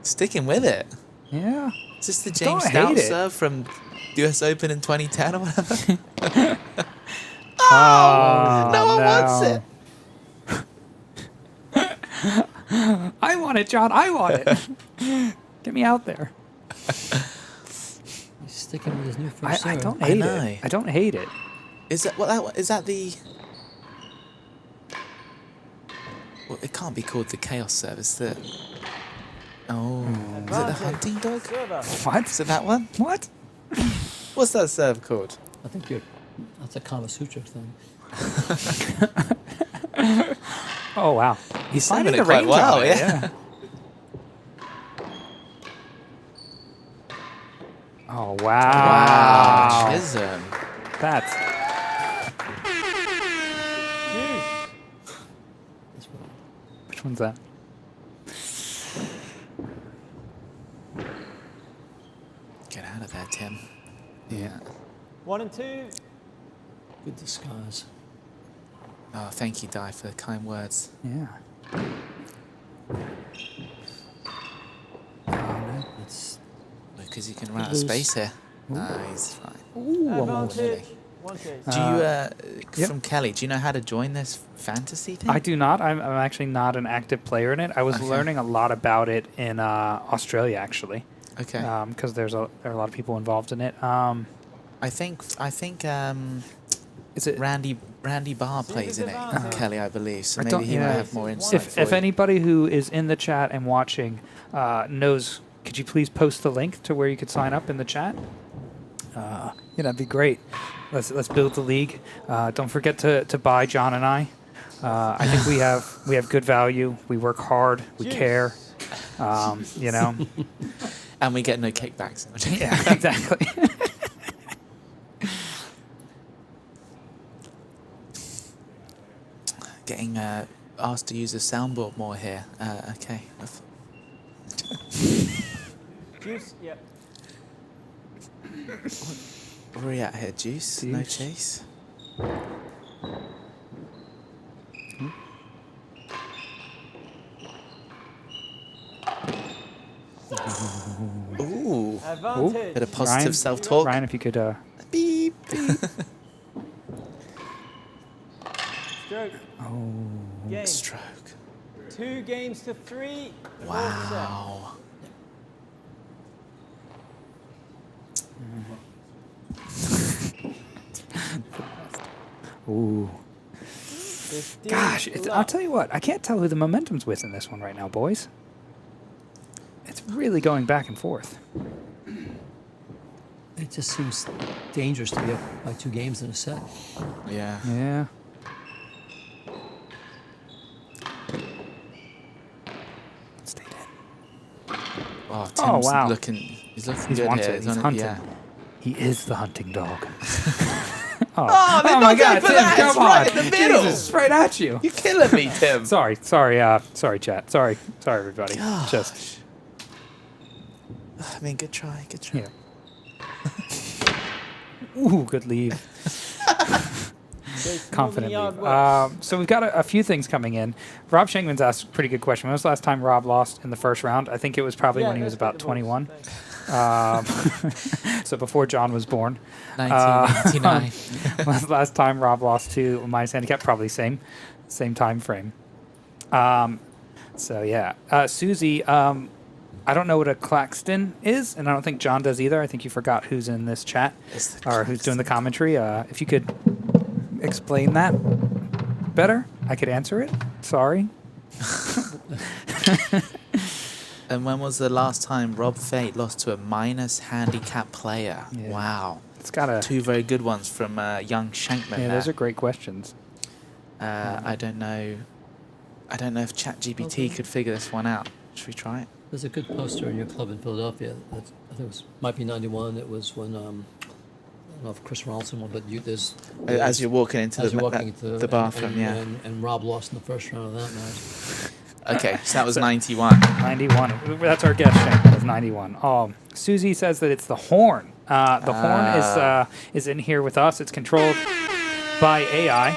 Sticking with it. Yeah. Is this the Don't James hate Stout it. serve from US Open in 2010 or whatever? Oh, no one wants it. I want it, John. I want it. Get me out there. He's sticking with his new first I serve. don't I hate know. it. I don't hate it. Is that what that is that the? Well, it can't be called the chaos serve. It's the. Oh, is it the Advantage. hunting dog? Server. What? Is it that one? What? What's that serve called? I think that's a Kama Sutra thing. Oh, wow. He's finding serving it the quite range well, on it, yeah. Oh, wow. Wow, Chism. That's... Huge. Which one's that? Get out of there, Tim. Yeah. 1 and 2. Good disguise. Oh, thank you, Di, for the kind words. Yeah. It's Because you can run out of Lose. space here. No, he's fine. Ooh, almost. Advantage. 1 chase. Do you, yep. from Kelly, do you know how to join this fantasy thing? I do not. I'm actually not an active player in it. I was Okay. learning a lot about it in Australia, actually, Okay. because there are a lot of people involved in it. I think Is it Randy Barr See plays the in it, advantage. Kelly, I believe. So I maybe don't- he yeah. might have more insight. if for you. anybody who is in the chat and watching knows, could you please post the link to where you could sign up in the chat? Yeah, that'd be great. Let's build the league. Don't forget to buy John and I. I think we have good value. We work hard. We Juice. care. You know. And we get no kickbacks. Yeah, exactly. getting asked to use the soundboard more here. Okay. Juice, yep. Where are we at here? Juice? No chase? Ooh. Advantage. Bit of positive Ryan, self-talk. Ryan, if you could... Beep, beep. Stroke. Oh. Game. Stroke. 2 games to 3. Wow. Ooh. 15 Gosh, I'll love. tell you what. I can't tell who the momentum's with in this one right now, boys. It's really going back and forth. It just seems dangerous to be up by 2 games in a set. Yeah. Yeah. Stayed in. Oh, Tim's wow. looking. He's looking He's good wanted. here. He's on it, hunting. yeah. He is the hunting dog. Oh, they're my not God, going for Tim, that. come It's on. right in the middle. Jesus, right at you. You're killing me, Tim. Sorry, chat. Sorry, everybody. Gosh. Just, I mean, good try. Good try. yeah. Ooh, good lead. Confident yard lead. So we've got a few things coming in. Rob Shangman's asked a pretty good question. When was the last time Rob lost in the first round? I think it was probably when he was about 21. So before John was born. 1999. When was the last time Rob lost to minus handicap? Probably same time frame. So yeah, Susie. I don't know what a Claxton is, and I don't think John does either. I think you forgot who's in this chat or who's doing the commentary. If you could explain that better, I could answer it. Sorry. And when was the last time Rob Fahey lost to a minus handicap player? Yeah. Wow. It's got a 2 very good ones from young Shankman yeah. there. Those are great questions. I don't know. I don't know if ChatGPT could figure this one out. Should we try it? There's a good poster in your club in Philadelphia. I think it was might be 91. It was when I don't know if Chris Ronaldson won, but there's As you're walking into as the, you're walking into the bathroom, yeah. and Rob lost in the first round of that match. Okay, so that was 91. 91. That's our guest, Shane. That was 91. Susie says that it's the horn. The horn is in here with us. It's controlled by AI.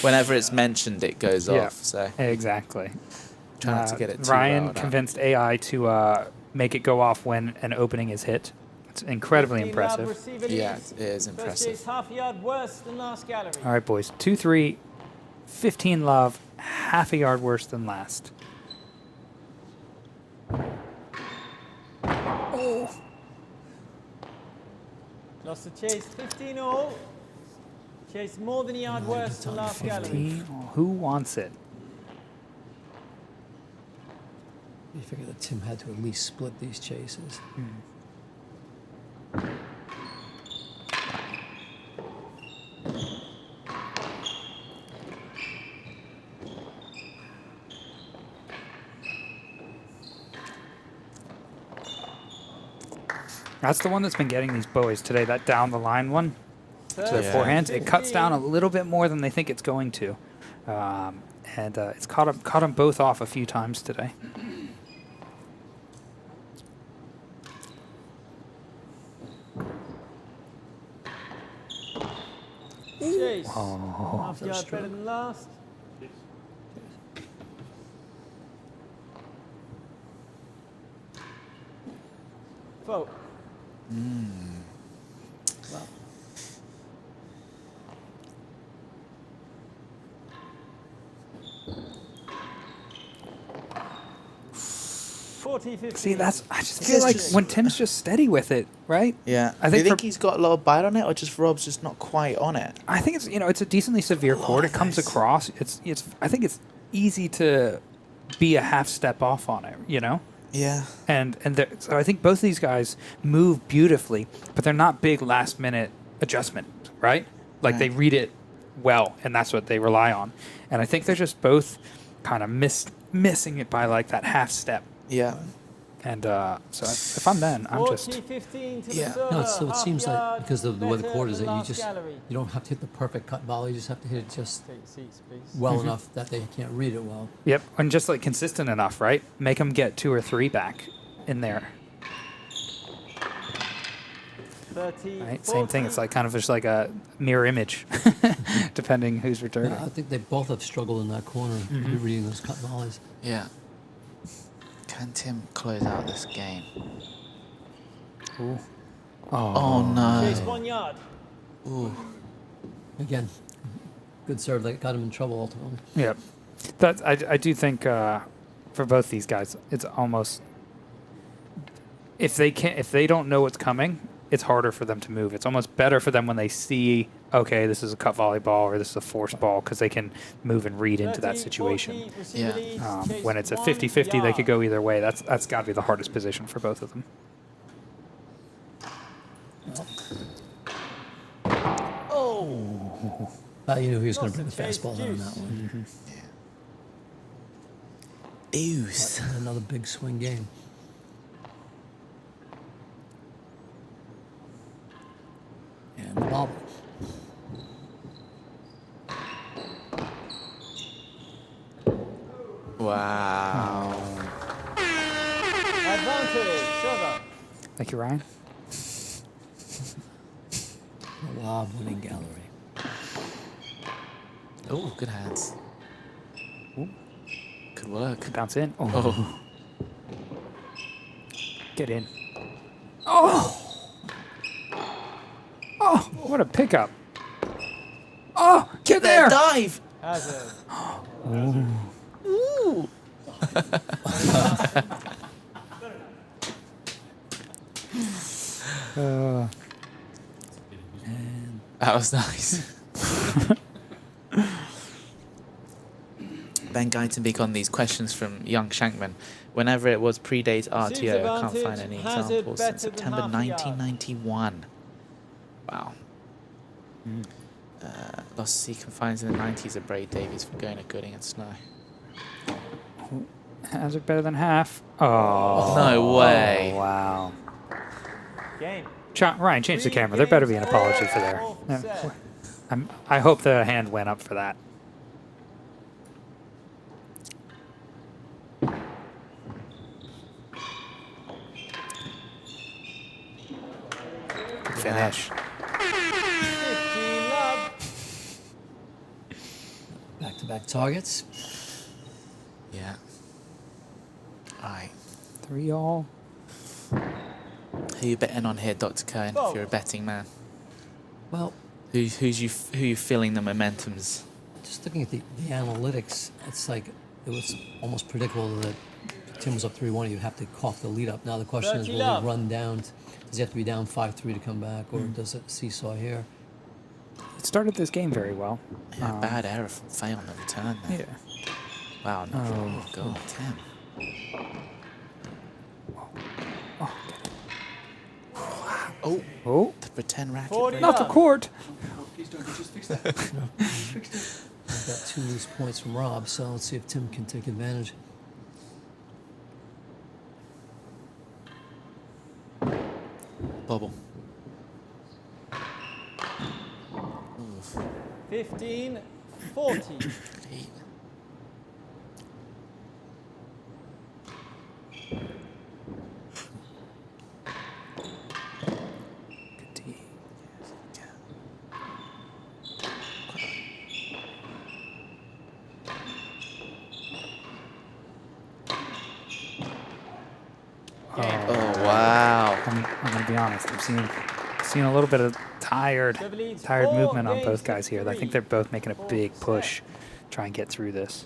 Whenever it's mentioned, it goes Yeah. off. So Exactly. try not to get it too Ryan riled up. convinced AI to make it go off when an opening is hit. It's incredibly 15 love, impressive. receiver Yeah, leads. it is First impressive. chase half a yard worse than last gallery. All right, boys. 2-3, 15 love, half a yard worse than last. Lost the chase 15 all. Chase more than a yard worse than last gallery. 15. Who wants it? You figure that Tim had to at least split these chases. That's the one that's been getting these boys today, that down the line one to their Yeah. forehands. It cuts down a little bit more than they think it's going to. And it's caught them both off a few times today. Chase. Oh. Half yard better than last. Vote. Wow. See, that's I just feel like when Tim's just steady with it, right? Yeah. I Do you think think he's got a lot of bite on it, or just Rob's just not quite on it? I think it's a decently severe chord. It comes across. I think it's easy to be a half step off on it, Yeah. So I think both of these guys move beautifully, but they're not big last minute adjustment, right? Like they read it well, and that's what they rely on. And I think they're just both kind of missing it by like that half step. Yeah. And so if I'm then, I'm just 40-15 to Yeah. the server. No, so it half seems like yard because of the way the better court is than that you last just gallery. you don't have to hit the perfect cut volley. You just have to hit it just Take seats, please. well enough that they can't read it well. yep, and just like consistent enough, right? Make them get 2 or 3 back in there. 30, Right, same thing. 40. It's like kind of just like a mirror image, depending who's returning. I think they both have struggled in that corner, reading those cut volleys. Yeah. Can Tim close out this game? Ooh. Oh, no. Chase 1 yard. Ooh. Again, good serve that got him in trouble ultimately. Yep. That I do think for both these guys, it's almost if they don't know what's coming, it's harder for them to move. It's almost better for them when they see, okay, this is a cut volley ball or this is a force ball, because they can move and read into that 30, situation. 40, receiver leads, chase When it's a 1 50-50, they yard. could go either way. That's got to be the hardest position for both of them. You knew he was going to bring the Chase fastball out on juice. that one. Deuce. But another big swing game. And the bobble. Wow. Advantage, server. Thank you, Ryan. A lob winning gallery. Oh, good hands. Good work. Bounce in. Oh. Get in. Oh! Oh, what a pickup. Oh, get there! Dive! Hazard. Ooh. That was nice. Ben Geitenbeek on these questions from Young Shankman. Whenever it was predate RTO, I can't find any Hazard examples better since than September half a yard. 1991. Wow. Lost C confines in the 90s of Braid Davies from going to Gooding and Snow. Hazard better than half. Oh. No way. Oh, wow. Game. Ryan, change the camera. There better be an apology for there. Yeah. I hope the hand went up for that. Good finish. 15 love. Back-to-back targets. Yeah. All right. 3 all. Who you betting on here, Dr. Cohen, if you're a betting man? Well, Who you feeling the momentums? just looking at the analytics, it's like it was almost predictable that Tim was up 3-1. You'd have to cough the lead up. Now the question is, 30 will love. he run down? Does he have to be down 5-3 to come back, or does it seesaw here? It started this game very well. Yeah, bad error from Fahey on the return there. Yeah. Wow, no. Oh, God, Tim. Oh, Oh, the pretend racket. 40 not the love. court. I've got 2 loose points from Rob, so let's see if Tim can take advantage. Bubble. 15, 40. Eight. Good D. Oh, wow. I'm going to be honest. I'm seeing a little bit of tired movement on both guys here. I think they're both making a big push, try and get through this.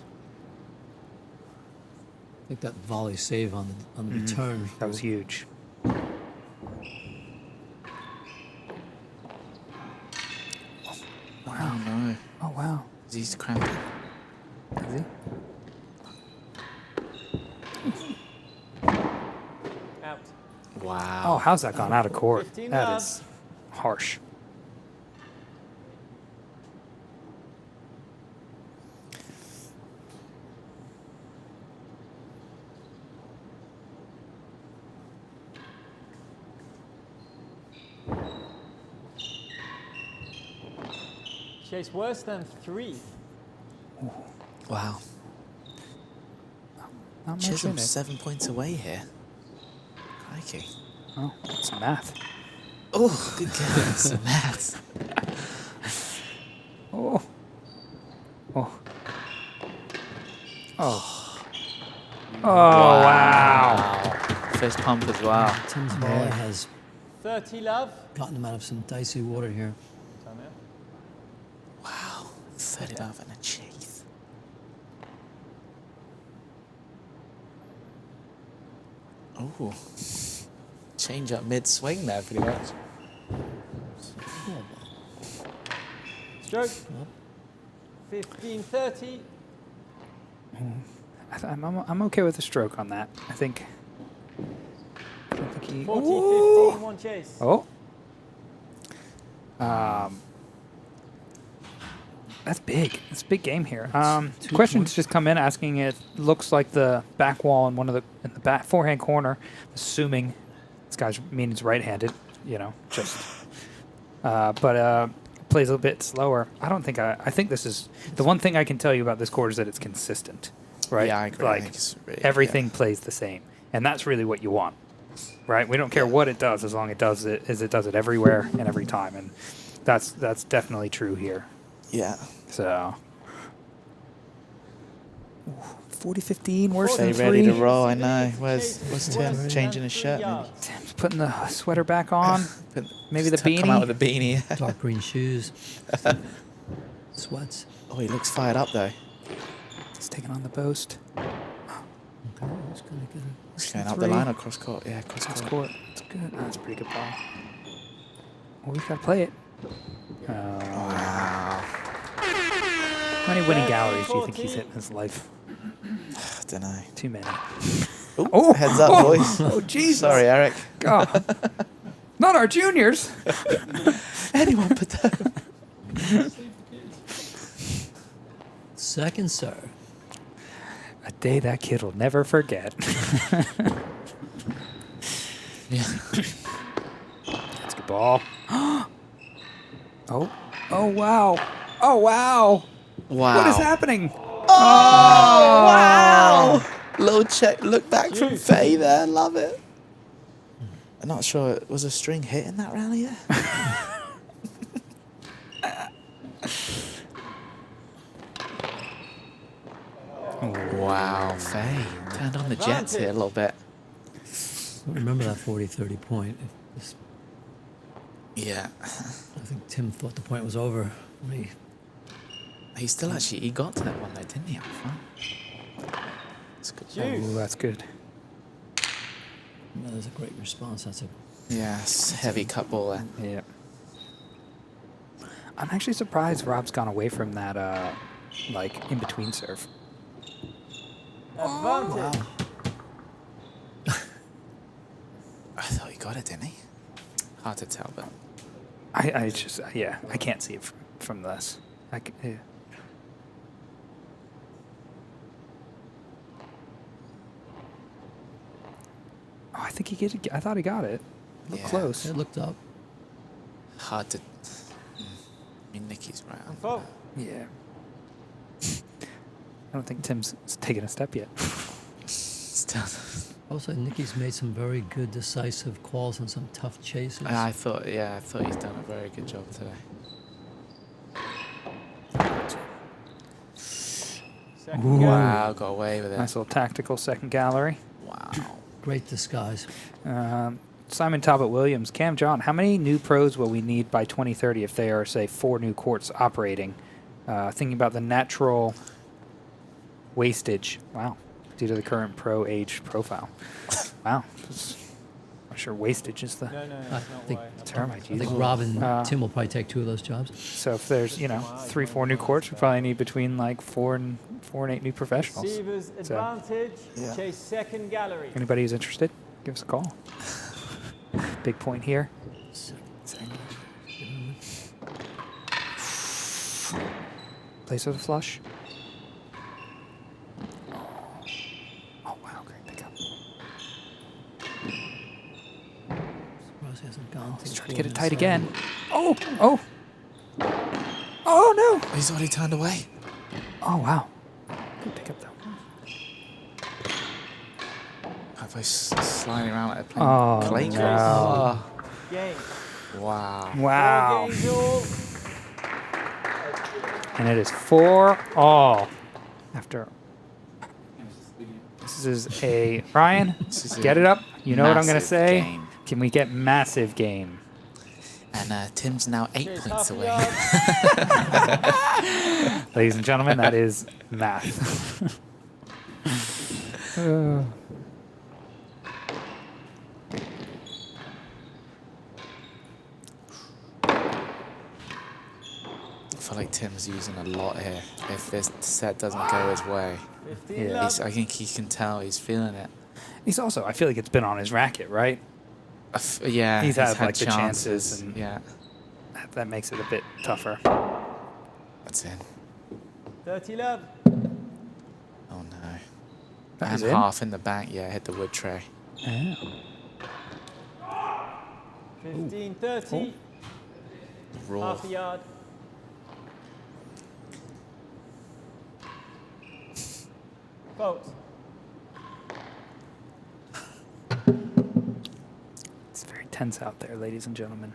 I think that volley save on the return. That was huge. Oh, no. Oh wow. He's cramping. Is he? Out. Wow. Oh, how's that gone out of court? 15 That love. is harsh. Chase worse than 3. Wow. Not much in Chisholm's it. 7 points away here. Crikey. Oh, some math. Oh, good game. Some maths. Oh. Oh. Oh. Oh, wow. Fist pump as well. Tim's volley has 30 love. gotten him out of some dicey water here. Time out. Wow. 30 love and a chase. Oh. Change up mid-swing there, pretty much. Stroke. 15-30. I'm okay with the stroke on that. I think he... 40-15, 1 chase. Oh. That's big. It's a big game here. Questions just come in asking. It looks like the back wall in the back forehand corner. Assuming this guy's means right-handed. You know, just. But plays a little bit slower. I don't think I think this is the one thing I can tell you about this court is that it's consistent, right? Yeah, I agree. I Like think it's really, everything plays the same, and that's really what you want, right? We don't care what it does as long as it does it everywhere and every time, and that's definitely true here. Yeah. So 40-15, worse Stay than ready 3. to roll, I know. What's Tim? Changing his shirt, maybe? Tim's putting the sweater back on. Maybe the Come out beanie. with a beanie. Dark green shoes. Sweats. Oh, he looks fired up, though. He's taking on the post. Okay, he's gonna get it. He's going up the line or cross court. Yeah, cross That's court. court. That's good. That's a pretty good ball. Well, we gotta play it. Wow. How many winning galleries do you think he's hit in his life? I don't know. Too many. Oh, heads up, boys. Oh, Jesus. Sorry, Eric. God. Not our juniors. Anyone but them. Second serve. A day that kid will never forget. Yeah. That's a good ball. Oh. Oh, wow. Oh, wow. Wow. What is happening? Oh, wow. Little check, look back from Fahey there. Love it. I'm not sure. Was a string hit in that rally there? Wow, Fahey turned on the jets here a little bit. Remember that 40-30 point. Yeah. I think Tim thought the point was over when He still actually, he got to that one though, didn't he, up front? That's good. Oh, that's good. that was a great response. That's a Yes, heavy cut ball there. Yeah. I'm actually surprised Rob's gone away from that, like, in-between serve. Advantage. I thought he got it, didn't he? Hard to tell, but I just, yeah, I can't see it from this. Yeah. Oh, I think he get it. I thought he got it. Looked Yeah. close. it looked up. hard to. I mean, Nicky's right on. Fault. Yeah. I don't think Tim's taken a step yet. Still. Also, Nicky's made some very good decisive calls on some tough chases. I thought he's done a very good job today. Second go. Wow, got away with it. Nice little tactical second gallery. Wow. Great disguise. Simon Talbot Williams, Cam John, how many new pros will we need by 2030 if there are, say, 4 new courts operating? Thinking about the natural wastage. Wow. Due to the current pro age profile. Wow. I'm sure wastage is the No, I that's not think- why. term I'd I use. think Rob and Tim will Uh, probably take 2 of those jobs. So if there's, 3, 4 new courts, we probably need between like 4 and 8 new professionals. Receivers advantage. Yeah. Chase second gallery. Anybody who's interested, give us a call. Big point here. Place with a flush. Oh wow, great pickup. Surprised he hasn't gone to Let's the try to get it forehand tight side. again. Oh, oh. Oh, no. He's already turned away. Oh, wow. Good pick up, though. Halfway sliding around like a plane. Oh, Clay no. course. Game. Wow. Wow. 4 games all. And it is 4-all after. This is a Ryan. This is Get a it up. You know what I'm going to massive say. game. Can we get massive game? And Tim's now 8 Chase, points half a away. yard. Ladies and gentlemen, that is math. I feel like Tim's using a lot here. If this set doesn't go his way, 15 Yeah. love. I think he can tell he's feeling it. He's also, I feel like it's been on his racket, right? Yeah, He's had, like, the chances and- yeah, That makes it a bit tougher. that's in. 30 love. Oh no. That And was in? half in the back, yeah, hit the wood tray. Yeah. 15, 30. Raw. Half a yard. Fault. It's very tense out there, ladies and gentlemen.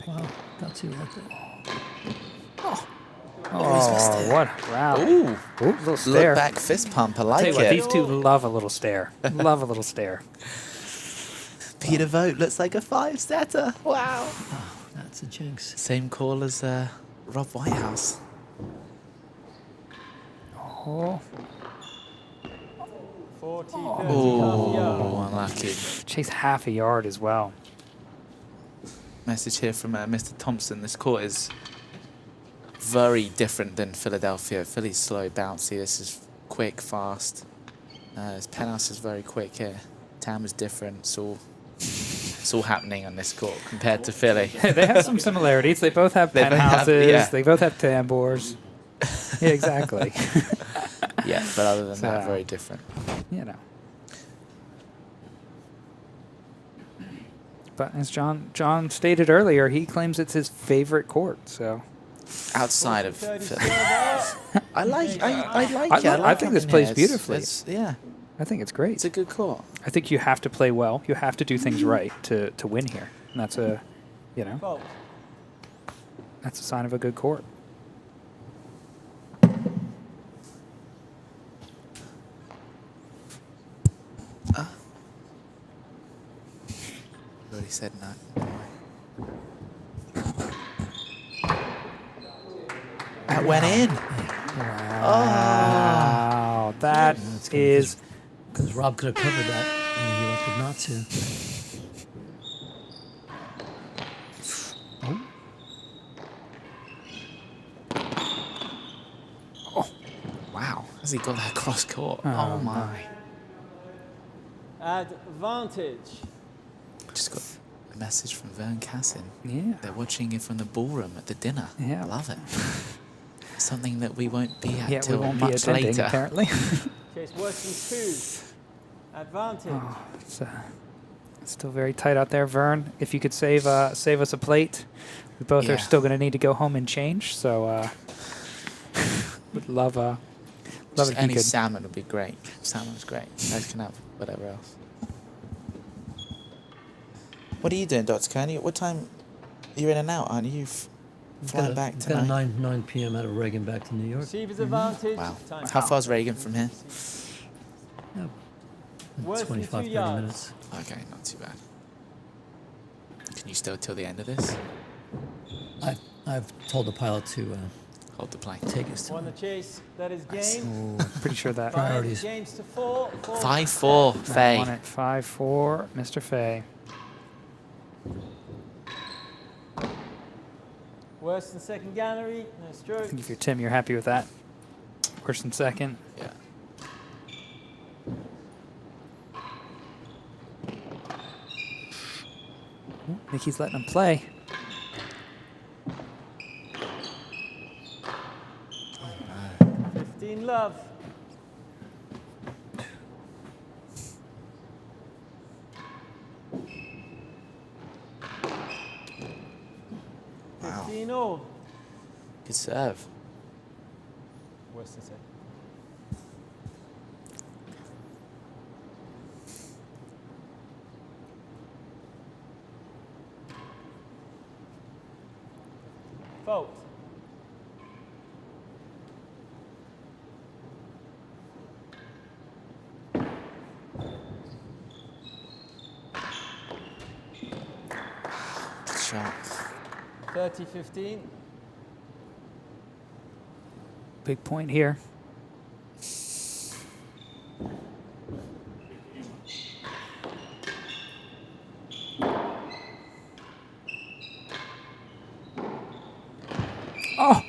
Wow, that's you right there. he's missed Oh, it. what a rally. Ooh, Ooh, little look stare. back fist pump. I Tell like you what, it. these two love a little stare. Love a little stare. Peter Vogt looks like a 5-setter. Wow. Oh, that's a jinx. Same call as Rob Whitehouse. Oh, 40, 30, half a Oh, yard. unlucky. chase half a yard as well. Message here from Mr. Thompson. This court is very different than Philadelphia. Philly's slow, bouncy. This is quick, fast. This penthouse is very quick here. Tam is different. It's all happening on this court compared to Philly. They have some similarities. They both have They both have- penthouses. yeah. They both have tambours. Yeah, exactly. Yeah, but other than that, So- very different. You know. But as John stated earlier, he claims it's his favorite court. So Outside of 30, Philly. 30, I like it. I think this plays beautifully. Yeah, I think it's great. it's a good court. I think you have to play well. You have to do things right to win here. And that's a, you know, Fault. that's a sign of a good court. You already said no. That went in. Wow, that is Because Rob could have covered that, and he elected not to. Wow, has he got that cross court? Oh, Oh my. Advantage. Just got a message from Vern Cassin. yeah. They're watching it from the ballroom at the dinner. Yeah. Love it. Something that we won't be at Yeah, we till won't be much attending later. apparently. Chase worse than 2. Advantage. Oh, it's still very tight out there, Vern. If you could save us a plate, we both Yeah. are still going to need to go home and change. So would love Just if you any could. salmon would be great. Salmon's great. You guys can have whatever else. What are you doing, Dr. Kearney? What time? You're in and out, aren't you? Flying back We've got a tonight? 9 p.m. out of Reagan back to New York. Receiver's advantage. Wow. Time How out. far's Reagan from here? Yeah, Worse than 25, 2 30 yards. minutes. Okay, not too bad. Can you stay till the end of this? I've told the pilot to Hold the plane. take us Won to the chase. That is game. Pretty sure that Priorities. Games to 4. 5-4, won Fahey. it 5-4, Mr. Fahey. Worse than second gallery. No I stroke. think if you're Tim, you're happy with that. Worse than second. Yeah. Mickey's letting him play. Oh, 15 love. 15 all. Good serve. Western set. Fault. Good shot. 30-15. Big point here. Oh,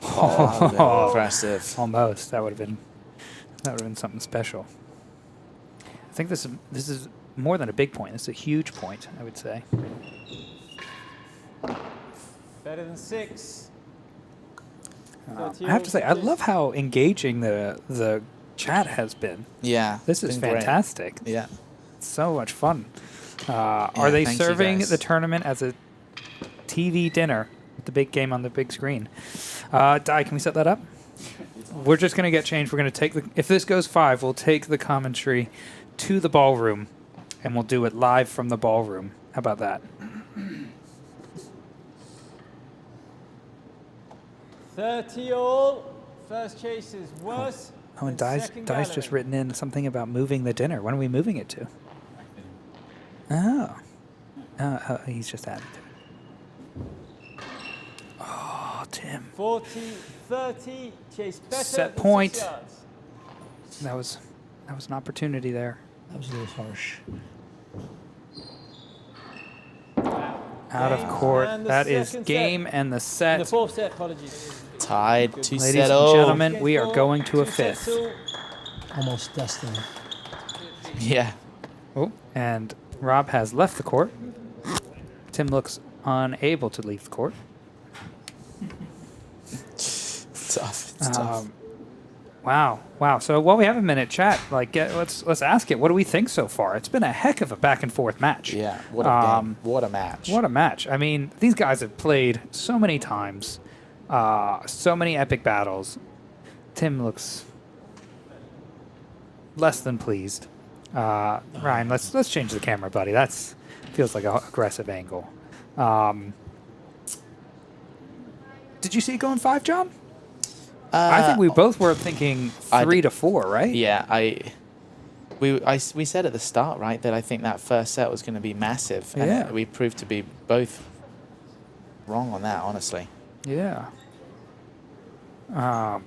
Oh, impressive. almost. That would have been something special. I think this is more than a big point. This is a huge point, I would say. Better than 6. I have to say, I love how engaging the chat has been. Yeah. This is been great. fantastic. Yeah. So much fun. Are they thank you, serving guys. the tournament as a TV dinner? The big game on the big screen. Di, can we set that up? We're just going to get changed. We're going to take if this goes 5, we'll take the commentary to the ballroom, and we'll do it live from the ballroom. How about that? 30 all. First chase is worse. Oh, and than Di's second just gallery. written in something about moving the dinner. When are we moving it to? Oh. He's just added to it. Oh, Tim. 40-30. Chase better Set than point. 6 yards. That was an opportunity there. That was a little harsh. Out of Game court. and the That is second game set. and the In set. the 4th set, apologies. Tied. Good. 2 Ladies set and all. gentlemen, we are going to a 2 sets 5th. all. Almost destined. Yeah. Oh, and Rob has left the court. Tim looks unable to leave the court. Tough. It's tough. Wow. So while we have a minute, chat, let's ask it. What do we think so far? It's been a heck of a back and forth match. Yeah. What a game. What a match. What a match. I mean, these guys have played so many times, so many epic battles. Tim looks less than pleased. Ryan, let's change the camera, buddy. That's feels like an aggressive angle. Did you see it going 5, John? I think we both were thinking 3 to 4, right? Yeah, we said at the start, right, that I think that first set was going to be massive, and Yeah. we proved to be both wrong on that, honestly. Yeah. I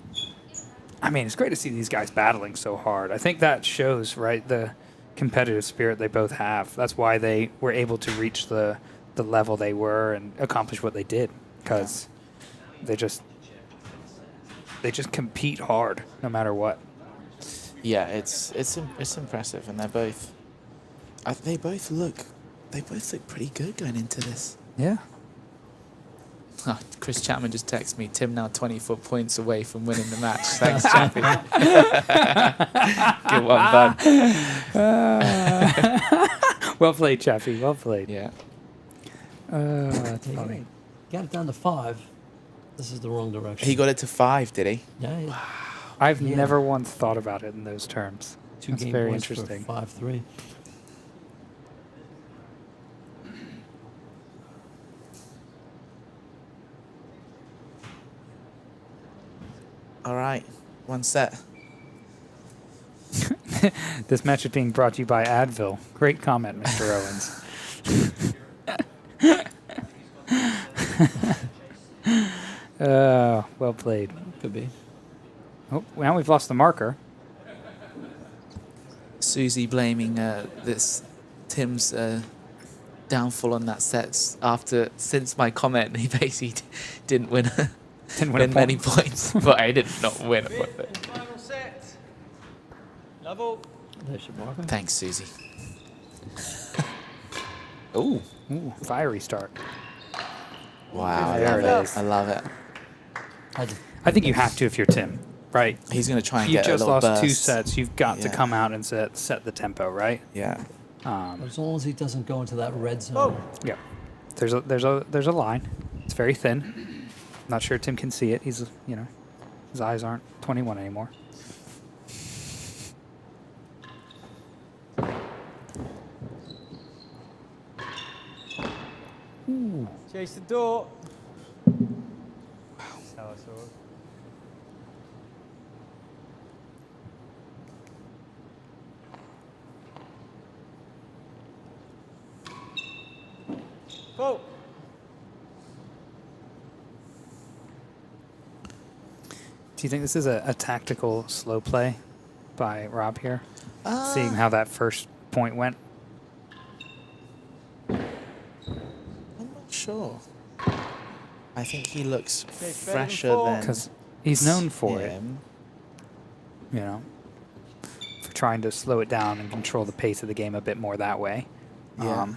mean, it's great to see these guys battling so hard. I think that shows, right, the competitive spirit they both have. That's why they were able to reach the level they were and accomplish what they did, because they just compete hard no matter what. Yeah, it's impressive, and they both look pretty good going into this. Yeah. Oh, Chris Chapman just texted me, Tim now 24 points away from winning the match. Thanks, Chappie. Good one, bud. Well played, Chaffee. Well played. Yeah. That's Yeah, funny. got it down to 5. This is the wrong direction. He got it to 5, did he? Yeah. I've Yeah. never once thought about it in those terms. 2 That's game very points interesting. for 5-3. All right, 1 set. This match is being brought to you by Advil. Great comment, Mr. Owens. Well played. Could be. Oh, now we've lost the marker. Susie blaming this Tim's downfall on that set since my comment. He basically didn't win many points, but I did not win. Fifth and final set. Level. There's your marker. Thanks, Susie. Ooh, fiery start. Wow, There it is. I love it. I think you have to if you're Tim, right? He's going to try and You get a just little lost burst. 2 sets. You've got to Yeah. come out and set the tempo, right? Yeah. As long as he doesn't go into that red zone. Yeah. There's a line. It's very thin. Not sure Tim can see it. He's, you know, his eyes aren't 21 anymore. Ooh. Chase the door. Sour sword. Go. Do you think this is a tactical slow play by Rob here? Seeing how that first point went? I'm not sure. I think he looks fresher than Because he's known for it, him. you know, for trying to slow it down and control the pace of the game a bit more that way. Yeah.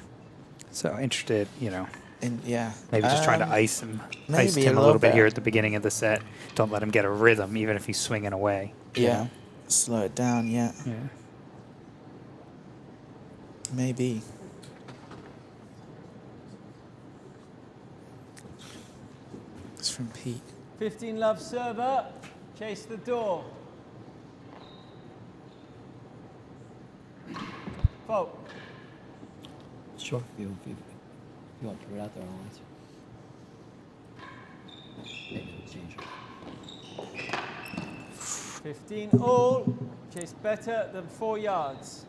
So interested, you know, And yeah. maybe just trying to ice him, ice maybe Tim a a little bit bit. here at the beginning of the set. Don't let him get a rhythm, even if he's swinging away. you Yeah. know? Slow it down, yeah. Yeah. Maybe. It's from Pete. 15 love server. Chase the door. Fault. Sure. If you want to put it out there, I'll answer. Maybe it'll change it. 15 all. Chase better than 4 yards.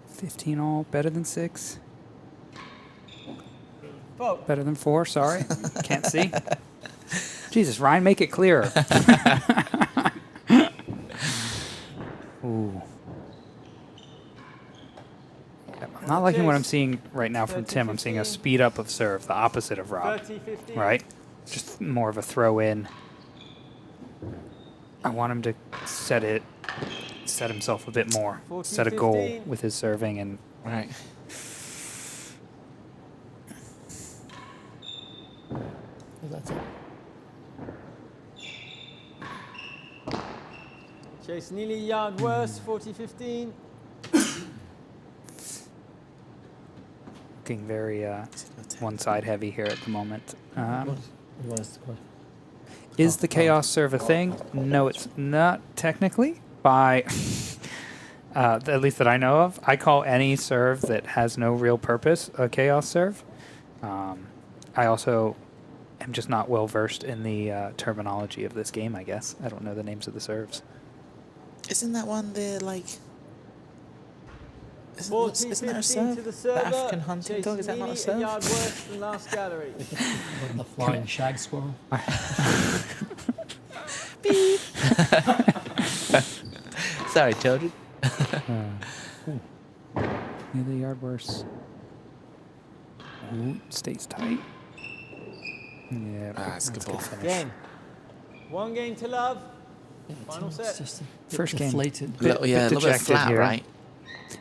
15 all, better than 6. Fault. Better than 4, sorry. Can't see. Jesus, Ryan, make it clearer. Ooh. I'm not liking what I'm seeing right now from Tim. I'm seeing a speed up of serve, the opposite of Rob. 30-15. Right? Just more of a throw in. I want him to set himself a bit more. 40, Set a goal 15. with his serving and Right. Well, that's it. Chase nearly a yard worse. 40-15. looking very one side heavy here at the moment. What is the question? Is the chaos serve a thing? No, it's not technically. By at least that I know of, I call any serve that has no real purpose a chaos serve. I also am just not well versed in the terminology of this game. I guess I don't know the names of the serves. Isn't that one the like? Isn't that a 40-15 serve? to the The server. African hunting Chase dog, is that not a nearly serve? yard worse than last gallery. What, the flying shag squirrel? Sorry, children. Nearly a yard worse. Ooh, stays tight. Yeah, That's a good ball. finish. Game. 1 game to love. Yeah, Final it's set. just First game. deflated. Bit- Yeah, a little bit dejected flat, here. right?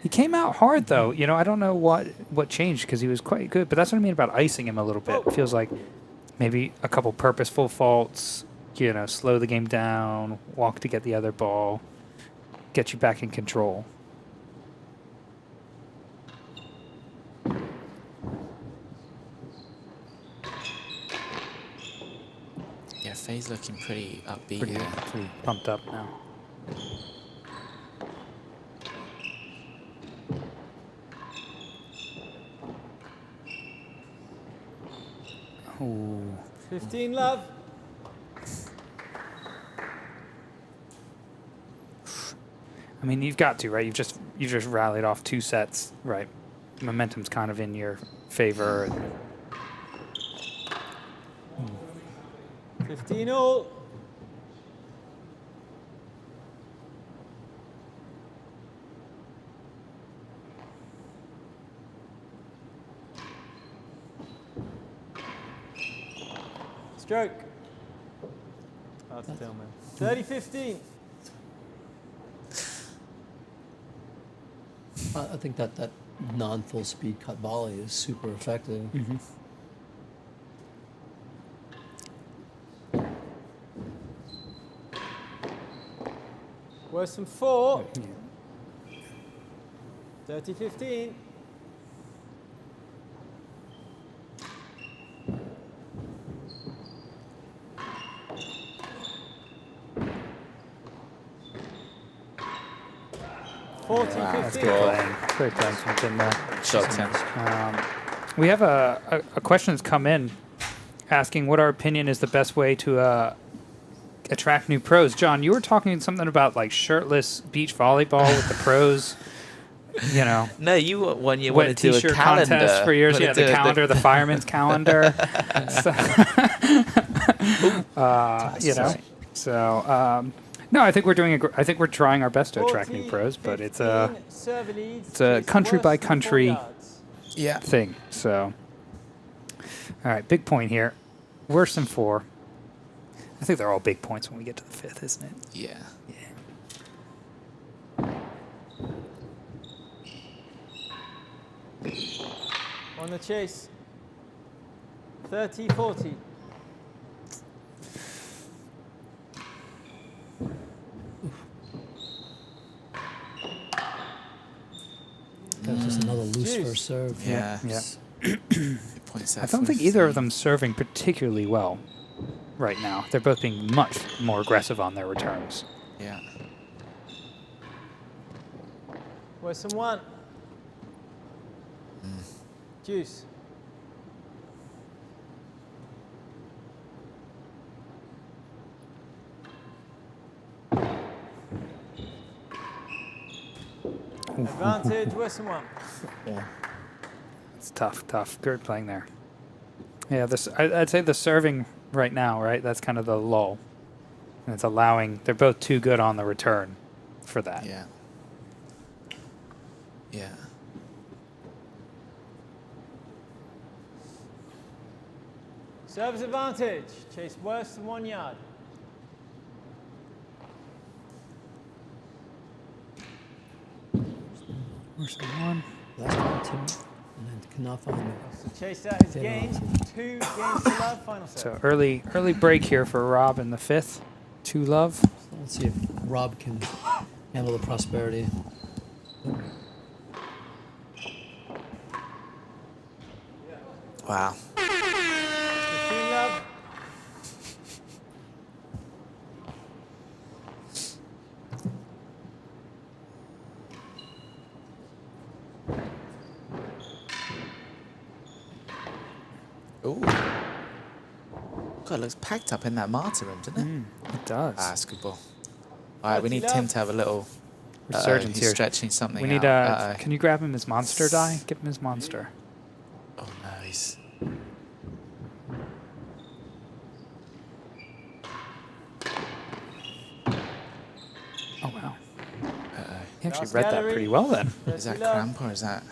He came out hard though. You know, I don't know what changed because he was quite good. But that's what I mean about icing him a little bit. It feels like maybe a couple purposeful faults. You know, slow the game down, walk to get the other ball, get you back in control. Yeah, Fahey's looking pretty upbeat Pretty, here. pretty pumped up now. Ooh. 15 love. I mean, you've got to, right? You've just rallied off 2 sets, right? Momentum's kind of in your favor. 15 all. Stroke. Hard to tell, man. 30-15. I think that non-full speed cut volley is super effective. Worse than 4. 30-15. 14, That's 15. good playing. Great playing from Tim there. Shot 10. We have a question that's come in asking what our opinion is the best way to attract new pros. John, you were talking something about like shirtless beach volleyball with the pros. You know, No, you wanted to wet do a t-shirt calendar contest for years. Yeah, the calendar, the fireman's calendar. So, you know, so no, I think we're doing. I think we're trying our best to attract new pros, but it's a country by country thing. So, all right, big point here. Worse than 4. I think they're all big points when we get to the 5th, isn't it? Yeah. On the chase. 30, 40. That was just another loose Juice. first serve. Yeah. Yeah. Points I don't think either of them serving particularly well right now. They're both being much more aggressive on their returns. Yeah. Western 1. Juice. Advantage, Western 1. Yeah. It's tough. Good playing there. Yeah, I'd say the serving right now, right? That's kind of the lull. And it's allowing, they're both too good on the return for that. Yeah. Yeah. Service advantage. Chase worse than 1 yard. Where's the one? Last time, Tim, and then cannot find it. So chase that is Dead gained. on. 2 games to love. Final set. So early break here for Rob in the 5th. 2 love. So let's see if Rob can handle the prosperity. Wow. 15 love. Ooh. God, it looks packed up in that Marta room, doesn't it? It does. Ah, it's a good ball. All right, we need Tim to have a little Resurgence he's here. stretching something We need out. can you grab him his monster die? Give him his monster. Oh, no, he's... Oh wow. Uh-oh. He actually Last read that gallery. pretty well then. Is that 30 love. cramp or is that...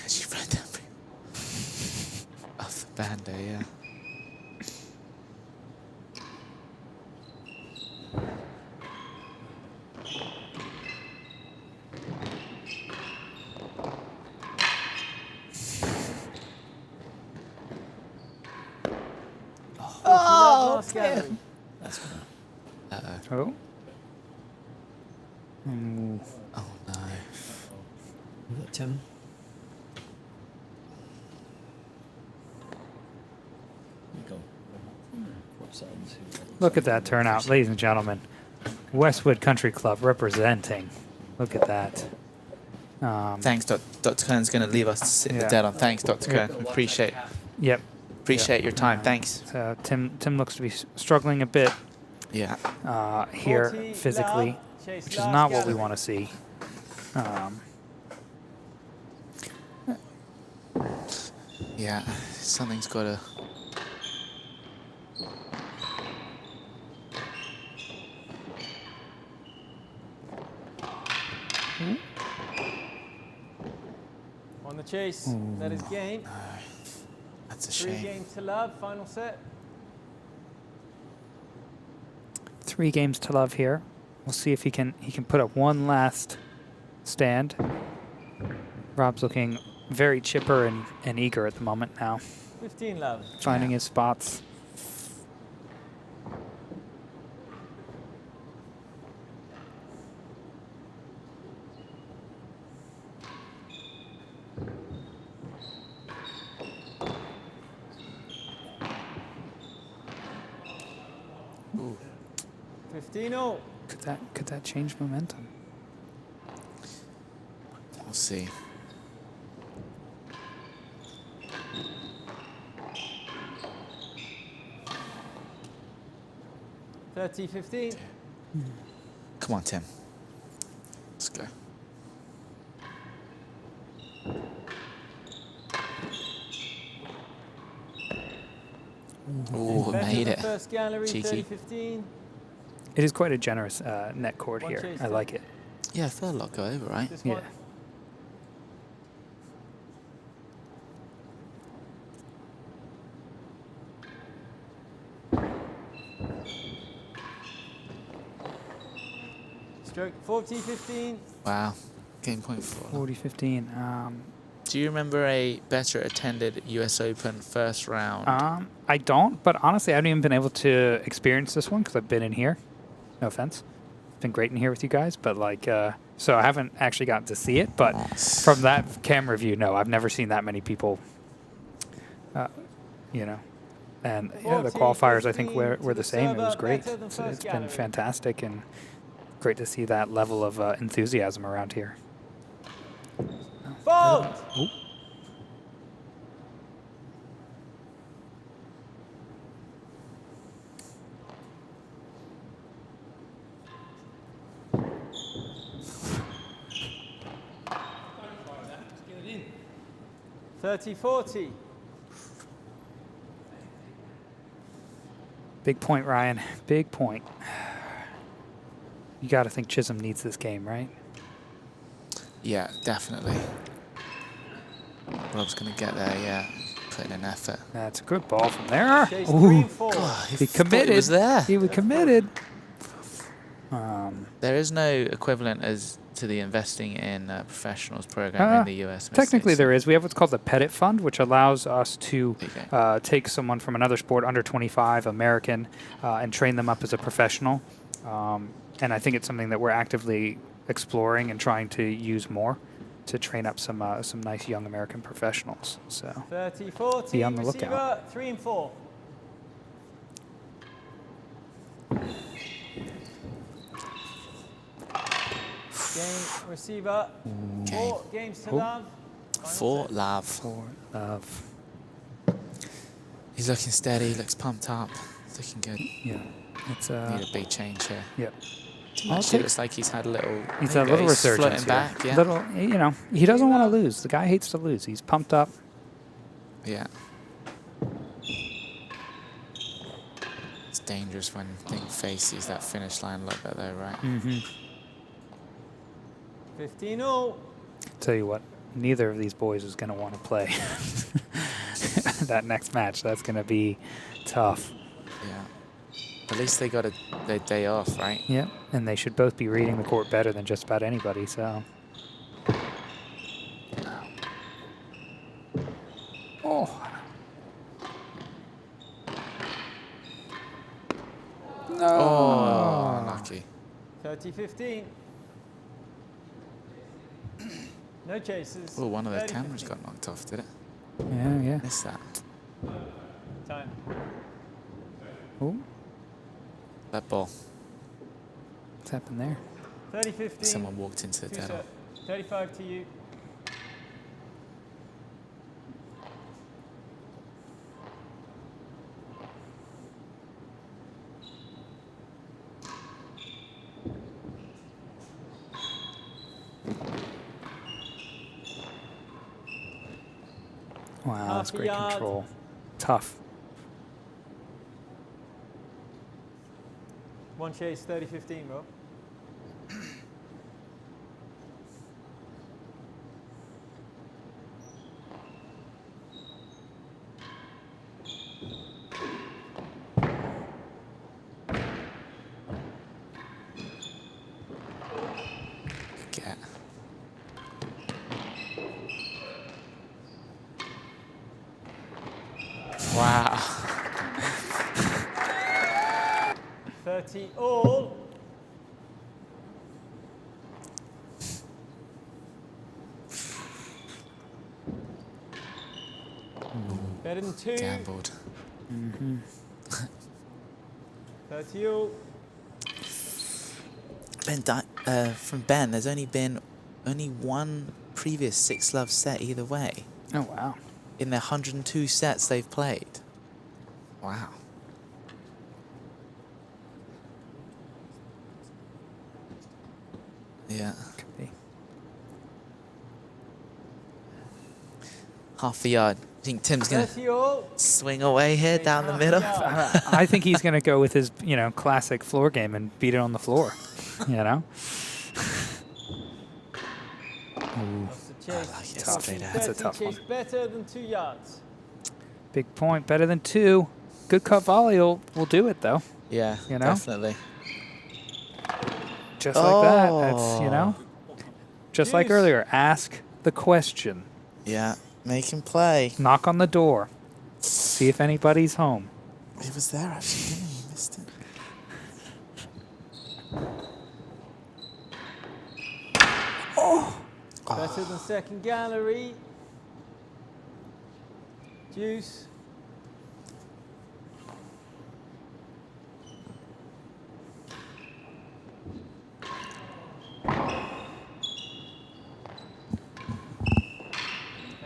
She read that off the bando, yeah. Last gallery. That's good. Uh-oh. Oh. Ooh. Oh, no. You got Tim. There you go. Court side and see what- Look at that turnout, ladies and gentlemen. Westwood Country Club representing. Look at that. Thanks, Dr. Kern's going to leave us to sit Yeah. the dead on. Thanks, Dr. Kern. Appreciate Yep. your time. Thanks. So Tim looks to be struggling a bit Yeah. here 40 physically, love. Chase which is last not what we gallery. want to see. Yeah. Something's got to... On the chase. That is gained. That's a 3 shame. games to love. Final set. 3 games to love here. We'll see if he can put up one last stand. Rob's looking very chipper and eager at the moment now, 15 love. finding his spots. Ooh. 15 all. Could that change momentum? We'll see. (30-15). Come on, Tim. Let's go. Oh, made it. First gallery, Cheeky. 30-15. It is quite a generous net chord One here. chase, I Tim. like it. Yeah, I felt a lot go over, right? This Yeah. one. Stroke 40-15. Wow. Game point 4. 40-15. Do you remember a better attended US Open first round? I don't, but honestly, I haven't even been able to experience this one because I've been in here. No offense. It's been great in here with you guys, but like, so I haven't actually gotten to see it, but from that camera view, no, I've never seen that many people, you know. And yeah, the 40, qualifiers, I think, 15 were to the same. It was server, great. better than It's first been gallery. fantastic and great to see that level of enthusiasm around here. Fold! Ooh. (30-40). Big point, Ryan. Big point. You got to think Chisholm needs this game, right? Yeah, definitely. Rob's going to get there, yeah. Put in an effort. That's a good ball from there. Chase Ooh. 3 and 4. He thought committed. it was there. He was committed. There is no equivalent as to the investing in professionals program in the US. Technically, there is. We have what's called the Pettit Fund, which allows us to Okay. take someone from another sport, under 25, American, and train them up as a professional. And I think it's something that we're actively exploring and trying to use more to train up some nice young American professionals. So 30-40. Be on the Receiver, lookout. 3 and 4. Game receiver. Okay. 4 games to Oh. love. Final For set. love. for love. He's looking steady, looks pumped up. It's looking good. Yeah, it's Need a big change here. yep. Actually, looks like he's had a little. He's there a you little go, he's resurgence. floating Here. back, yeah. Little, you know, he doesn't want to lose. The guy hates to lose. He's pumped up. Yeah. It's dangerous when Fahey sees that finish line like that, though, right? Mm-hmm. 15-0. Tell you what, neither of these boys is going to want to play that next match. That's going to be tough. Yeah. At least they got their day off, right? Yep, and they should both be reading the court better than just about anybody. So. Oh. No. Oh, unlucky. 30-15. No chases. Oh, one of the 30-15. cameras got knocked off, did it? Yeah, yeah. Missed that. Time. Ooh, That ball. what's happened there? 30-15. Someone walked into the Two dead. set. 35 to you. Wow, that's Half a great yard. control. Tough. One chase, 30-15, Rob. Get. Wow. 30 all. Better than 2. Gambled. 30 all. From Ben, there's only been one previous 6-love set either way. Oh, wow. In the 102 sets they've played. Wow. Yeah. Could be. Half a yard. I think Tim's going 30 all. to swing away here down the middle. I think he's going to go with his, classic floor game and beat it on the floor. That's a tough one. Better than 2 yards. Big point, better than 2. Good cut volley will do it, though. Yeah, definitely. Just like that. That's, just like earlier. Ask the question. Yeah, make him play. Knock on the door. See if anybody's home. He was there, actually, didn't he? He missed it. Better than second gallery. Juice.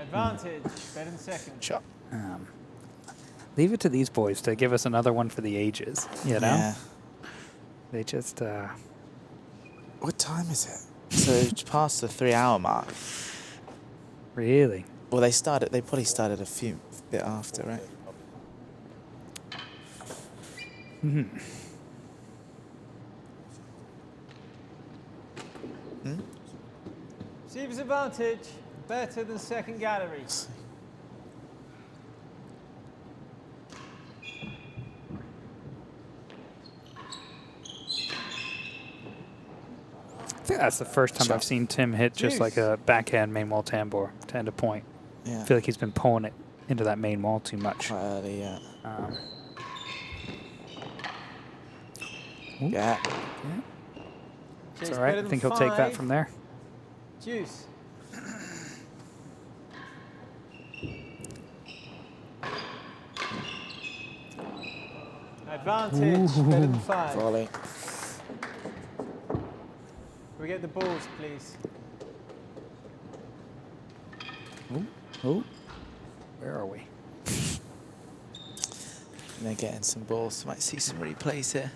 Advantage. Better than second. Shot. Leave it to these boys to give us another one for the ages. Yeah. They just. What time is it? So it's past the 3-hour mark. Really? Well, they probably started a bit after, right? Receiver's advantage. Better than second gallery. I think that's the first time I've seen Tim hit just like a backhand main wall tambor to end a point. Yeah. I feel like he's been pulling it into that main wall too much. Quite early, yeah. Yeah. It's all right. I think he'll take that from there. Juice. Advantage. Better than 5. Volley. Can we get the balls, please? Oh. Where are we? And they're getting some balls. Might see some replays here.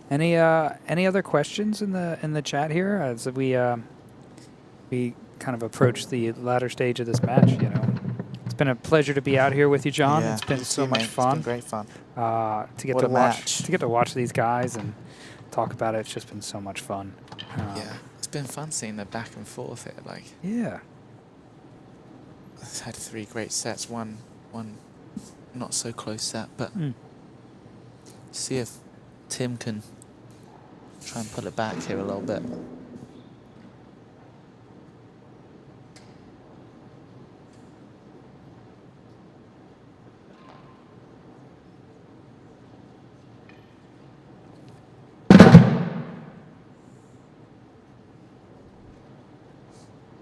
Any other questions in the chat here as we kind of approach the latter stage of this match? It's been a pleasure to be out here with you, John. Yeah, it's been so much fun. It's been great fun. To get to watch these guys and talk about it. It's just been so much fun. Yeah, it's been fun seeing the back and forth here. Like, yeah, I've had 3 great sets. One not so close set, but see if Tim can try and pull it back here a little bit.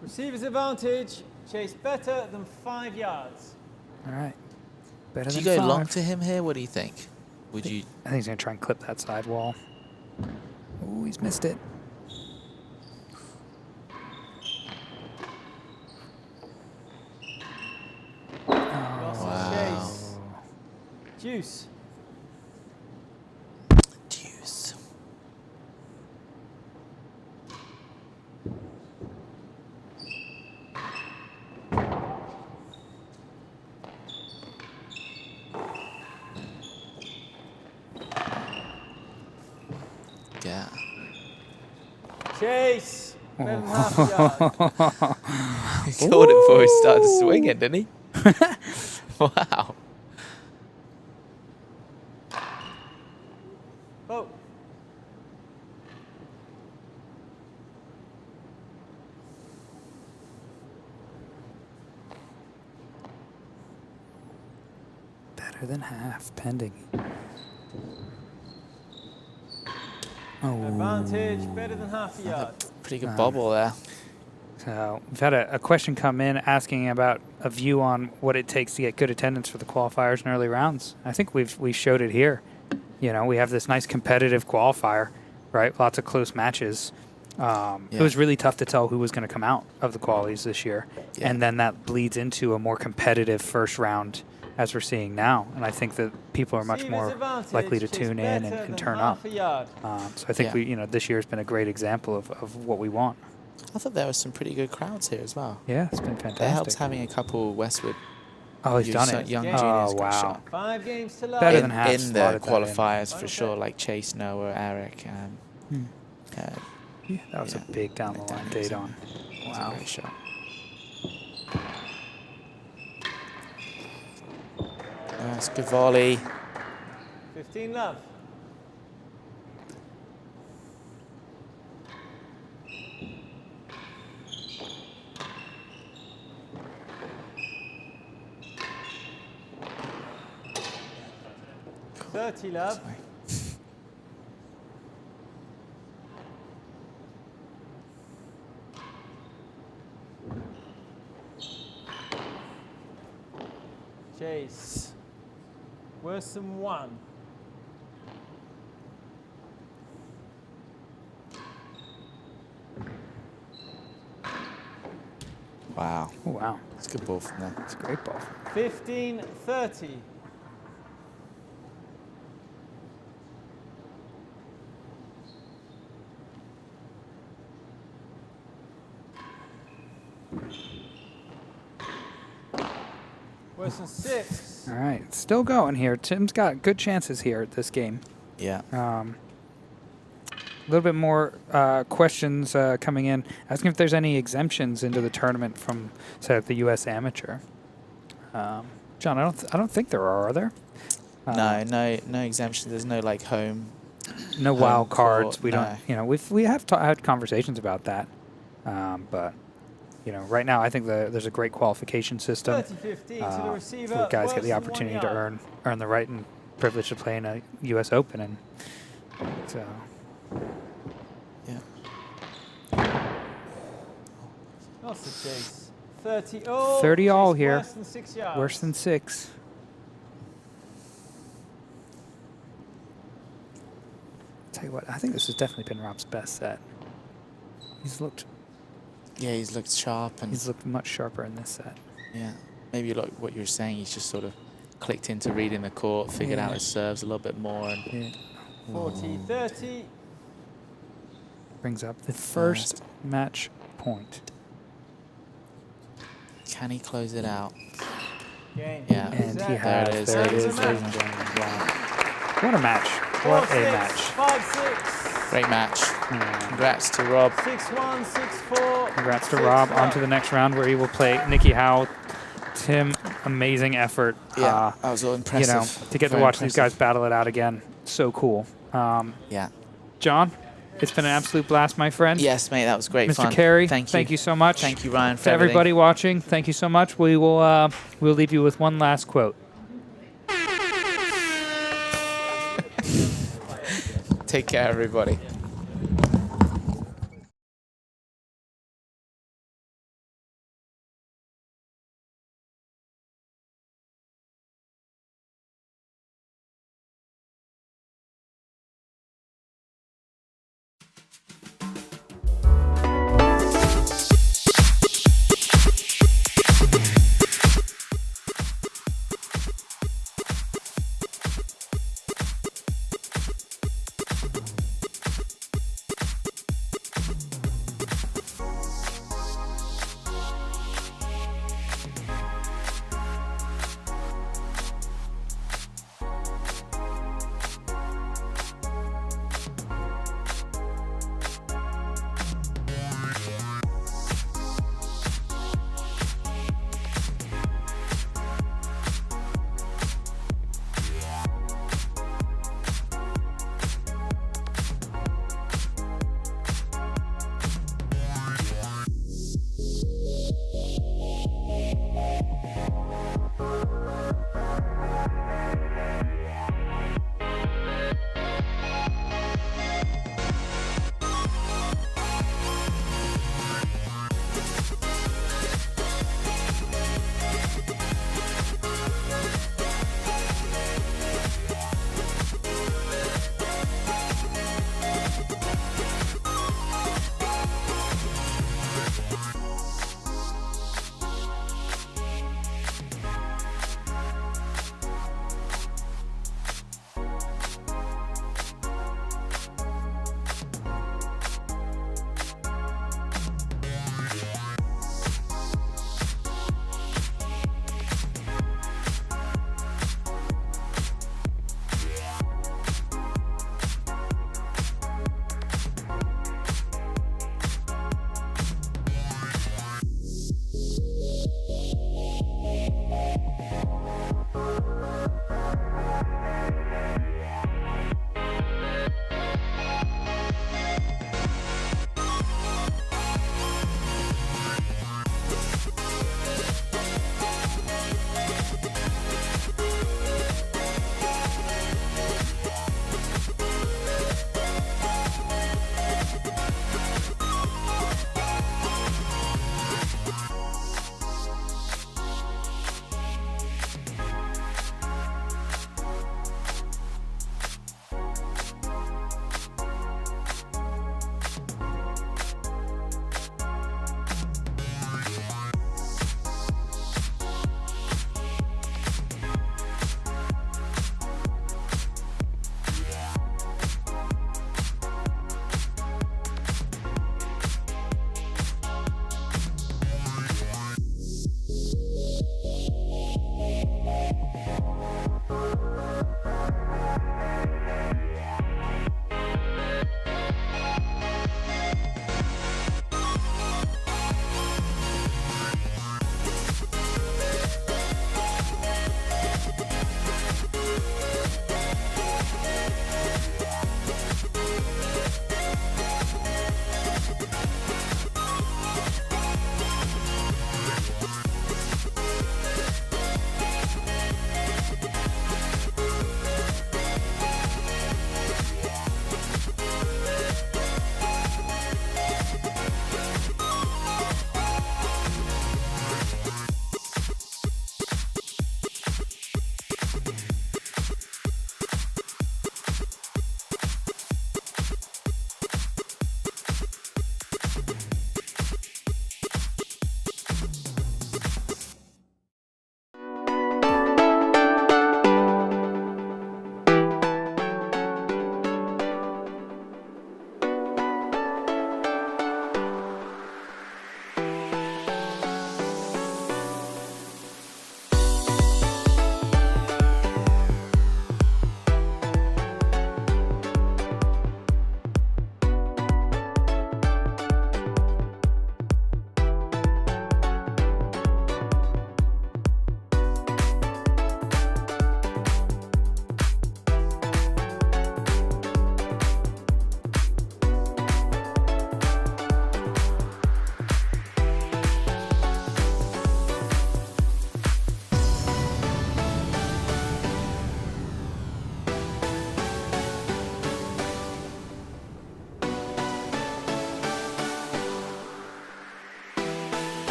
Receiver's advantage. Chase better than 5 yards. all right. Better Do you than go 5. long to him here? What do you think? Would you? I think he's gonna try and clip that side wall. Oh, he's missed it. Lost Chase. Juice. Juice. Yeah. Chase. Better than half a yard. He called it before he started swinging, didn't he? Wow. Oh. Better than half, pending. Oh. Advantage. Better than half a yard. Pretty good bobble there. So we've had a question come in asking about a view on what it takes to get good attendance for the qualifiers and early rounds. I think we showed it here. You know, we have this nice competitive qualifier, right? Lots of close matches. It was really tough to tell who was going to come out of the qualies this year. Yeah. And then that bleeds into a more competitive first round as we're seeing now. And I think that people are much more likely to tune in and turn up. So I think this year has been a great example of what we want. I thought there were some pretty good crowds here as well. Yeah, it's been fantastic. It helps having a couple Westwood. Oh, he's done it. Young juniors. Oh, wow. 5 games to love. Better than half in the qualifiers for sure, like Chase, Noah, Eric. That was a big down the line date on. Wow. Great shot. That's good volley. 15 love. Cool. 30 love. Sorry. Chase. Worse than 1. Wow. Oh, wow. It's a good ball from there. It's a great ball. 15-30. Worse than 6. All right, still going here. Tim's got good chances here at this game. Yeah. A little bit more questions coming in, asking if there's any exemptions into the tournament from, say, like the U.S. Amateur. John, I don't think there are there? No exemptions. There's no like home. No wild cards. Court, we don't. You know, we have had conversations about that, but you know, right now I think there's a great qualification system 30-15 to the receiver. where guys get the Worse than opportunity 1 to yard. earn the right and privilege to play in a U.S. Open, and so. Yeah. That's the chase. 30 all. 30 all Chase here. Worse than 6 yards. Worse than 6. Tell you what, I think this has definitely been Rob's best set. He's looked sharp and he's looked much sharper in this set. yeah. Maybe like what you were saying, he's just sort of clicked into reading the court, figured out his serves a little bit more, and 40-30. Brings up the first match point. can he close it out? Game. Yeah. And he There it has. is. There it There it is, is. ladies and gentlemen. Wow. What a match. What a match. 5-6. Great match. Congrats to Rob. 6-1, 6-4. Congrats to Rob. On to the next round where he will play Nikki Howe. Tim, amazing effort. Yeah, that was all impressive. You know, to get to Very watch these guys impressive. battle it out again. So cool. Yeah. John, it's been an absolute blast, my friend. Yes, mate, that was great fun. Mr. Carey, thank you so much. Thank you, Ryan, for To everything. everybody watching, thank you so much. We will we'll leave you with one last quote. Take care, everybody.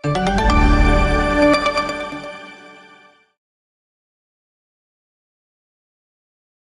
Bye.